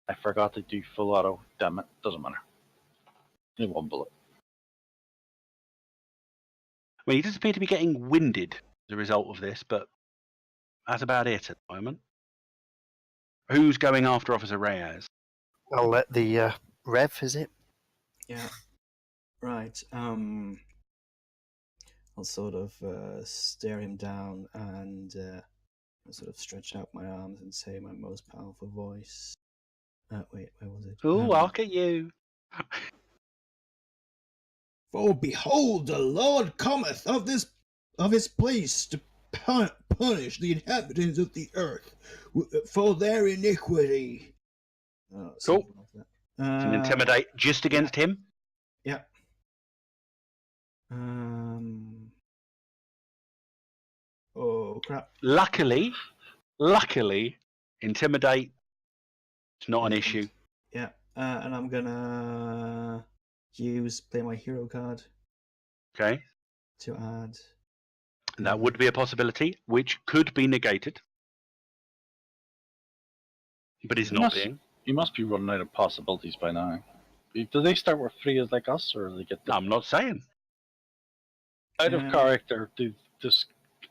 I forgot to do full auto. Damn it. Doesn't matter. Only 1 bullet. Well, he does appear to be getting winded as a result of this, but that's about it at the moment. Who's going after Officer Reyes? I'll let the Rev, is it? Yeah. Right. I'll sort of stare him down and sort of stretch out my arms and say my most powerful voice. Wait, where was it? Ooh, I'll get you. For behold, the Lord cometh of his place to punish the inhabitants of the earth for their iniquity. Cool. Something like that. Can intimidate just against him. Yeah. Oh crap! Luckily, intimidate. It's not an issue. Yeah, and I'm gonna play my hero card Okay, to add. and that would be a possibility, which could be negated, but is not being. You must be running out of possibilities by now. Do they start with 3 as like us, or do they get I'm not saying. out of character? Does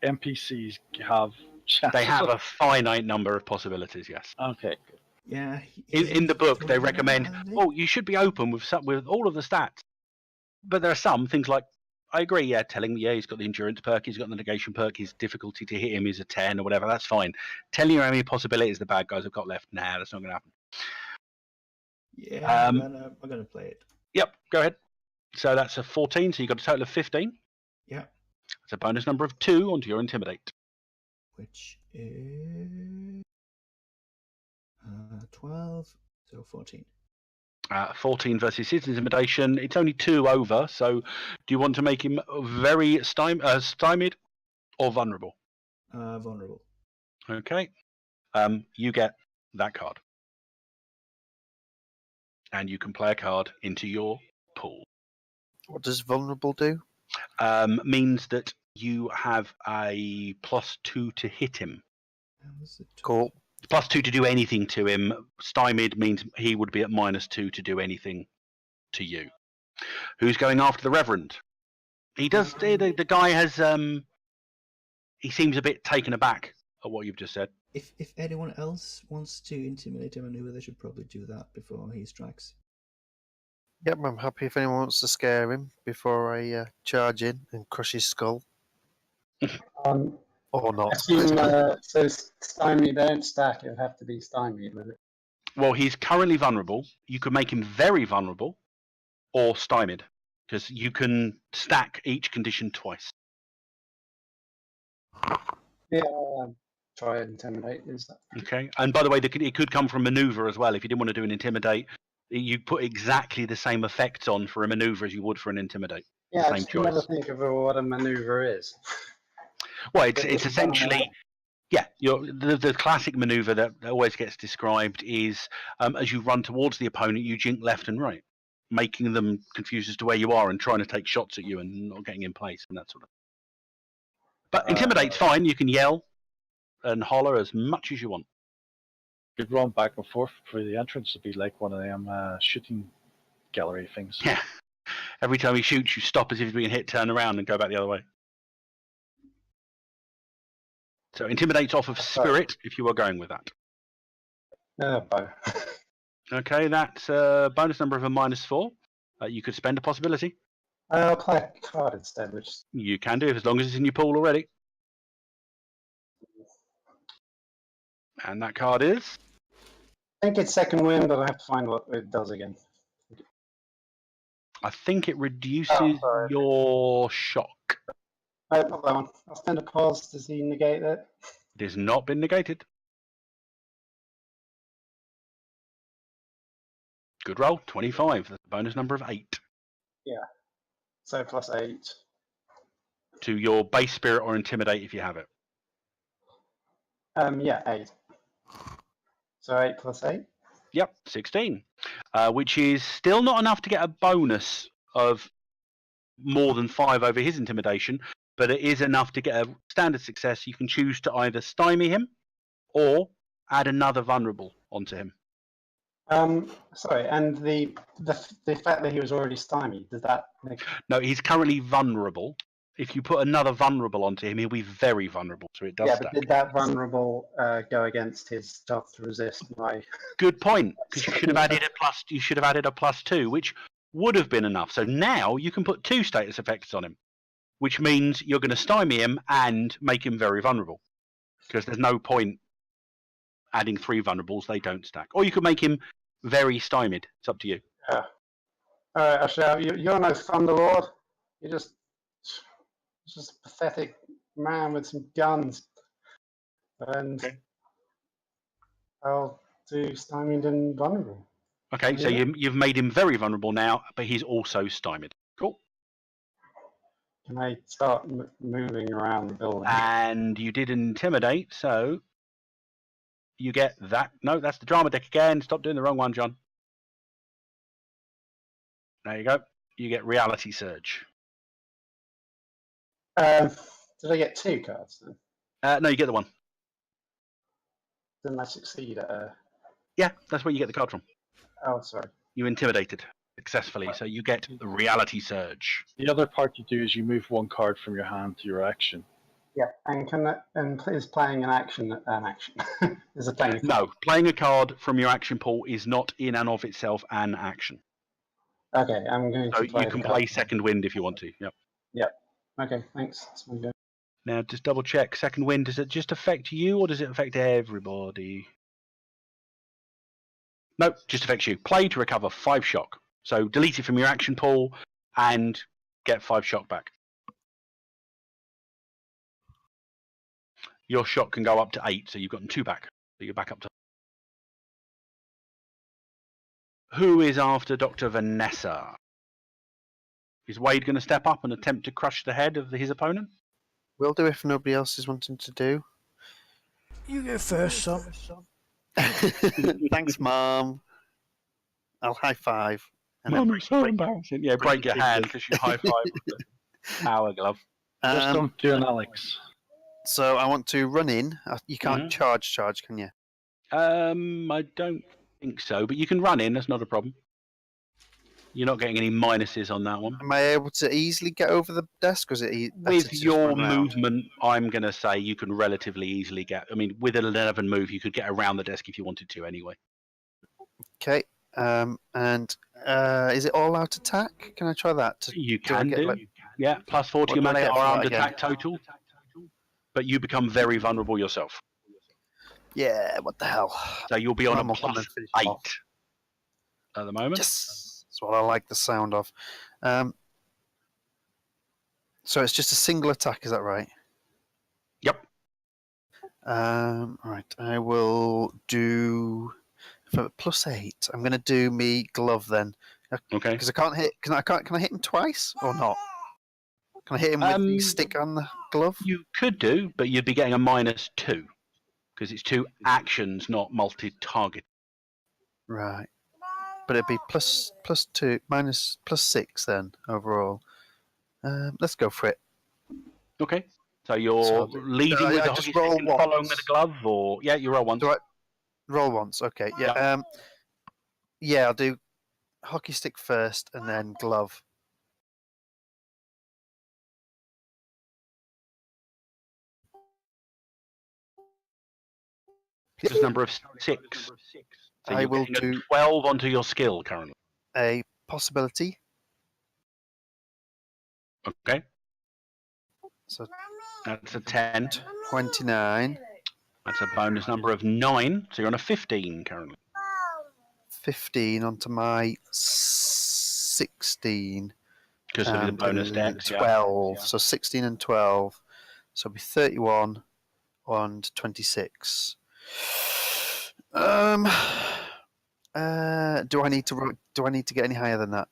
NPCs have chances? They have a finite number of possibilities, yes. Okay. Yeah. In the book, they totally recommend, hasn't he? oh, you should be open with all of the stats. But there are some things like, I agree, yeah, telling me, yeah, he's got the endurance perk, he's got the negation perk, his difficulty to hit him is a 10 or whatever, that's fine. Telling you how many possibilities the bad guys have got left, nah, that's not going to happen. Yeah, I'm gonna play it. Yep, go ahead. So that's a 14, so you got a total of 15. Yeah. It's a bonus number of 2 onto your intimidate. Which is 12, so 14. 14 versus his intimidation. It's only 2 over, so do you want to make him very stymied or vulnerable? Vulnerable. Okay. You get that card. And you can play a card into your pool. What does vulnerable do? Means that you have a +2 to hit him. Cool. +2 to do anything to him. Stymied means he would be at -2 to do anything to you. Who's going after the Reverend? He does. The guy has. He seems a bit taken aback at what you've just said. If anyone else wants to intimidate a maneuver, they should probably do that before he strikes. Yep, I'm happy if anyone wants to scare him before I charge in and crush his skull. Or not. Assume, so stymie don't stack, it would have to be stymied with it. Well, he's currently vulnerable. You could make him very vulnerable or stymied, because you can stack each condition twice. Yeah, try and intimidate. Is that? Okay. And by the way, it could come from maneuver as well. If you didn't want to do an intimidate, you put exactly the same effects on for a maneuver as you would for an intimidate. Yeah, Same I just choice. never think of what a maneuver is. Well, it's essentially, yeah, the classic maneuver that always gets described is as you run towards the opponent, you jink left and right, making them confused as to where you are and trying to take shots at you and not getting in place and that sort of thing. But intimidate's fine. You can yell and holler as much as you want. Could run back and forth through the entrance to be like one of them shooting gallery things. Yeah. Every time he shoots, you stop as if he's being hit, turn around, and go back the other way. So intimidate's off of spirit if you are going with that. Bow. Okay, that's a bonus number of a -4. You could spend a possibility. I'll play a card instead, which You can do, as long as it's in your pool already. And that card is? I think it's second wind, but I have to find what it does again. I think it reduces your shock. No, not that one. I'll spend a pause. Does he negate it? It has not been negated. Good roll, 25. That's a bonus number of 8. Yeah. So +8. To your base spirit or intimidate if you have it. Yeah, 8. So 8 + 8. Yep, 16. Which is still not enough to get a bonus of more than 5 over his intimidation, but it is enough to get a standard success. You can choose to either stymie him or add another vulnerable onto him. Sorry, and the fact that he was already stymied, does that make... No, he's currently vulnerable. If you put another vulnerable onto him, he'll be very vulnerable, so it does Yeah, stack. but did that vulnerable go against his stealth to resist my... Good point, because you should have added a +2, which would have been enough. So now you can put 2 status effects on him, which means you're going to stymie him and make him very vulnerable, because there's no point adding 3 vulnerables. They don't stack. Or you could make him very stymied. It's up to you. Yeah. All right, Ashel, you're no Thunderlord. You're just a pathetic man with some guns. And Okay. I'll do stymied and vulnerable. Okay, so you've made him very vulnerable now, but he's also stymied. Cool. Can I start moving around the building? And you did intimidate, so you get that. No, that's the drama deck again. Stop doing the wrong one, John. There you go. You get reality surge. Did I get 2 cards then? No, you get the one. Didn't I succeed at Yeah, that's where you get the card from. Oh, sorry. You intimidated successfully, so you get the reality surge. The other part you do is you move one card from your hand to your action. Yeah, and is playing an action an action? Is it playing a card? No, playing a card from your action pool is not in and of itself an action. Okay, I'm going So to play you can the play card. Second Wind if you want to. Yep. Yep. Okay, thanks. That's my go. Now, just double check. Second Wind, does it just affect you or does it affect everybody? No, just affects you. Play to recover 5 shock. So delete it from your action pool and get 5 shock back. Your shock can go up to 8, so you've gotten 2 back. So you're back up to. Who is after Dr. Vanessa? Is Wade going to step up and attempt to crush the head of his opponent? Will do if nobody else is wanting to do. You go first, son. Thanks, Mom. I'll high five. And then Mum, it's so embarrassing. Yeah, break your hand because you high five with the power glove. Just don't do an Alex. So I want to run in. You can't charge, can you? I don't think so, but you can run in. That's not a problem. You're not getting any minuses on that one. Am I able to easily get over the desk? Or is it With your movement, I'm going to say you can relatively easily get. I mean, with an 11 move, you could get around the desk if you wanted to anyway. Okay. And is it all out attack? Can I try that? You can do. Yeah, plus 4 to your melee or armed attack total. But you become very vulnerable yourself. Yeah, what the hell? So you'll be on a plus 8 at the moment. Yes. That's what I like the sound of. So it's just a single attack, is that right? Yep. Right, I will do for plus 8. I'm going to do me glove then. Okay. Because I can't hit. Can I hit him twice or not? Can I hit him with the stick on the glove? You could do, but you'd be getting a -2 because it's 2 actions, not multi-target. Right. But it'd be plus 2 minus plus 6 then overall. Let's go for it. Okay. So you're leading with the hockey stick and following with the glove, or you roll once. Do I roll once? Okay. Yeah. Yeah, I'll do hockey stick first and then glove. It's number of 6. So I will getting do a 12 onto your skill currently. a possibility. Okay. So that's a 10. 29. That's a bonus number of 9. So you're on a 15 currently. 15 onto my 16. Because of the bonus dex. 12. Yeah. So 16 and 12. So it'll be 31 and 26. Do I need to get any higher than that?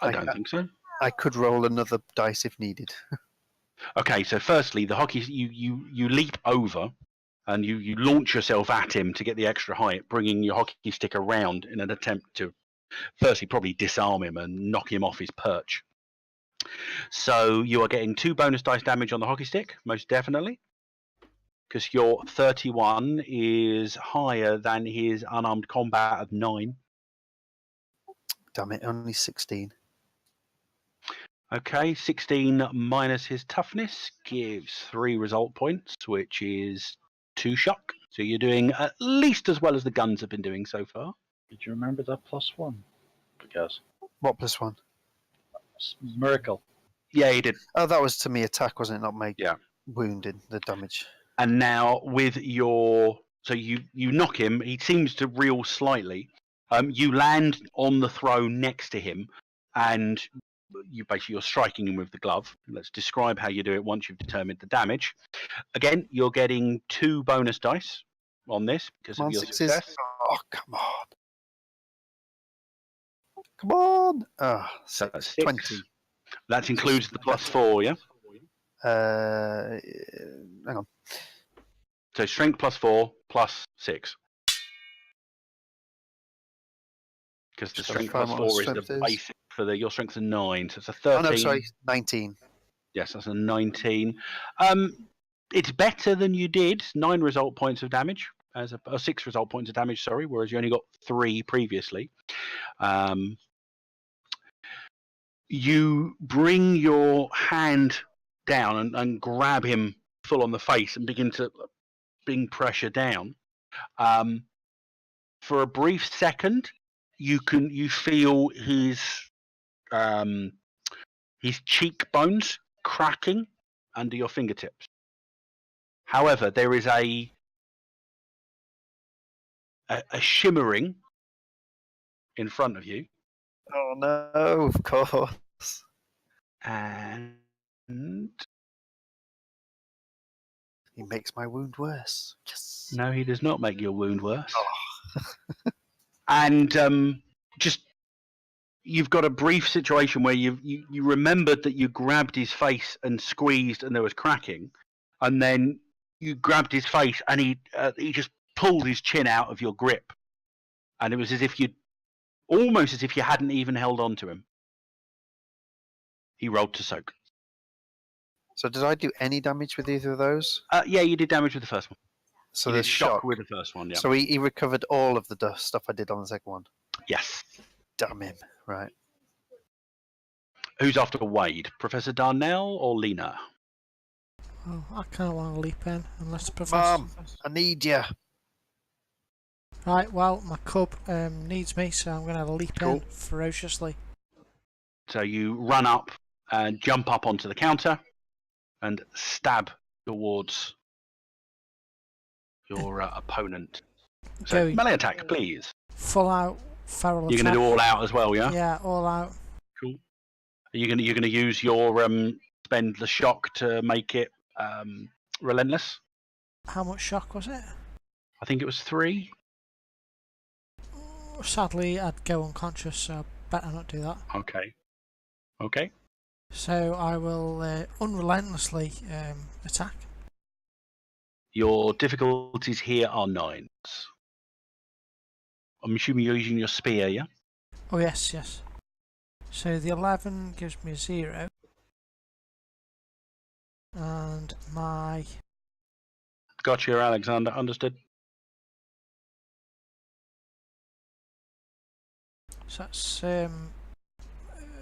I don't think so. I could roll another dice if needed. Okay, so firstly, the hockey you leap over, and you launch yourself at him to get the extra height, bringing your hockey stick around in an attempt to, firstly, probably disarm him and knock him off his perch. So you are getting 2 bonus dice damage on the hockey stick, most definitely, because your 31 is higher than his unarmed combat of 9. Damn it, only 16. Okay, 16 minus his toughness gives 3 result points, which is 2 shock. So you're doing at least as well as the guns have been doing so far. Did you remember that +1? Because What +1? Miracle. Yeah, he did. Oh, that was to me attack, wasn't it? Not my wounded, the damage. And now with your... So you knock him. He seems to reel slightly. You land on the throw next to him, and you're striking him with the glove. Let's describe how you do it once you've determined the damage. Again, you're getting 2 bonus dice on this because of your success. Oh, come on. Come on. So that's 6. 20. That includes the +4, yeah? Hang on. So strength +4 plus 6. Because the strength +4 is the basic for your strength's a 9, so it's a 13. Oh no, sorry, 19. Yes, that's a 19. It's better than you did. 9 result points of damage. as a 6 result points of damage. Sorry, whereas you only got 3 previously. You bring your hand down and grab him full on the face and begin to bring pressure down. For a brief second, you feel his cheekbones cracking under your fingertips. However, there is a shimmering in front of you. Oh no! Of course. And He makes my wound worse. Yes. no, he does not make your wound worse. Oh. And just you've got a brief situation where you remembered that you grabbed his face and squeezed, and there was cracking, and then you grabbed his face, and he just pulled his chin out of your grip, and it was as if almost as if you hadn't even held on to him. He rolled to soak. So did I do any damage with either of those? Yeah, you did damage with the first one. So you there's did shock with the first one, yeah. So he recovered all of the stuff I did on the second one. Yes. Damn him! Right. Who's after Wade? Professor Darnell or Lena? Oh, I kind of want to leap in, unless the professor... Mom, I need you. Right, well, my cub needs me, so I'm going to leap in ferociously. So you run up and jump up onto the counter and stab towards your opponent. So melee attack, please. Full out feral attack. You're going to do all out as well, yeah? Yeah, all out. Cool. You're going to use your spend the shock to make it relentless. How much shock was it? I think it was 3. Sadly, I'd go unconscious, so I better not do that. Okay. So I will unrelentlessly attack. Your difficulties here are 9s. I'm assuming you're using your spear, yeah? Oh, yes. So the 11 gives me a 0. And my... Gotcha, Alexander. Understood. So that's... well,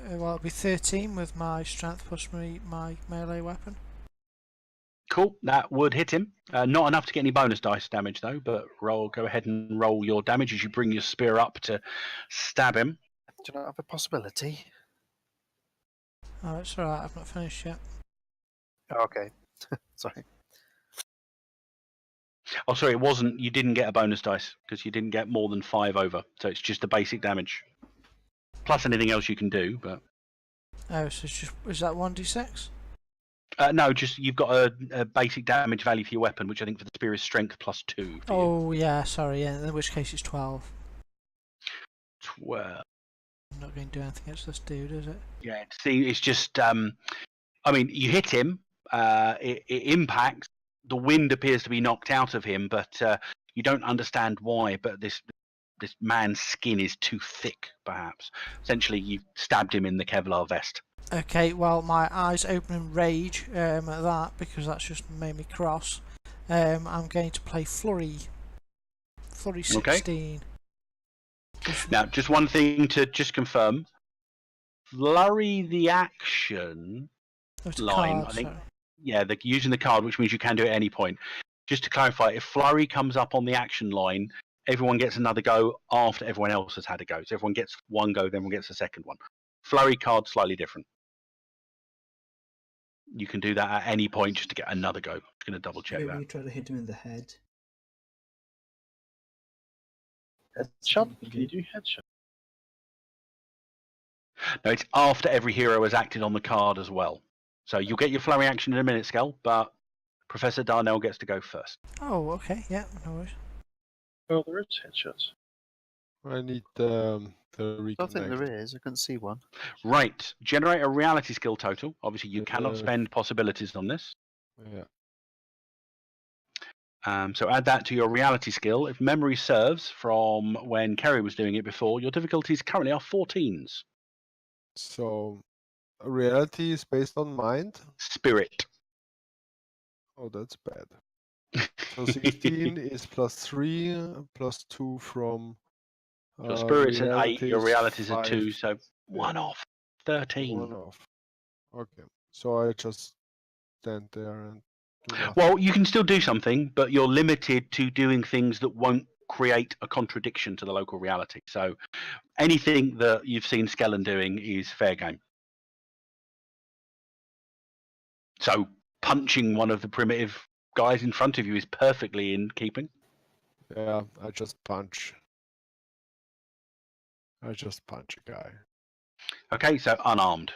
it'll be 13 with my strength plus my melee weapon. Cool, that would hit him. Not enough to get any bonus dice damage though, but go ahead and roll your damage as you bring your spear up to stab him. Do you not have a possibility? Oh, it's alright, I've not finished yet. Oh, okay. Sorry. Oh, sorry, you didn't get a bonus dice because you didn't get more than 5 over, so it's just the basic damage. Plus anything else you can do, but... Oh, so it's just... Is that 1d6? No, just you've got a basic damage value for your weapon, which I think for the spear is strength plus 2. Oh, yeah, sorry, yeah. In which case it's 12. 12. I'm not going to do anything against this dude, is it? Yeah, see, it's just... I mean, you hit him, it impacts, the wind appears to be knocked out of him, but you don't understand why, but this man's skin is too thick, perhaps. Essentially, you stabbed him in the Kevlar vest. Okay, well, my eyes open in rage at that, because that's just made me cross. I'm going to play Flurry. Flurry 16. Okay. Now, just one thing to just confirm. Flurry the action line, card, I think. sorry. Yeah, using the card, which means you can do it at any point. Just to clarify, if Flurry comes up on the action line, everyone gets another go after everyone else has had a go. So everyone gets one go, then everyone gets a second one. Flurry card slightly different. You can do that at any point just to get another go. I'm going to double check Maybe that. you try to hit him in the head. Headshot? Can you do headshot? No, it's after every hero has acted on the card as well. So you'll get your flurry action in a minute, Skell, but Professor Darnell gets to go first. Oh, okay, yeah, no worries. Oh, there is headshots. I need to reconnect. I don't think there is. I couldn't see one. Right. Generate a reality skill total. Obviously, you cannot spend possibilities on this. Yeah. So add that to your reality skill. If memory serves from when Kerry was doing it before, your difficulties currently are 14s. So, reality is based on mind? Spirit. Oh, that's bad. So 16 is +3, +2 from Your spirit's at 8, realities, your reality's at 5, 2, so 1 off. 13. 1 off. Okay, so I just stand there and do nothing. Well, you can still do something, but you're limited to doing things that won't create a contradiction to the local reality. So anything that you've seen Skellen doing is fair game. So punching one of the primitive guys in front of you is perfectly in keeping. Yeah, I just punch a guy. Okay, so unarmed.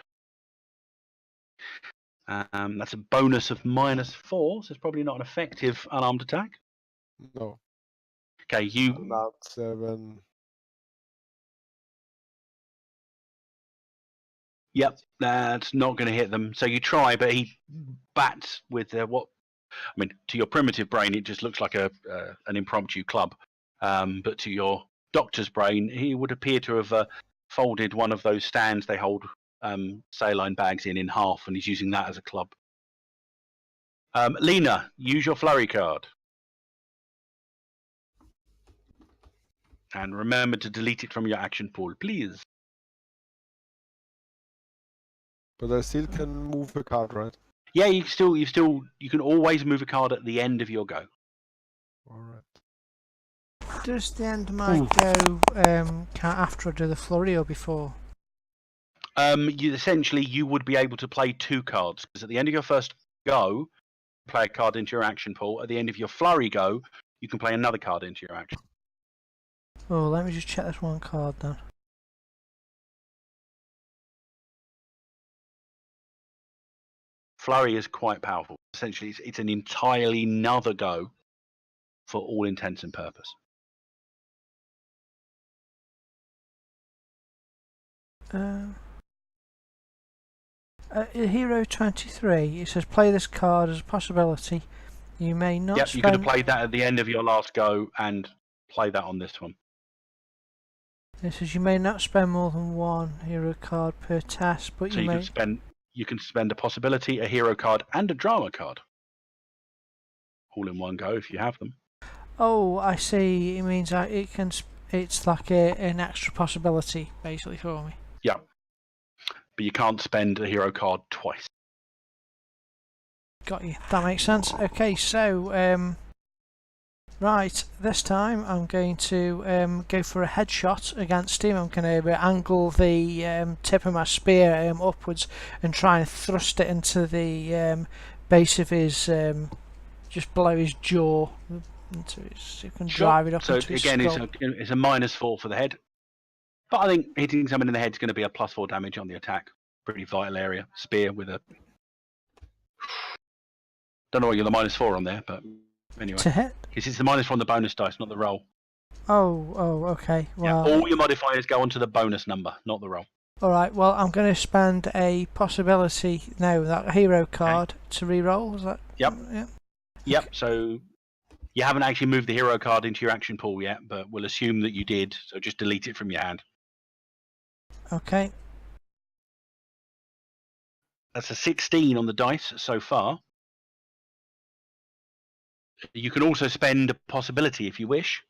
That's a bonus of -4, so it's probably not an effective unarmed attack. No, Okay, you. not 7. Yep, that's not going to hit them. So you try, but he bats with what? I mean, to your primitive brain, it just looks like an impromptu club. But to your doctor's brain, he would appear to have folded one of those stands they hold saline bags in half, and he's using that as a club. Lena, use your flurry card. And remember to delete it from your action pool, please. But I still can move a card, right? Yeah, you can always move a card at the end of your go. All right. Does the end of my go count after I do the flurry or before? Essentially, you would be able to play 2 cards because at the end of your first go, play a card into your action pool. At the end of your flurry go, you can play another card into your action. Oh, let me just check this one card then. Flurry is quite powerful. Essentially, it's an entirely another go for all intents and purpose. Hero 23, it says play this card as a possibility. You may not Yep, spend... you could have played that at the end of your last go and play that on this one. It says you may not spend more than 1 hero card per test, but So you can spend a possibility, a hero card, and a drama card. All in one go if you have them. Oh, I see. It means it's like an extra possibility, basically, for me. Yeah. But you can't spend a hero card twice. Got you. That makes sense. Okay, so right, this time I'm going to go for a headshot against him. I'm going to angle the tip of my spear upwards and try and thrust it into the base of his, just below his jaw. So you can drive it up into his again, skull. it's a -4 for the head. But I think hitting someone in the head is going to be a +4 damage on the attack. Pretty vital area. Spear with a... Don't know why you're the -4 on there, but anyway. To hit? Because it's the minus from the bonus dice, not the roll. Oh, okay. Well, yeah, all your modifiers go onto the bonus number, not the roll. Alright, well, I'm going to spend a possibility, that hero card to re-roll. Is that? Yep. Yeah. Yep, Okay. so you haven't actually moved the hero card into your action pool yet, but we'll assume that you did, so just delete it from your hand. Okay. That's a 16 on the dice so far. You can also spend a possibility if you wish.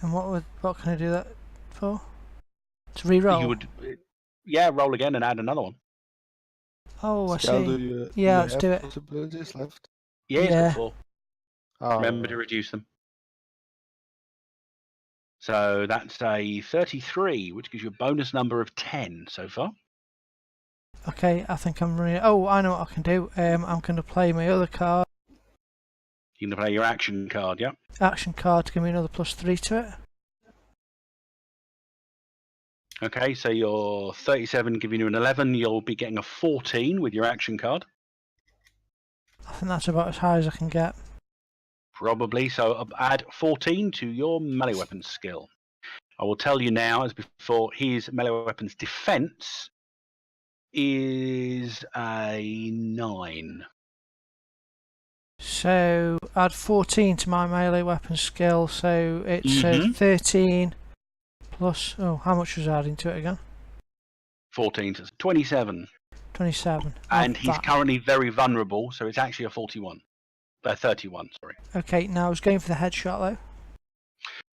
And what can I do that for? To re-roll? You would, roll again and add another one. Oh, I Skal, see. Yeah, let's do it. Possibilities left? Yeah, it's Yeah. got 4. Oh, Remember to reduce them. So that's a 33, which gives you a bonus number of 10 so far. Okay, I think I'm really... Oh, I know what I can do. I'm going to play my other card. You can play your action card, yeah? Action card to give me another +3 to it. Okay, so your 37 giving you an 11, you'll be getting a 14 with your action card. I think that's about as high as I can get. Probably, so add 14 to your melee weapons skill. I will tell you now, as before, his melee weapons defense is a 9. So, add 14 to my melee weapon skill, so it's 13 plus... Oh, how much was adding to it again? 14, so it's 27. 27. And he's currently very vulnerable, so it's actually a 41. 31, sorry. Okay, now I was going for the headshot though.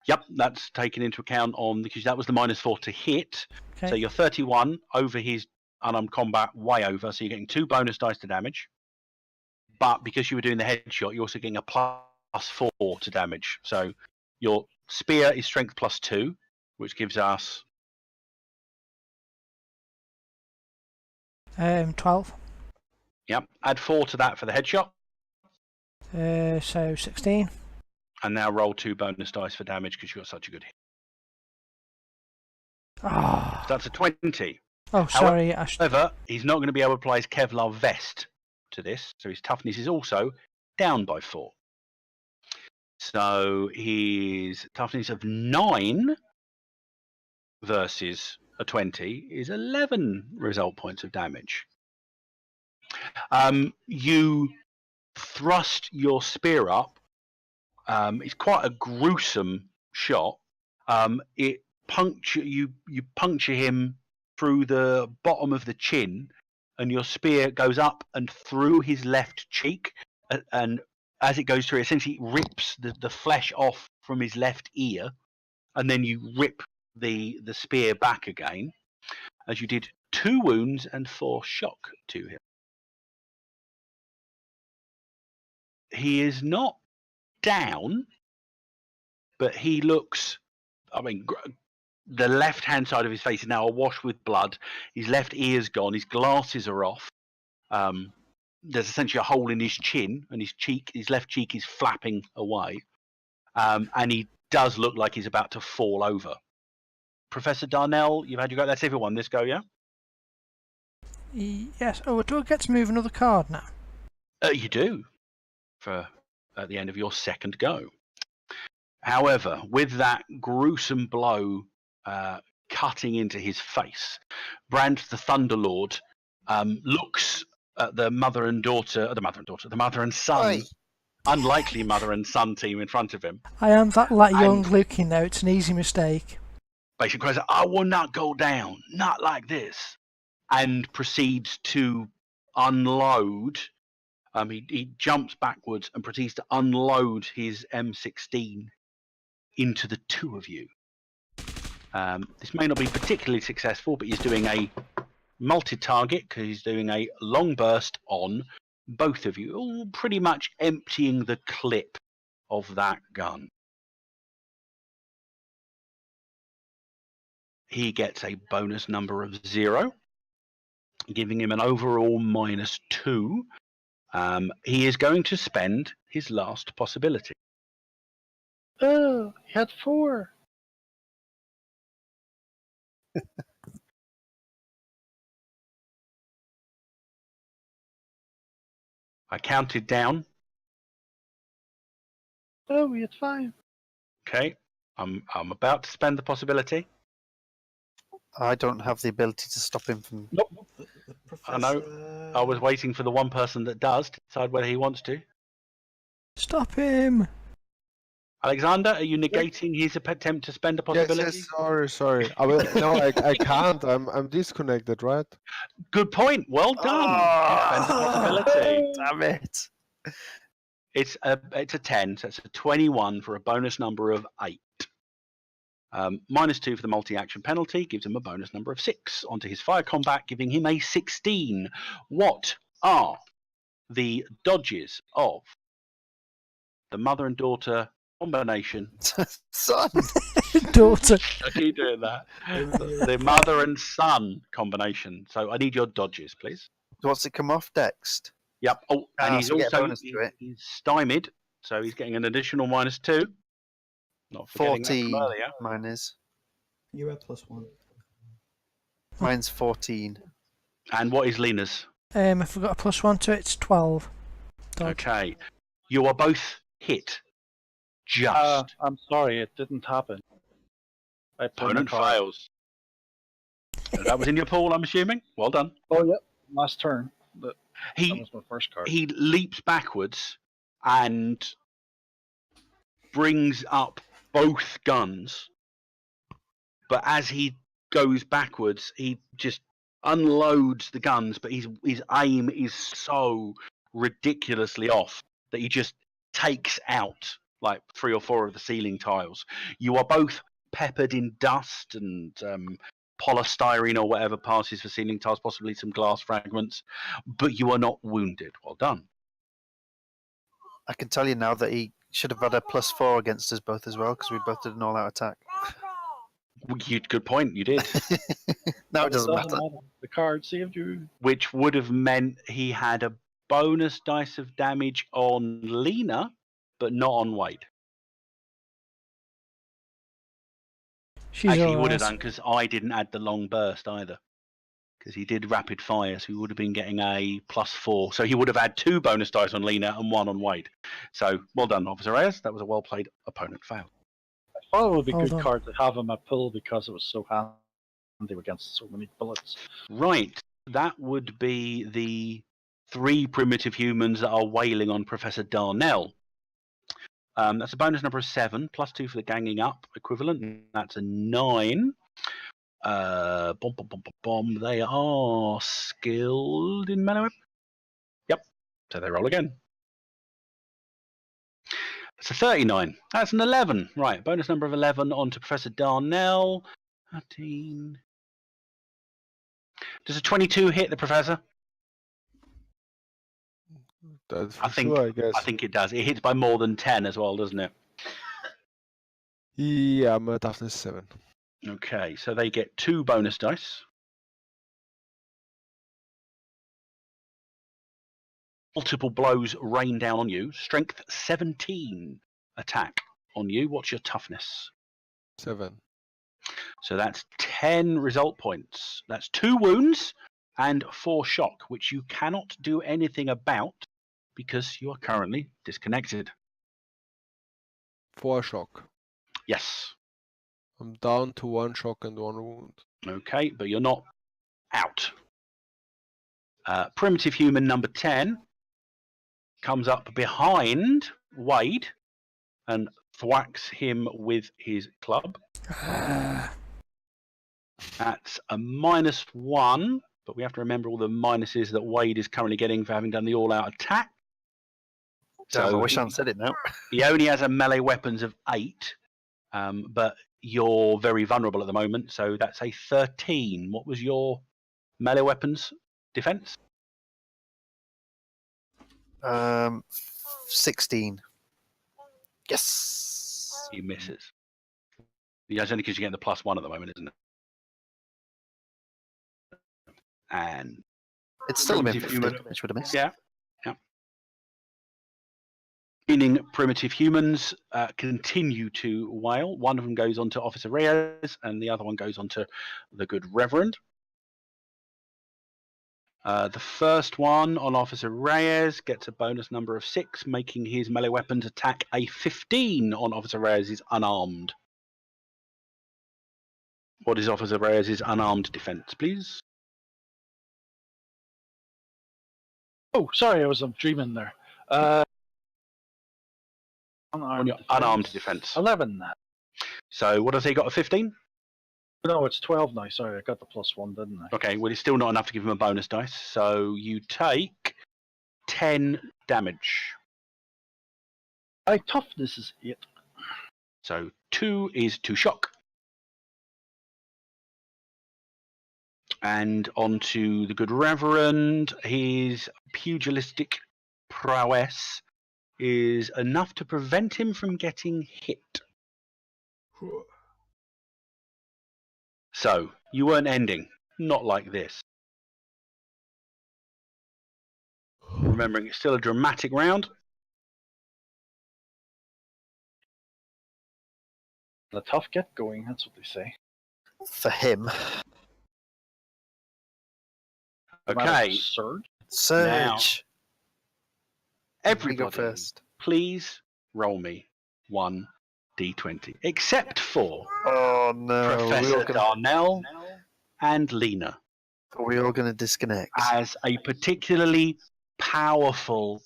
Yep, that's taken into account because that was the -4 to hit. Okay. So you're 31 over his unarmed combat, way over. So you're getting 2 bonus dice to damage. But because you were doing the headshot, you're also getting a +4 to damage. So your spear is strength +2, which gives us 12. Yep, add 4 to that for the headshot. So 16. And now roll 2 bonus dice for damage because you got such a good hit. Ah. So that's a 20. Oh, sorry. However, he's not going to be able to apply his Kevlar vest to this, so his toughness is also down by 4. So his toughness of 9 versus a 20 is 11 result points of damage. You thrust your spear up. It's quite a gruesome shot. You puncture him through the bottom of the chin, and your spear goes up and through his left cheek, and as it goes through, essentially rips the flesh off from his left ear, and then you rip the spear back again, as you did 2 wounds and 4 shock to him. He is not down, but he looks, the left-hand side of his face is now awash with blood. His left ear's gone. His glasses are off. There's essentially a hole in his chin, and his left cheek is flapping away. And he does look like he's about to fall over. Professor Darnell, you've had your go. That's everyone this go, yeah? Yes. Oh, do I get to move another card now? You do, at the end of your second go. However, with that gruesome blow cutting into his face, Brand the Thunderlord looks at the mother and son, unlikely mother and son team in front of him. I am that young looking though. It's an easy mistake. Basically, says, "I will not go down, not like this," and proceeds to unload. He jumps backwards and proceeds to unload his M16 into the 2 of you. This may not be particularly successful, but he's doing a multi-target because he's doing a long burst on both of you, all pretty much emptying the clip of that gun. He gets a bonus number of 0, giving him an overall -2. He is going to spend his last possibility. Oh, he had 4. I counted down. Oh, we had 5. Okay, I'm about to spend the possibility. I don't have the ability to stop him from. Nope. I know. I was waiting for the one person that does to decide whether he wants to. Stop him! Alexander, are you negating his attempt to spend a possibility? Yes, sorry. I can't. I'm disconnected, right? Good point. Well done. Spend the possibility. Damn it! It's a 10, so it's a 21 for a bonus number of 8. -2 for the multi-action penalty gives him a bonus number of 6 onto his fire combat, giving him a 16. What are the dodges of the mother and daughter combination? Son! Daughter. I keep doing that. The mother and son combination. So I need your dodges, please. What's it come off next? Yep. Oh, and he's so get a also bonus to it. he's stymied, so he's getting an additional -2. Not forgetting that from 14. earlier. Mine is. You had +1. Mine's 14. And what is Lena's? If we've got a +1 to it, it's 12. Dodge. Okay. You are both hit. Just. I'm sorry, it didn't happen. I pulled my Opponent card. fails. So that was in your pool, I'm assuming? Well done. Oh, yep. Last turn. That He was my first card. he leaps backwards and brings up both guns. But as he goes backwards, he just unloads the guns, but his aim is so ridiculously off that he just takes out like 3 or 4 of the ceiling tiles. You are both peppered in dust and polystyrene or whatever passes for ceiling tiles, possibly some glass fragments, but you are not wounded. Well done. I can tell you now that he should have had a +4 against us both as well, because we both did an all-out attack. Good point, you did. Now it doesn't matter. The card saved you. Which would have meant he had a bonus dice of damage on Lena, but not on Wade. She's Actually, he would have alright. done because I didn't add the long burst either. Because he did rapid fire, so he would have been getting a +4. So he would have had 2 bonus dice on Lena and 1 on Wade. So well done, Officer Reyes. That was a well played opponent fail. I thought it would be a Well good done. card to have him at pull because it was so handy against so many bullets. Right, that would be the 3 primitive humans that are wailing on Professor Darnell. That's a bonus number of 7, +2 for the ganging up equivalent. That's a 9. They are skilled in melee. Yep. So they roll again. It's a 39. That's an 11. Right. Bonus number of 11 onto Professor Darnell. 13. Does a 22 hit the professor? That's for I think. sure, I guess. I think it does. It hits by more than 10 as well, doesn't it? Yeah, I'm at toughness 7. Okay. So they get 2 bonus dice. Multiple blows rain down on you. Strength 17 attack on you. What's your toughness? 7. So that's 10 result points. That's 2 wounds and 4 shock, which you cannot do anything about because you are currently disconnected. 4 shock. Yes. I'm down to 1 shock and 1 wound. Okay, but you're not out. Primitive human number 10 comes up behind Wade and thwacks him with his club. That's a -1, but we have to remember all the minuses that Wade is currently getting for having done the all-out attack. Damn, I wish I hadn't said it now. He only has a melee weapons of 8, but you're very vulnerable at the moment, so that's a 13. What was your melee weapons defense? 16. Yes. He misses. That's only because you're getting the +1 at the moment, isn't it? And It's still a bit primitive human. which would have missed. Yeah. Meaning primitive humans continue to wail. One of them goes on to Officer Reyes, and the other one goes on to the good Reverend. The first one on Officer Reyes gets a bonus number of 6, making his melee weapons attack a 15 on Officer Reyes' unarmed. What is Officer Reyes' unarmed defense, please? Oh, sorry, I was dreaming there. On your unarmed defense. 11 then. So what has he got, a 15? No, it's 12 now. Sorry, I got the +1, didn't I? Okay, well, it's still not enough to give him a bonus dice, so you take 10 damage. My toughness is 8. So 2 is 2 shock. And onto the good Reverend. His pugilistic prowess is enough to prevent him from getting hit. So, you weren't ending. Not like this. Remembering it's still a dramatic round. The tough get going, that's what they say. For him. Okay. Surge. Surge. Everybody, go first. Please roll me 1d20. Except for Oh no. Professor Darnell and Lena. Are we all going to disconnect? As a particularly powerful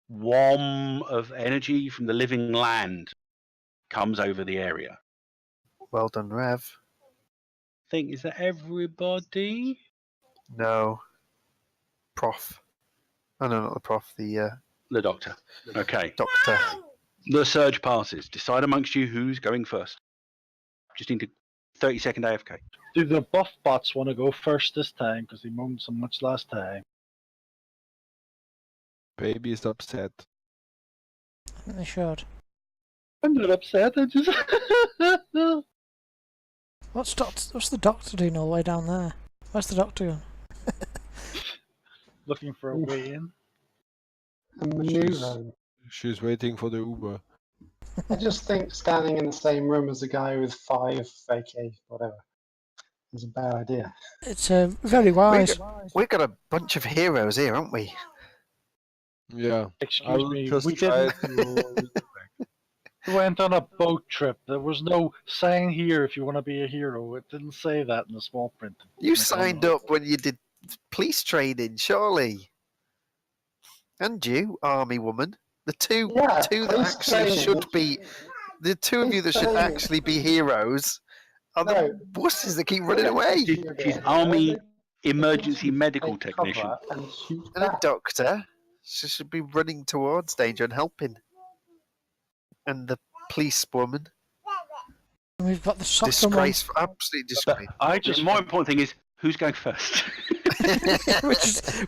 whom of energy from the living land comes over the area. Well done, Rev. Is that everybody? No. Prof. Oh no, not the prof. The The doctor. Okay. Doctor. The surge passes. Decide amongst you who's going first. Just need a 30-second AFK. Do the buff bots want to go first this time because they moaned so much last time? Baby is upset. I think they should. I'm not upset. I just What's the doctor doing all the way down there? Where's the doctor going? looking for a way in. And manoeuvre. She's waiting for the Uber. I just think standing in the same room as a guy with 5 AK, whatever, is a bad idea. It's very wise. We've got a bunch of heroes here, haven't we? Yeah. Excuse I'll me, just we try didn't. We went on a boat trip. There was no sign here if you want to be a hero. It didn't say that in the small print. You signed up when you did police training, surely. And you, army woman. The two that police actually training. should be, the two of you that should Police training. actually be heroes are the No. wusses that keep running away. She's army emergency medical Take cover technician. and shoot And a back. doctor, she should be running towards danger and helping. And the police woman, We've got the soccer disgraceful, absolutely disgraceful. I The just more important thing is who's going first.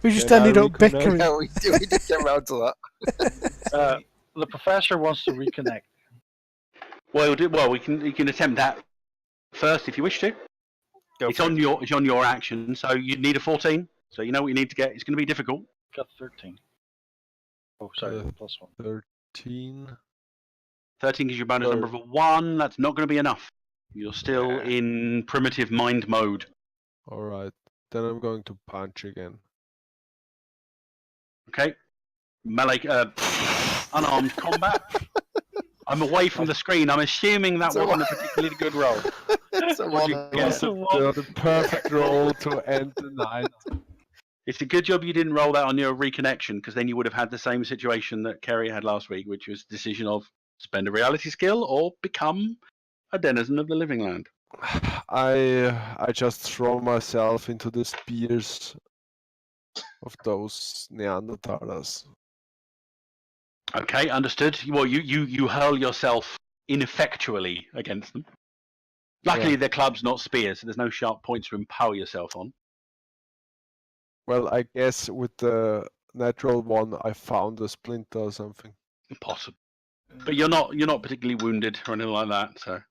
we just Yeah, ended we up could bickering. Yeah, we did get around to that. the professor wants to reconnect. Well, we can attempt that first if you wish to. Go It's for on it. your action, so you need a 14. So you know what you need to get. It's going to be difficult. Got 13. Oh, sorry, +1. 13. 13 gives you a bonus So- number of a 1. That's not going to be enough. You're still Yeah. in primitive mind mode. Alright. Then I'm going to punch again. Okay. Melee, unarmed combat. I'm away from the screen. I'm assuming that So wasn't a particularly good roll. It's a What do you one. get? The perfect roll to end the night. It's a good job you didn't roll that on your reconnection, because then you would have had the same situation that Kerry had last week, which was the decision of spend a reality skill or become a denizen of the living land. I just throw myself into the spears of those Neanderthalers. Okay, understood. Well, you hurl yourself ineffectually against them. Luckily, Yeah. they're clubs, not spears, so there's no sharp points to impale yourself on. Well, I guess with the natural one, I found a splinter or something. Impossible. But you're not particularly wounded or anything like that. So,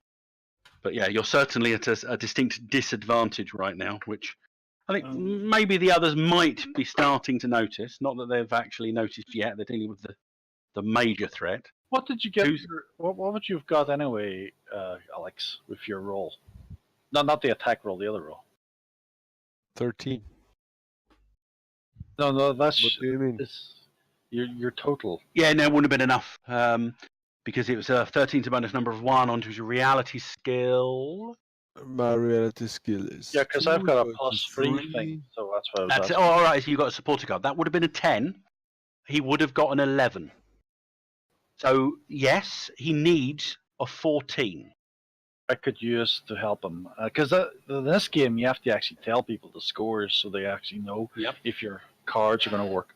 but yeah, you're certainly at a distinct disadvantage right now, which I think maybe the others might be starting to notice. Not that they've actually noticed yet. They're dealing with the major threat. What did you get? Who's- What would you have got anyway, Alex, with your roll? Not the attack roll, the other roll. 13. No, that's What do you mean? your total. Yeah, no, it wouldn't have been enough because it was a 13 to bonus number of 1 onto your reality skill. My reality skill is. Yeah, because I've got a 2 +3 versus thing, so that's what I was That's asking. all right. So you got a supporter card. That would have been a 10. He would have got an 11. So yes, he needs a 14. I could use to help him because in this game you have to actually tell people the scores so they actually know Yep. if your cards are going to work.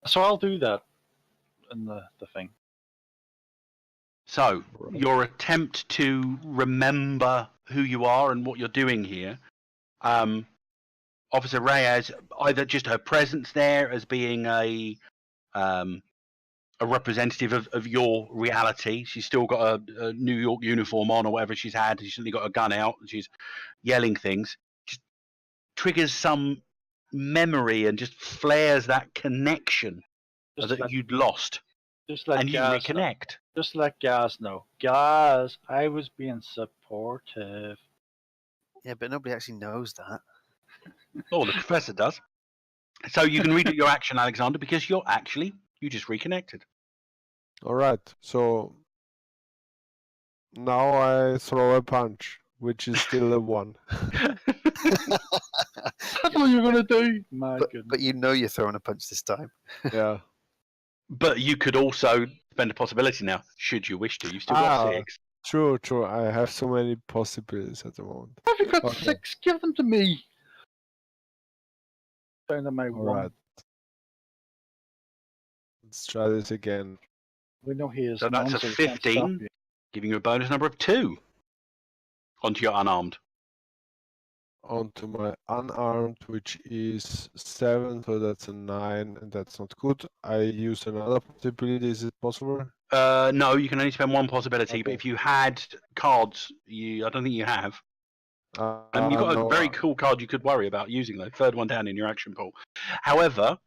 So I'll do that in the thing. So your attempt to remember who you are and what you're doing here, Officer Reyes, either just her presence there as being a representative of your reality. She's still got a New York uniform on or whatever she's had. She's certainly got a gun out and she's yelling things. Just triggers some memory and just flares that connection that you'd lost. Just let And you Gaz know. reconnect. Just let Gaz know. Gaz, I was being supportive. Yeah, but nobody actually knows that. Oh, the professor does. So you can read your action, Alexander, because you just reconnected. Alright, so now I throw a punch, which is still a 1. That's what you're going to do. My goodness. But you know you're throwing a punch this time. Yeah. But you could also spend a possibility now, should you wish to. You've still got 6. True. I have so many possibilities at the moment. Have you got Okay. 6? Give them to me. Down to my 1. Alright. Let's try this again. We know he is. So that's a 15, giving you a bonus number of 2 onto your unarmed. Onto my unarmed, which is 7, so that's a 9, and that's not good. I use another possibility. Is it possible? No, you can only spend one possibility. But Okay. if you had cards, I don't think you have. You've got no, a very cool card you could worry about using, though. Third one down in your action pool. However,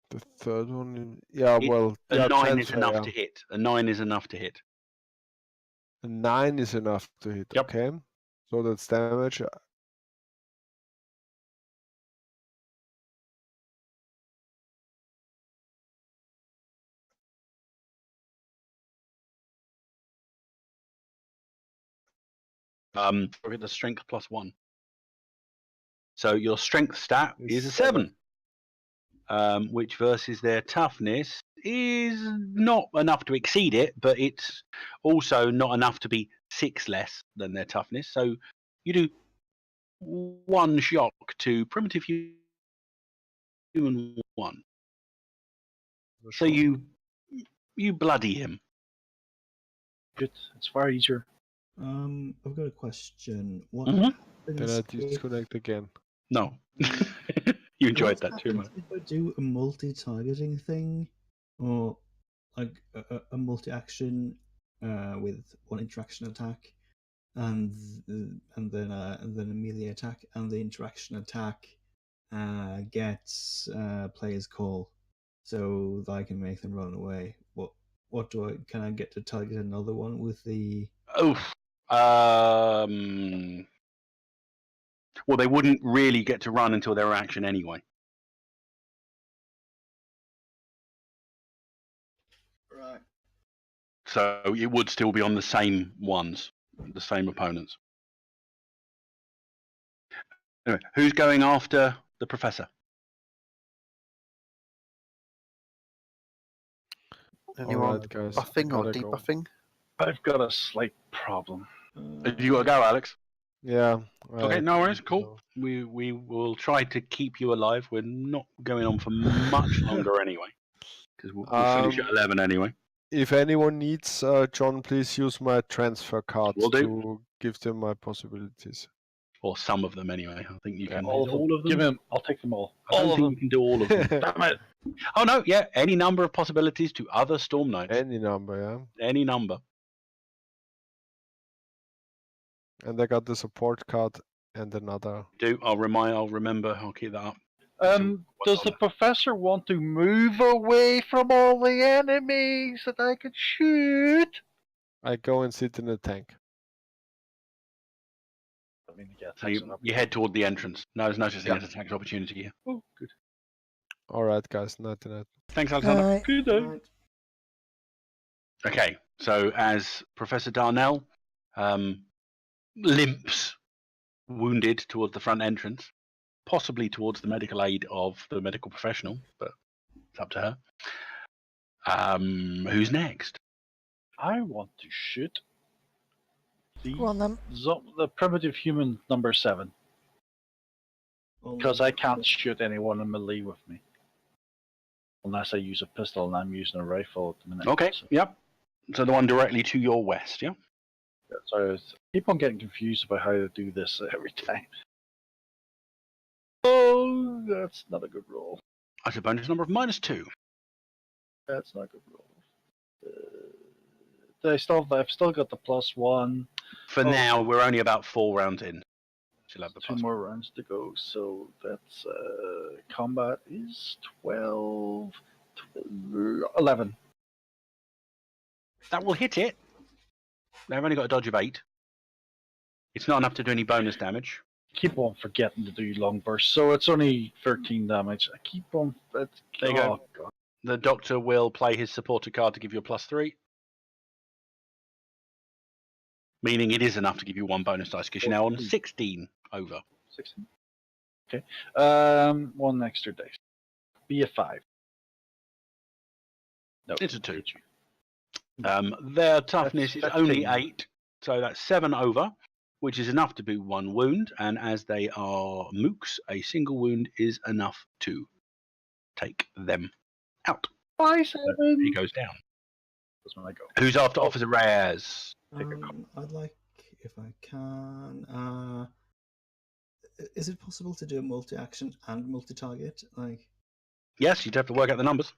the third one. Yeah, well, a yeah, 9 is transfer, enough yeah. to hit. A 9 is enough to hit. A 9 is enough to hit. Yep. Okay, so that's damage. Look at the strength +1. So your strength stat is a Is 7, which versus their toughness is not enough to exceed it, but it's also not enough to be 6 less than their toughness. So you do 1 shock to primitive human 1. So you bloody him. Good. It's far easier. I've got a question. What Mhm. happens Then I if, disconnect again. No. You enjoyed what that too much. happens if I do a multi-targeting thing, or like a multi-action with 1 interaction attack, and then a melee attack, and the interaction attack gets player's call, so that I can make them run away. What do I? Can I get to target another one with the? Oof. Well, they wouldn't really get to run until their action anyway. Right. So it would still be on the same ones, the same opponents. Anyway, who's going after the professor? Anyone Alright, guys. buffing or gotta go. debuffing? I've got a slight problem. Have you got to go, Alex? Yeah. Okay, no worries. Cool. So- We will try to keep you alive. We're not going on for much longer anyway, because we'll finish at 11 anyway. If anyone needs, John, please use my transfer card Will do. to give them my possibilities. Or some of them anyway. I think you can. All of them. Give him. I'll take them all. I don't think you can do all of them. Damn it. Oh no, yeah, any number of possibilities to other Storm Knights. Any number, yeah. Any number. And I got the support card and another. I'll remember. I'll keep that up. Does the professor want to move away from all the enemies that I could shoot? I go and sit in the tank. I mean, yeah, So you head toward the entrance. No, there's no such thing as a tax opportunity here. Oh, good. Alright, guys. Night night. Thanks, Alexander. Good day. Right. Okay, so as Professor Darnell limps, wounded, towards the front entrance, possibly towards the medical aid of the medical professional, but it's up to her. Who's next? I want to shoot the Go on then. the primitive human number 7 because I can't shoot anyone in melee with me unless I use a pistol, and I'm using a rifle at the minute. Okay, So, yep. So the one directly to your west, yeah? so I keep on getting confused about how to do this every time. Oh, that's not a good roll. That's a bonus number of -2. That's not a good roll. I've still got the +1. For now, we're only about 4 rounds in. She'll have the 2 +1. more rounds to go, so that's combat is 12, 11. That will hit it. They've only got a dodge of 8. It's not enough to do any bonus damage. Keep on forgetting to do long burst, so it's only 13 damage. I keep on. There you go. God. The doctor will play his supporter card to give you a +3. Meaning it is enough to give you 1 bonus dice because you're now on 16 over. 16. Okay. 1 extra dice. Be a 5. No, It's a 2. Their toughness That's is only 10. 8, so that's 7 over, which is enough to do 1 wound. And as they are mooks, a single wound is enough to take them out. Bye, He 7. goes down. That's when I go. Who's after Officer Reyes? I'd like, if I can, is it possible to do a multi-action and multi-target? Like, Yes, you'd have to work out the numbers.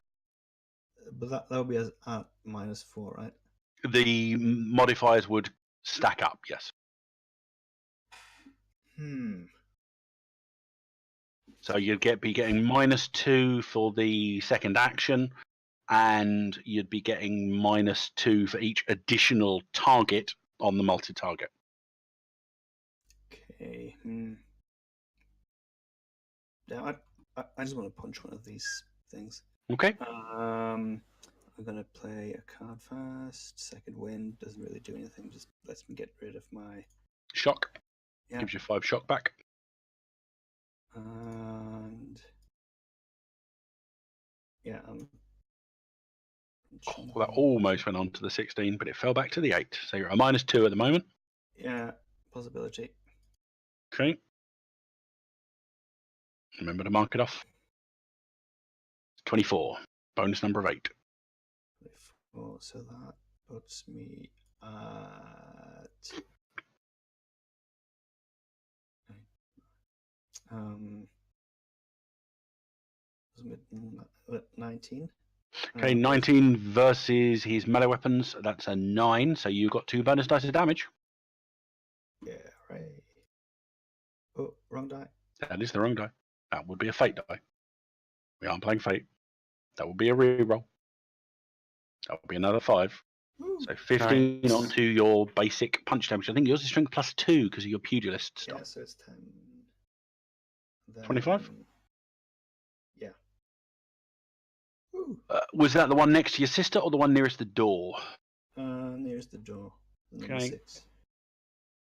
but that would be at -4, right? The modifiers would stack up, yes. So you'd be getting -2 for the second action, and you'd be getting -2 for each additional target on the multi-target. Okay. Yeah, I just want to punch one of these things. Okay. I'm gonna play a card first. Second wind doesn't really do anything. Just lets me get rid of my Shock. Yeah. Gives you 5 shock back. And yeah, Oh, that almost went on to the 16, but it fell back to the 8. So you're at a -2 at the moment. yeah, possibility. Okay. Remember to mark it off. 24. Bonus number of 8. 24, so that puts me at was it 19? Okay, 19 versus his melee weapons. That's a 9. So you got 2 bonus dice of damage. Yeah, right. Oh, wrong die. That is the wrong die. That would be a fate die. We aren't playing fate. That would be a reroll. That would be another 5. Woo. So 15 Nice. onto your basic punch damage. I think yours is strength +2 because of your pugilist stuff. Yeah, so it's 10. Then, 25? Yeah. Woo. Was that the one next to your sister or the one nearest the door? Nearest the door. Number Okay. 6.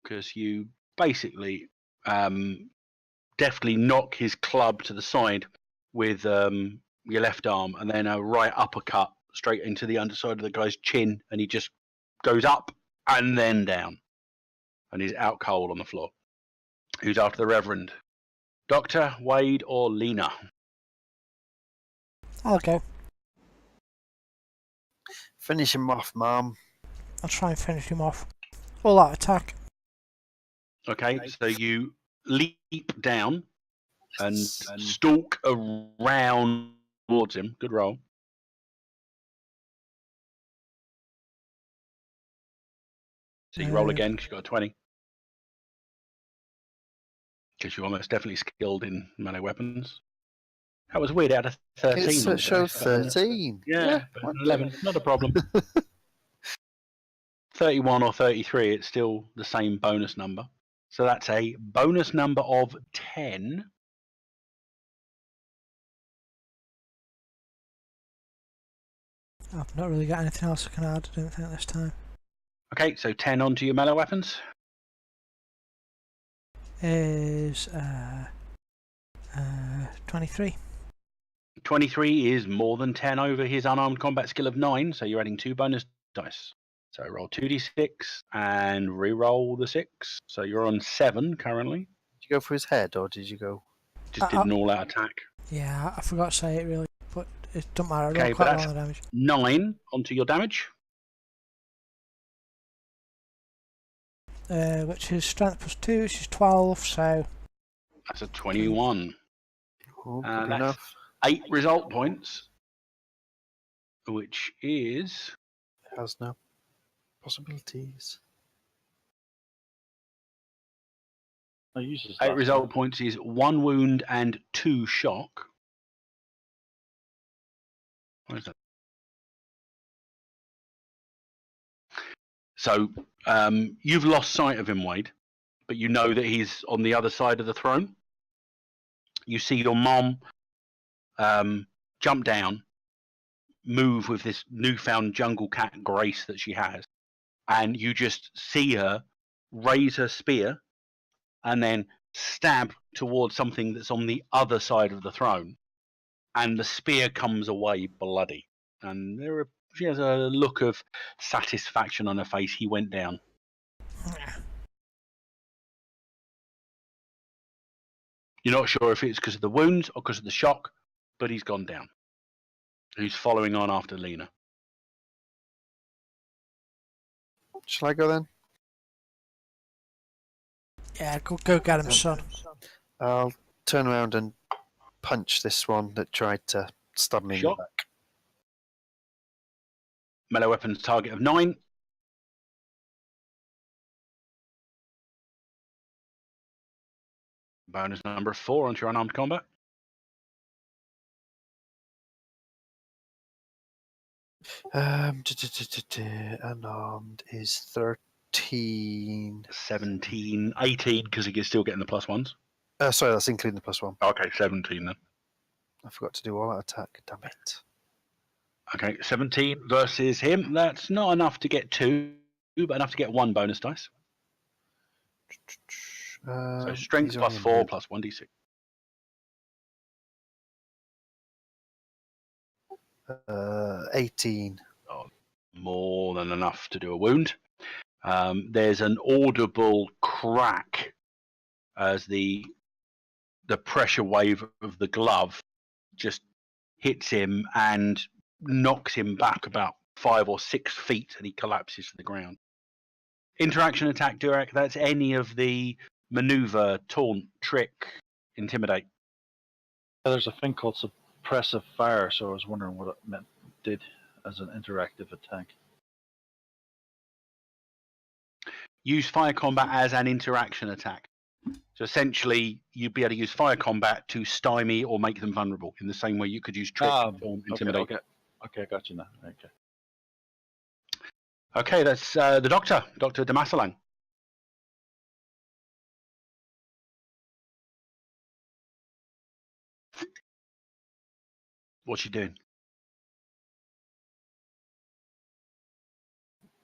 Because you basically deftly knock his club to the side with your left arm, and then a right uppercut straight into the underside of the guy's chin, and he just goes up and then down, and he's out cold on the floor. Who's after the Reverend? Doctor, Wade, or Lena? I'll go. Finish him off, Mom. I'll try and finish him off. All out attack. Okay, so you leap down and stalk around towards him. Good roll. So you roll again because you got a 20. Because you're almost definitely skilled in melee weapons. That was weird. Out of 13. It showed 13. Yeah, but what 11. Not a problem. 31 or 33, it's still the same bonus number. So that's a bonus number of 10. I've not really got anything else I can add, I don't think, this time. Okay, so 10 onto your melee weapons. Is 23. 23 is more than 10 over his unarmed combat skill of 9, so you're adding 2 bonus dice. So roll 2d6 and re-roll the 6. So you're on 7 currently. Did you go for his head, or did you go? Just did an all-out attack. Yeah, I forgot to say it really, but it doesn't matter. I Okay, rolled but quite a lot that's of damage. 9 onto your damage. Which is strength +2, which is 12, so That's a 21. Oh, good That's enough. 8 result points, which is It has no possibilities. I use his 8 last result one. points is 1 wound and 2 shock. What is that? So you've lost sight of him, Wade, but you know that he's on the other side of the throne. You see your mom jump down, move with this newfound jungle cat grace that she has, and you just see her raise her spear and then stab towards something that's on the other side of the throne, and the spear comes away bloody, and she has a look of satisfaction on her face. He went down. You're not sure if it's because of the wounds or because of the shock, but he's gone down. who's following on after Lena. Shall I go then? Yeah, go get him, son. I'll turn around and punch this one that tried to stab me in the Sure. back. Melee weapons target of 9. Bonus number 4 onto your unarmed combat. Unarmed is 13. 17, 18 because he's still getting the +1s. Sorry, that's including the +1. Okay, 17 then. I forgot to do all that attack. Damn it. Okay, 17 versus him. That's not enough to get 2, but enough to get 1 bonus dice. So strength he's only plus in 4 blue. plus 1d6. Uh, 18. More than enough to do a wound. There's an audible crack as the pressure wave of the glove just hits him and knocks him back about 5 or 6 feet, and he collapses to the ground. Interaction attack, Durek. That's any of the maneuver, taunt, trick, intimidate. There's a thing called suppressive fire, so I was wondering what it did as an interactive attack. Use fire combat as an interaction attack. So essentially, you'd be able to use fire combat to stymie or make them vulnerable in the same way you could use trick, taunt, intimidate. Okay, I got you now. Okay. Okay, that's the doctor, Dr. Damasalang. What's she doing?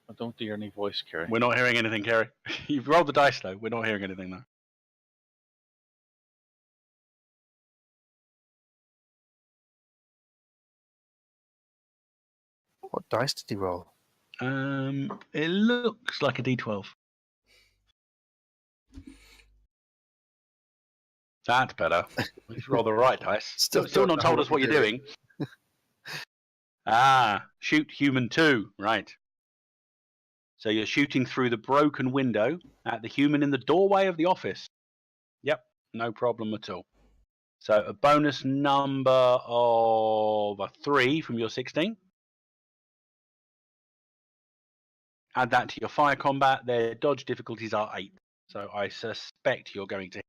I don't hear any voice, Kerry. We're not hearing anything, Kerry. You've rolled the dice, though. We're not hearing anything, though. What dice did he roll? It looks like a d12. That's better. Let's roll the right dice. Still not told us what you're doing. Shoot human 2. Right. So you're shooting through the broken window at the human in the doorway of the office. Yep, no problem at all. So a bonus number of 3 from your 16. Add that to your fire combat. Their dodge difficulties are 8. So I suspect you're going to.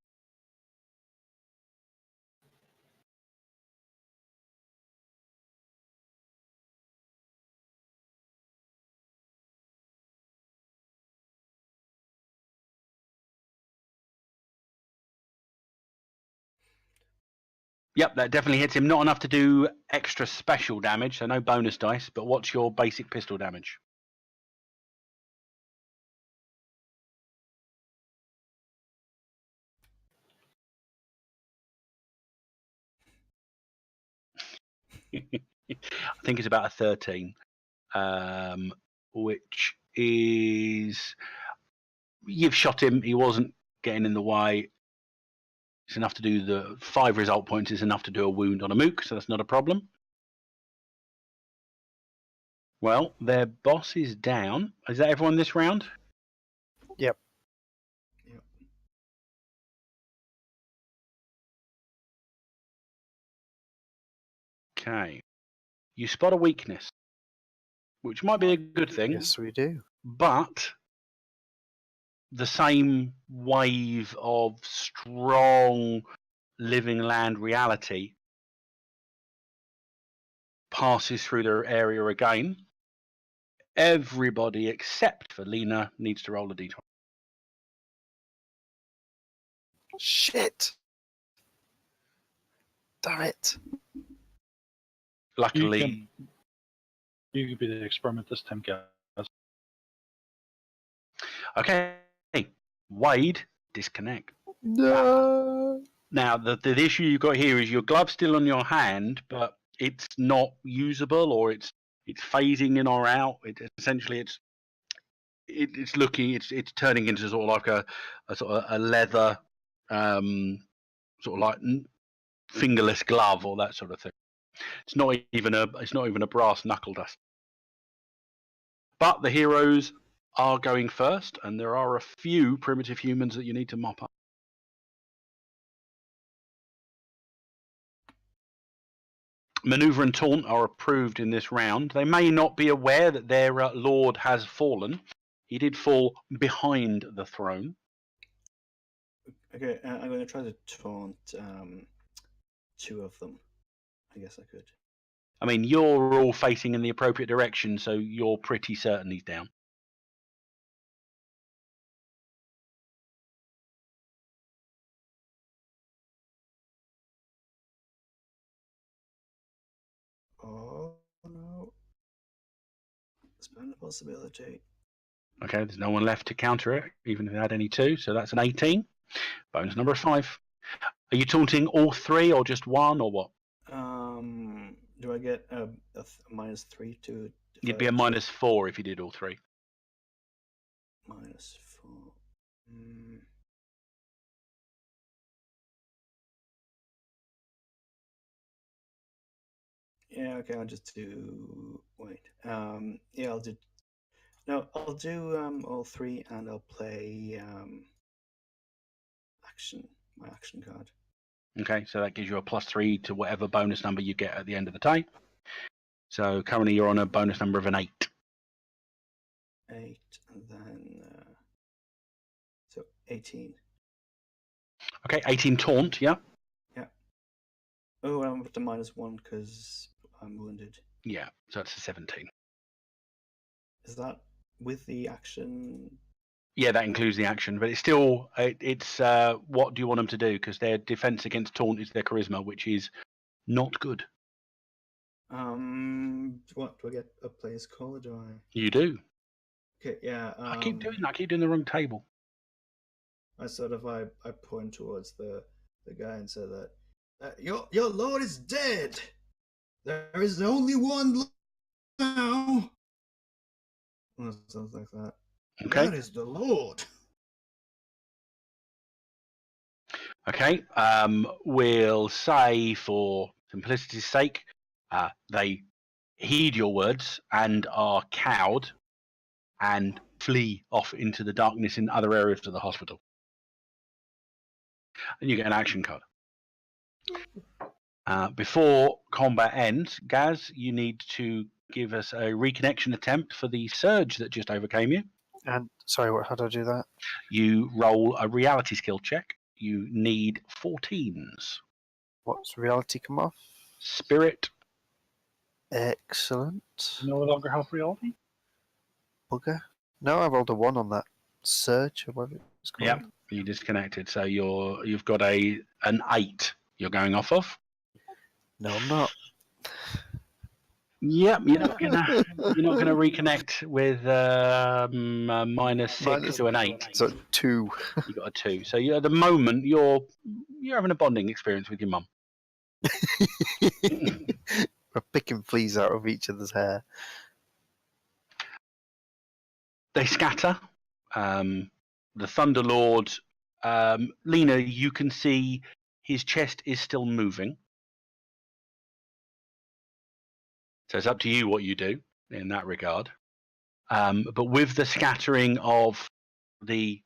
Yep, that definitely hits him. Not enough to do extra special damage, so no bonus dice. But what's your basic pistol damage? I think it's about a 13, which is you've shot him. He wasn't getting in the way. It's enough to do the 5 result points. Is enough to do a wound on a mook, so that's not a problem. Well, their boss is down. Is that everyone this round? Yep. Okay. You spot a weakness, which might be a good thing. Yes, we do. But the same wave of strong living land reality passes through their area again. Everybody except for Lena needs to roll a d20. Shit! Damn it! Luckily, You can be the experiment this time, guys. okay. Wade, disconnect. No! Now, the issue you've got here is your glove's still on your hand, but it's not usable, or it's phasing in or out. Essentially, it's looking, it's turning into sort of like a sort of a leather, sort of like fingerless glove or that sort of thing. It's not even a brass knuckle duster. But the heroes are going first, and there are a few primitive humans that you need to mop up. Maneuver and taunt are approved in this round. They may not be aware that their lord has fallen. He did fall behind the throne. Okay, I'm going to try to taunt 2 of them. I guess I could. I mean, you're all facing in the appropriate direction, so you're pretty certain he's down. Oh no. Spend a possibility. Okay, there's no one left to counter it, even if they had any 2, so that's an 18. Bonus number 5. Are you taunting all 3 or just 1 or what? Do I get a -3 to? You'd be a -4 if you did all 3. -4. Yeah, okay, I'll just do. Wait. Yeah, I'll do. No, I'll do all 3, and I'll play my action card. Okay, so that gives you a +3 to whatever bonus number you get at the end of the day. So currently you're on a bonus number of an 8. 8, and then so 18. Okay, 18 taunt, yeah? Yeah. Oh, I'm up to -1 because I'm wounded. Yeah, so that's a 17. Is that with the action? Yeah, that includes the action, but it's still, it's what do you want them to do? Because their defense against taunt is their charisma, which is not good. What do I get? A player's call, or do I? You do. Okay, yeah. I keep doing that. I keep doing the wrong table. I sort of I point towards the guy and say that your lord is dead. There is only one now. Or something like that. Okay. That is the lord. Okay. We'll say, for simplicity's sake, they heed your words and are cowed and flee off into the darkness in other areas of the hospital. And you get an action card. Before combat ends, Gaz, you need to give us a reconnection attempt for the surge that just overcame you. And sorry, how do I do that? You roll a reality skill check. You need 14s. What's reality come off? Spirit. Excellent. No longer have reality? Bugger. No, I rolled a 1 on that surge or whatever it's called. Yep, you disconnected. So you've got an 8 you're going off of. No, I'm not. Yep, you're not gonna reconnect with -6 to an 8. So 2. You got a 2. So at the moment you're having a bonding experience with your mum. We're picking fleas out of each other's hair. They scatter. The Thunderlord, Lena, you can see his chest is still moving. So it's up to you what you do in that regard. But with the scattering of the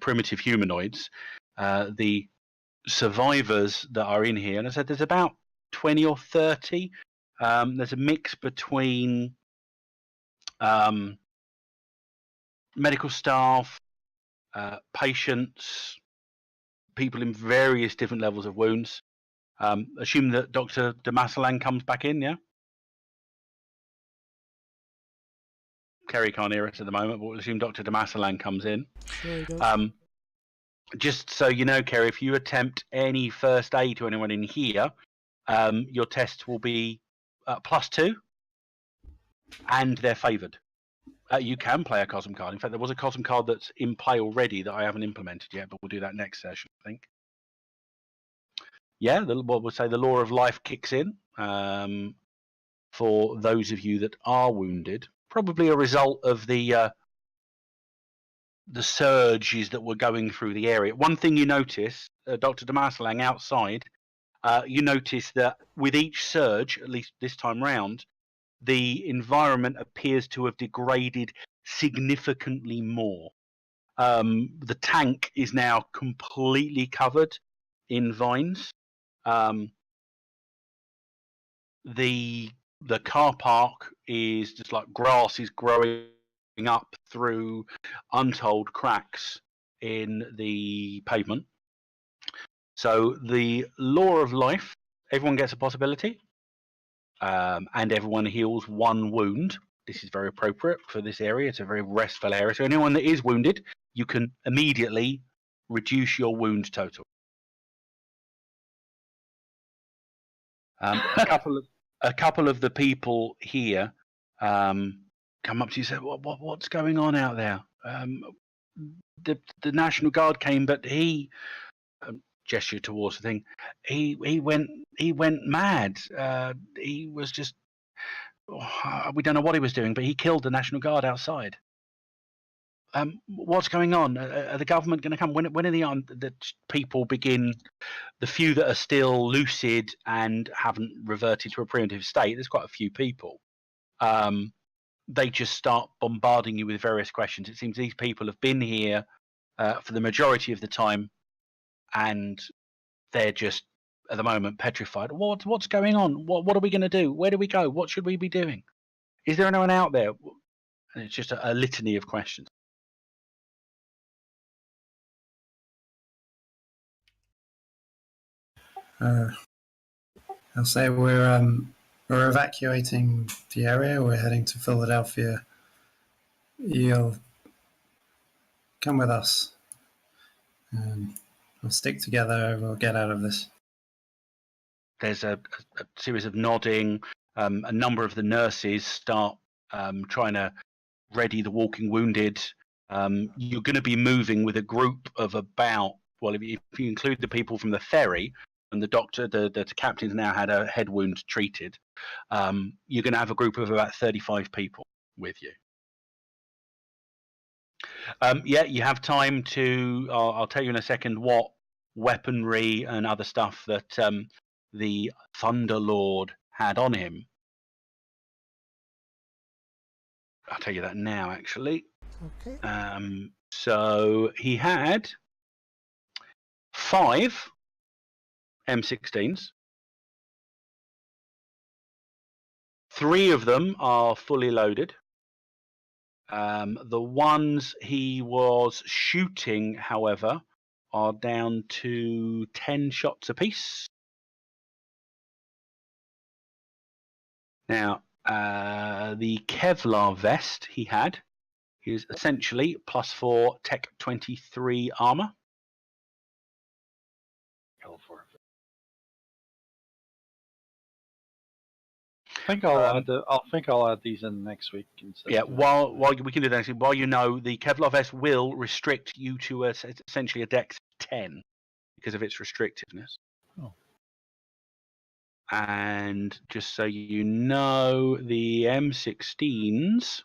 primitive humanoids, the survivors that are in here, and I said there's about 20 or 30. There's a mix between medical staff, patients, people in various different levels of wounds. Assume that Dr. Demasalan comes back in, yeah? Kerry can't hear us at the moment, but we'll assume Dr. Demasalan comes in. Sure he does. Just so you know, Kerry, if you attempt any first aid to anyone in here, your tests will be +2, and they're favoured. You can play a Cosm card. In fact, there was a Cosm card that's in play already that I haven't implemented yet, but we'll do that next session, I think. Yeah, what we'll say the law of life kicks in for those of you that are wounded. Probably a result of the surges that were going through the area. One thing you notice, Dr. Demasalang outside, you notice that with each surge, at least this time round, the environment appears to have degraded significantly more. The tank is now completely covered in vines. The car park is just like grass is growing up through untold cracks in the pavement. So the law of life, everyone gets a possibility, and everyone heals one wound. This is very appropriate for this area. It's a very restful area. So anyone that is wounded, you can immediately reduce your wound total. A couple of the people here come up to you and say, "What's going on out there? The National Guard came, but he gesture towards the thing. He went mad. He was just we don't know what he was doing, but he killed the National Guard outside. What's going on? Are the government going to come? When are the people begin? The few that are still lucid and haven't reverted to a primitive state, there's quite a few people. They just start bombarding you with various questions. It seems these people have been here for the majority of the time, and they're just at the moment petrified. What's going on? What are we going to do? Where do we go? What should we be doing? Is there anyone out there? And it's just a litany of questions. I'll say we're evacuating the area. We're heading to Philadelphia. You'll come with us. We'll stick together. We'll get out of this. There's a series of nodding. A number of the nurses start trying to ready the walking wounded. You're going to be moving with a group of about, well, if you include the people from the ferry and the doctor, the captain's now had a head wound treated. You're going to have a group of about 35 people with you. Yeah, you have time to. I'll tell you in a second what weaponry and other stuff that the Thunder Lord had on him. I'll tell you that now, actually. Okay. So he had 5 M16s. 3 of them are fully loaded. The ones he was shooting, however, are down to 10 shots apiece. Now, the Kevlar vest he had is essentially +4 Tech 23 armor. I think I'll add these in next week. Yeah, while we can do that, while you know, the Kevlar vest will restrict you to essentially a Dex 10 because of its restrictiveness. Oh. And just so you know, the M16s,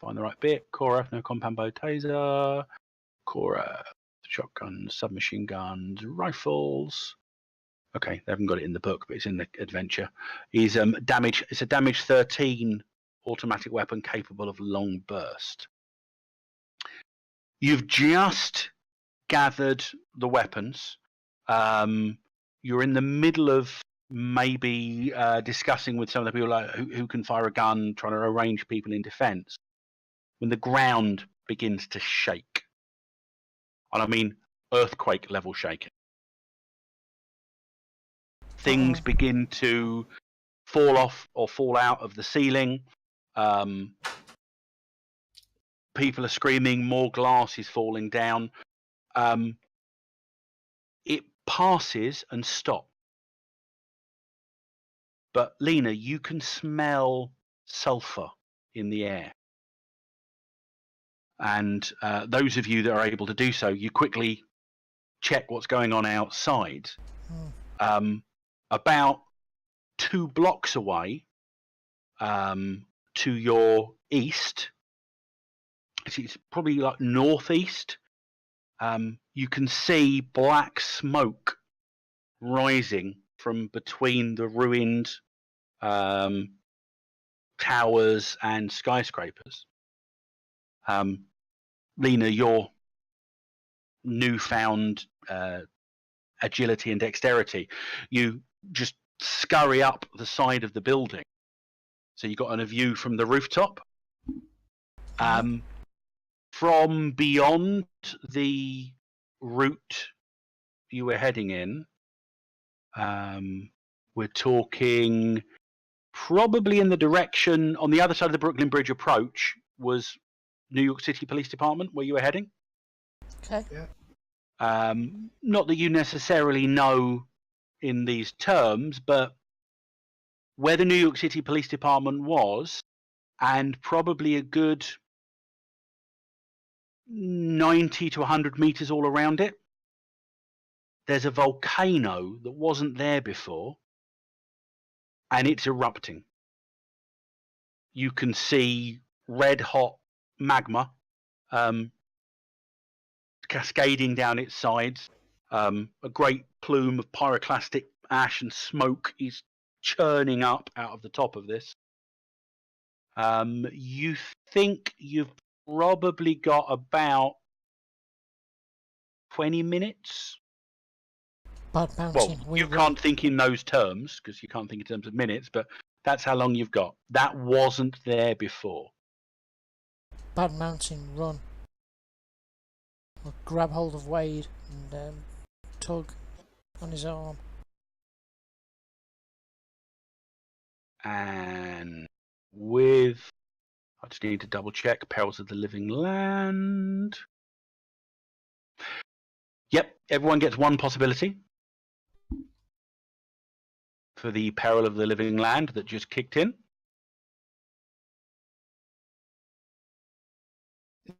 find the right bit, Cora, no compound bow taser, Cora, shotguns, submachine guns, rifles. Okay, they haven't got it in the book, but it's in the adventure. Is damage. It's a damage 13 automatic weapon capable of long burst. You've just gathered the weapons. You're in the middle of maybe discussing with some of the people like, who can fire a gun, trying to arrange people in defense, when the ground begins to shake. And I mean earthquake level shaking. Things begin to fall off or fall out of the ceiling. People are screaming, more glass is falling down. It passes and stops. But Lena, you can smell sulfur in the air. And those of you that are able to do so, you quickly check what's going on outside. About 2 blocks away, to your east, it's probably like northeast, you can see black smoke rising from between the ruined towers and skyscrapers. Lena, your newfound agility and dexterity, you just scurry up the side of the building. So you got a view from the rooftop. From beyond the route you were heading in, we're talking probably in the direction on the other side of the Brooklyn Bridge approach was New York City Police Department, where you were heading. Okay. Yeah. Not that you necessarily know in these terms, but where the New York City Police Department was, and probably a good 90 to 100 meters all around it, there's a volcano that wasn't there before, and it's erupting. You can see red hot magma cascading down its sides. A great plume of pyroclastic ash and smoke is churning up out of the top of this. You think you've probably got about 20 minutes. Bad Mountain. Well, you can't think in those terms because you can't think in terms of minutes, but that's how long you've got. That wasn't there before. Bad Mountain, run. We'll grab hold of Wade and tug on his arm. And with, I just need to double check, Perils of the Living Land. Yep, everyone gets one possibility for the Peril of the Living Land that just kicked in.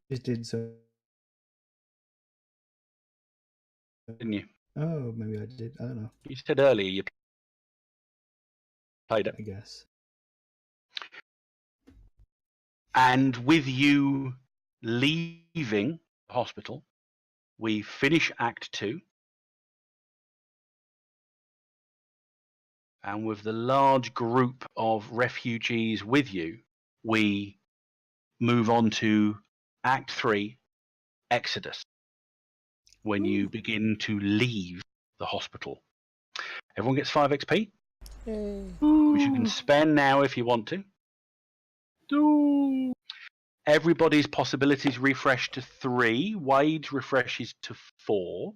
It did so. Didn't you? Oh, maybe I did. I don't know. You said earlier you played it. I guess. And with you leaving the hospital, we finish Act 2. And with the large group of refugees with you, we move on to Act 3, Exodus, when you begin to leave the hospital. Everyone gets 5 XP, Yay. which you can spend now if you want to. Everybody's possibilities refresh to 3. Wade's refreshes to 4.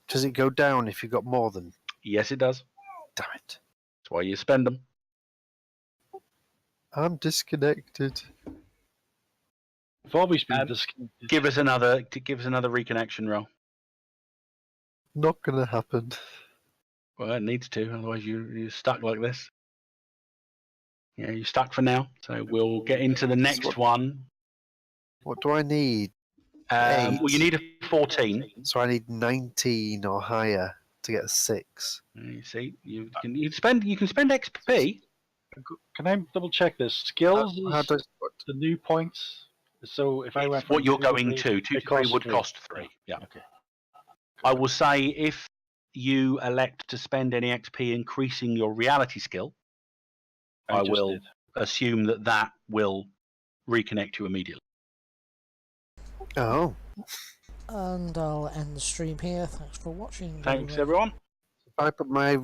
Does it go down if you've got more than? Yes, it does. Damn it! That's why you spend them. I'm disconnected. I've always been disconnected. Give us another reconnection roll. Not gonna happen. Well, it needs to, otherwise you're stuck like this. Yeah, you're stuck for now. So we'll get into the next one. What do I need? Well, you need a 14. So I need 19 or higher to get a 6. You see, you can spend XP. Can I double check this? Skills How is do I, the new points. So if I went What from you're 2 to going 3, to 2 it to 3 costs would 3. cost 3. Yeah. Okay. I will say if you elect to spend any XP increasing your reality skill, I just will did. assume that will reconnect you immediately. oh, And I'll end the stream here. Thanks for watching. Thanks, everyone. if I put my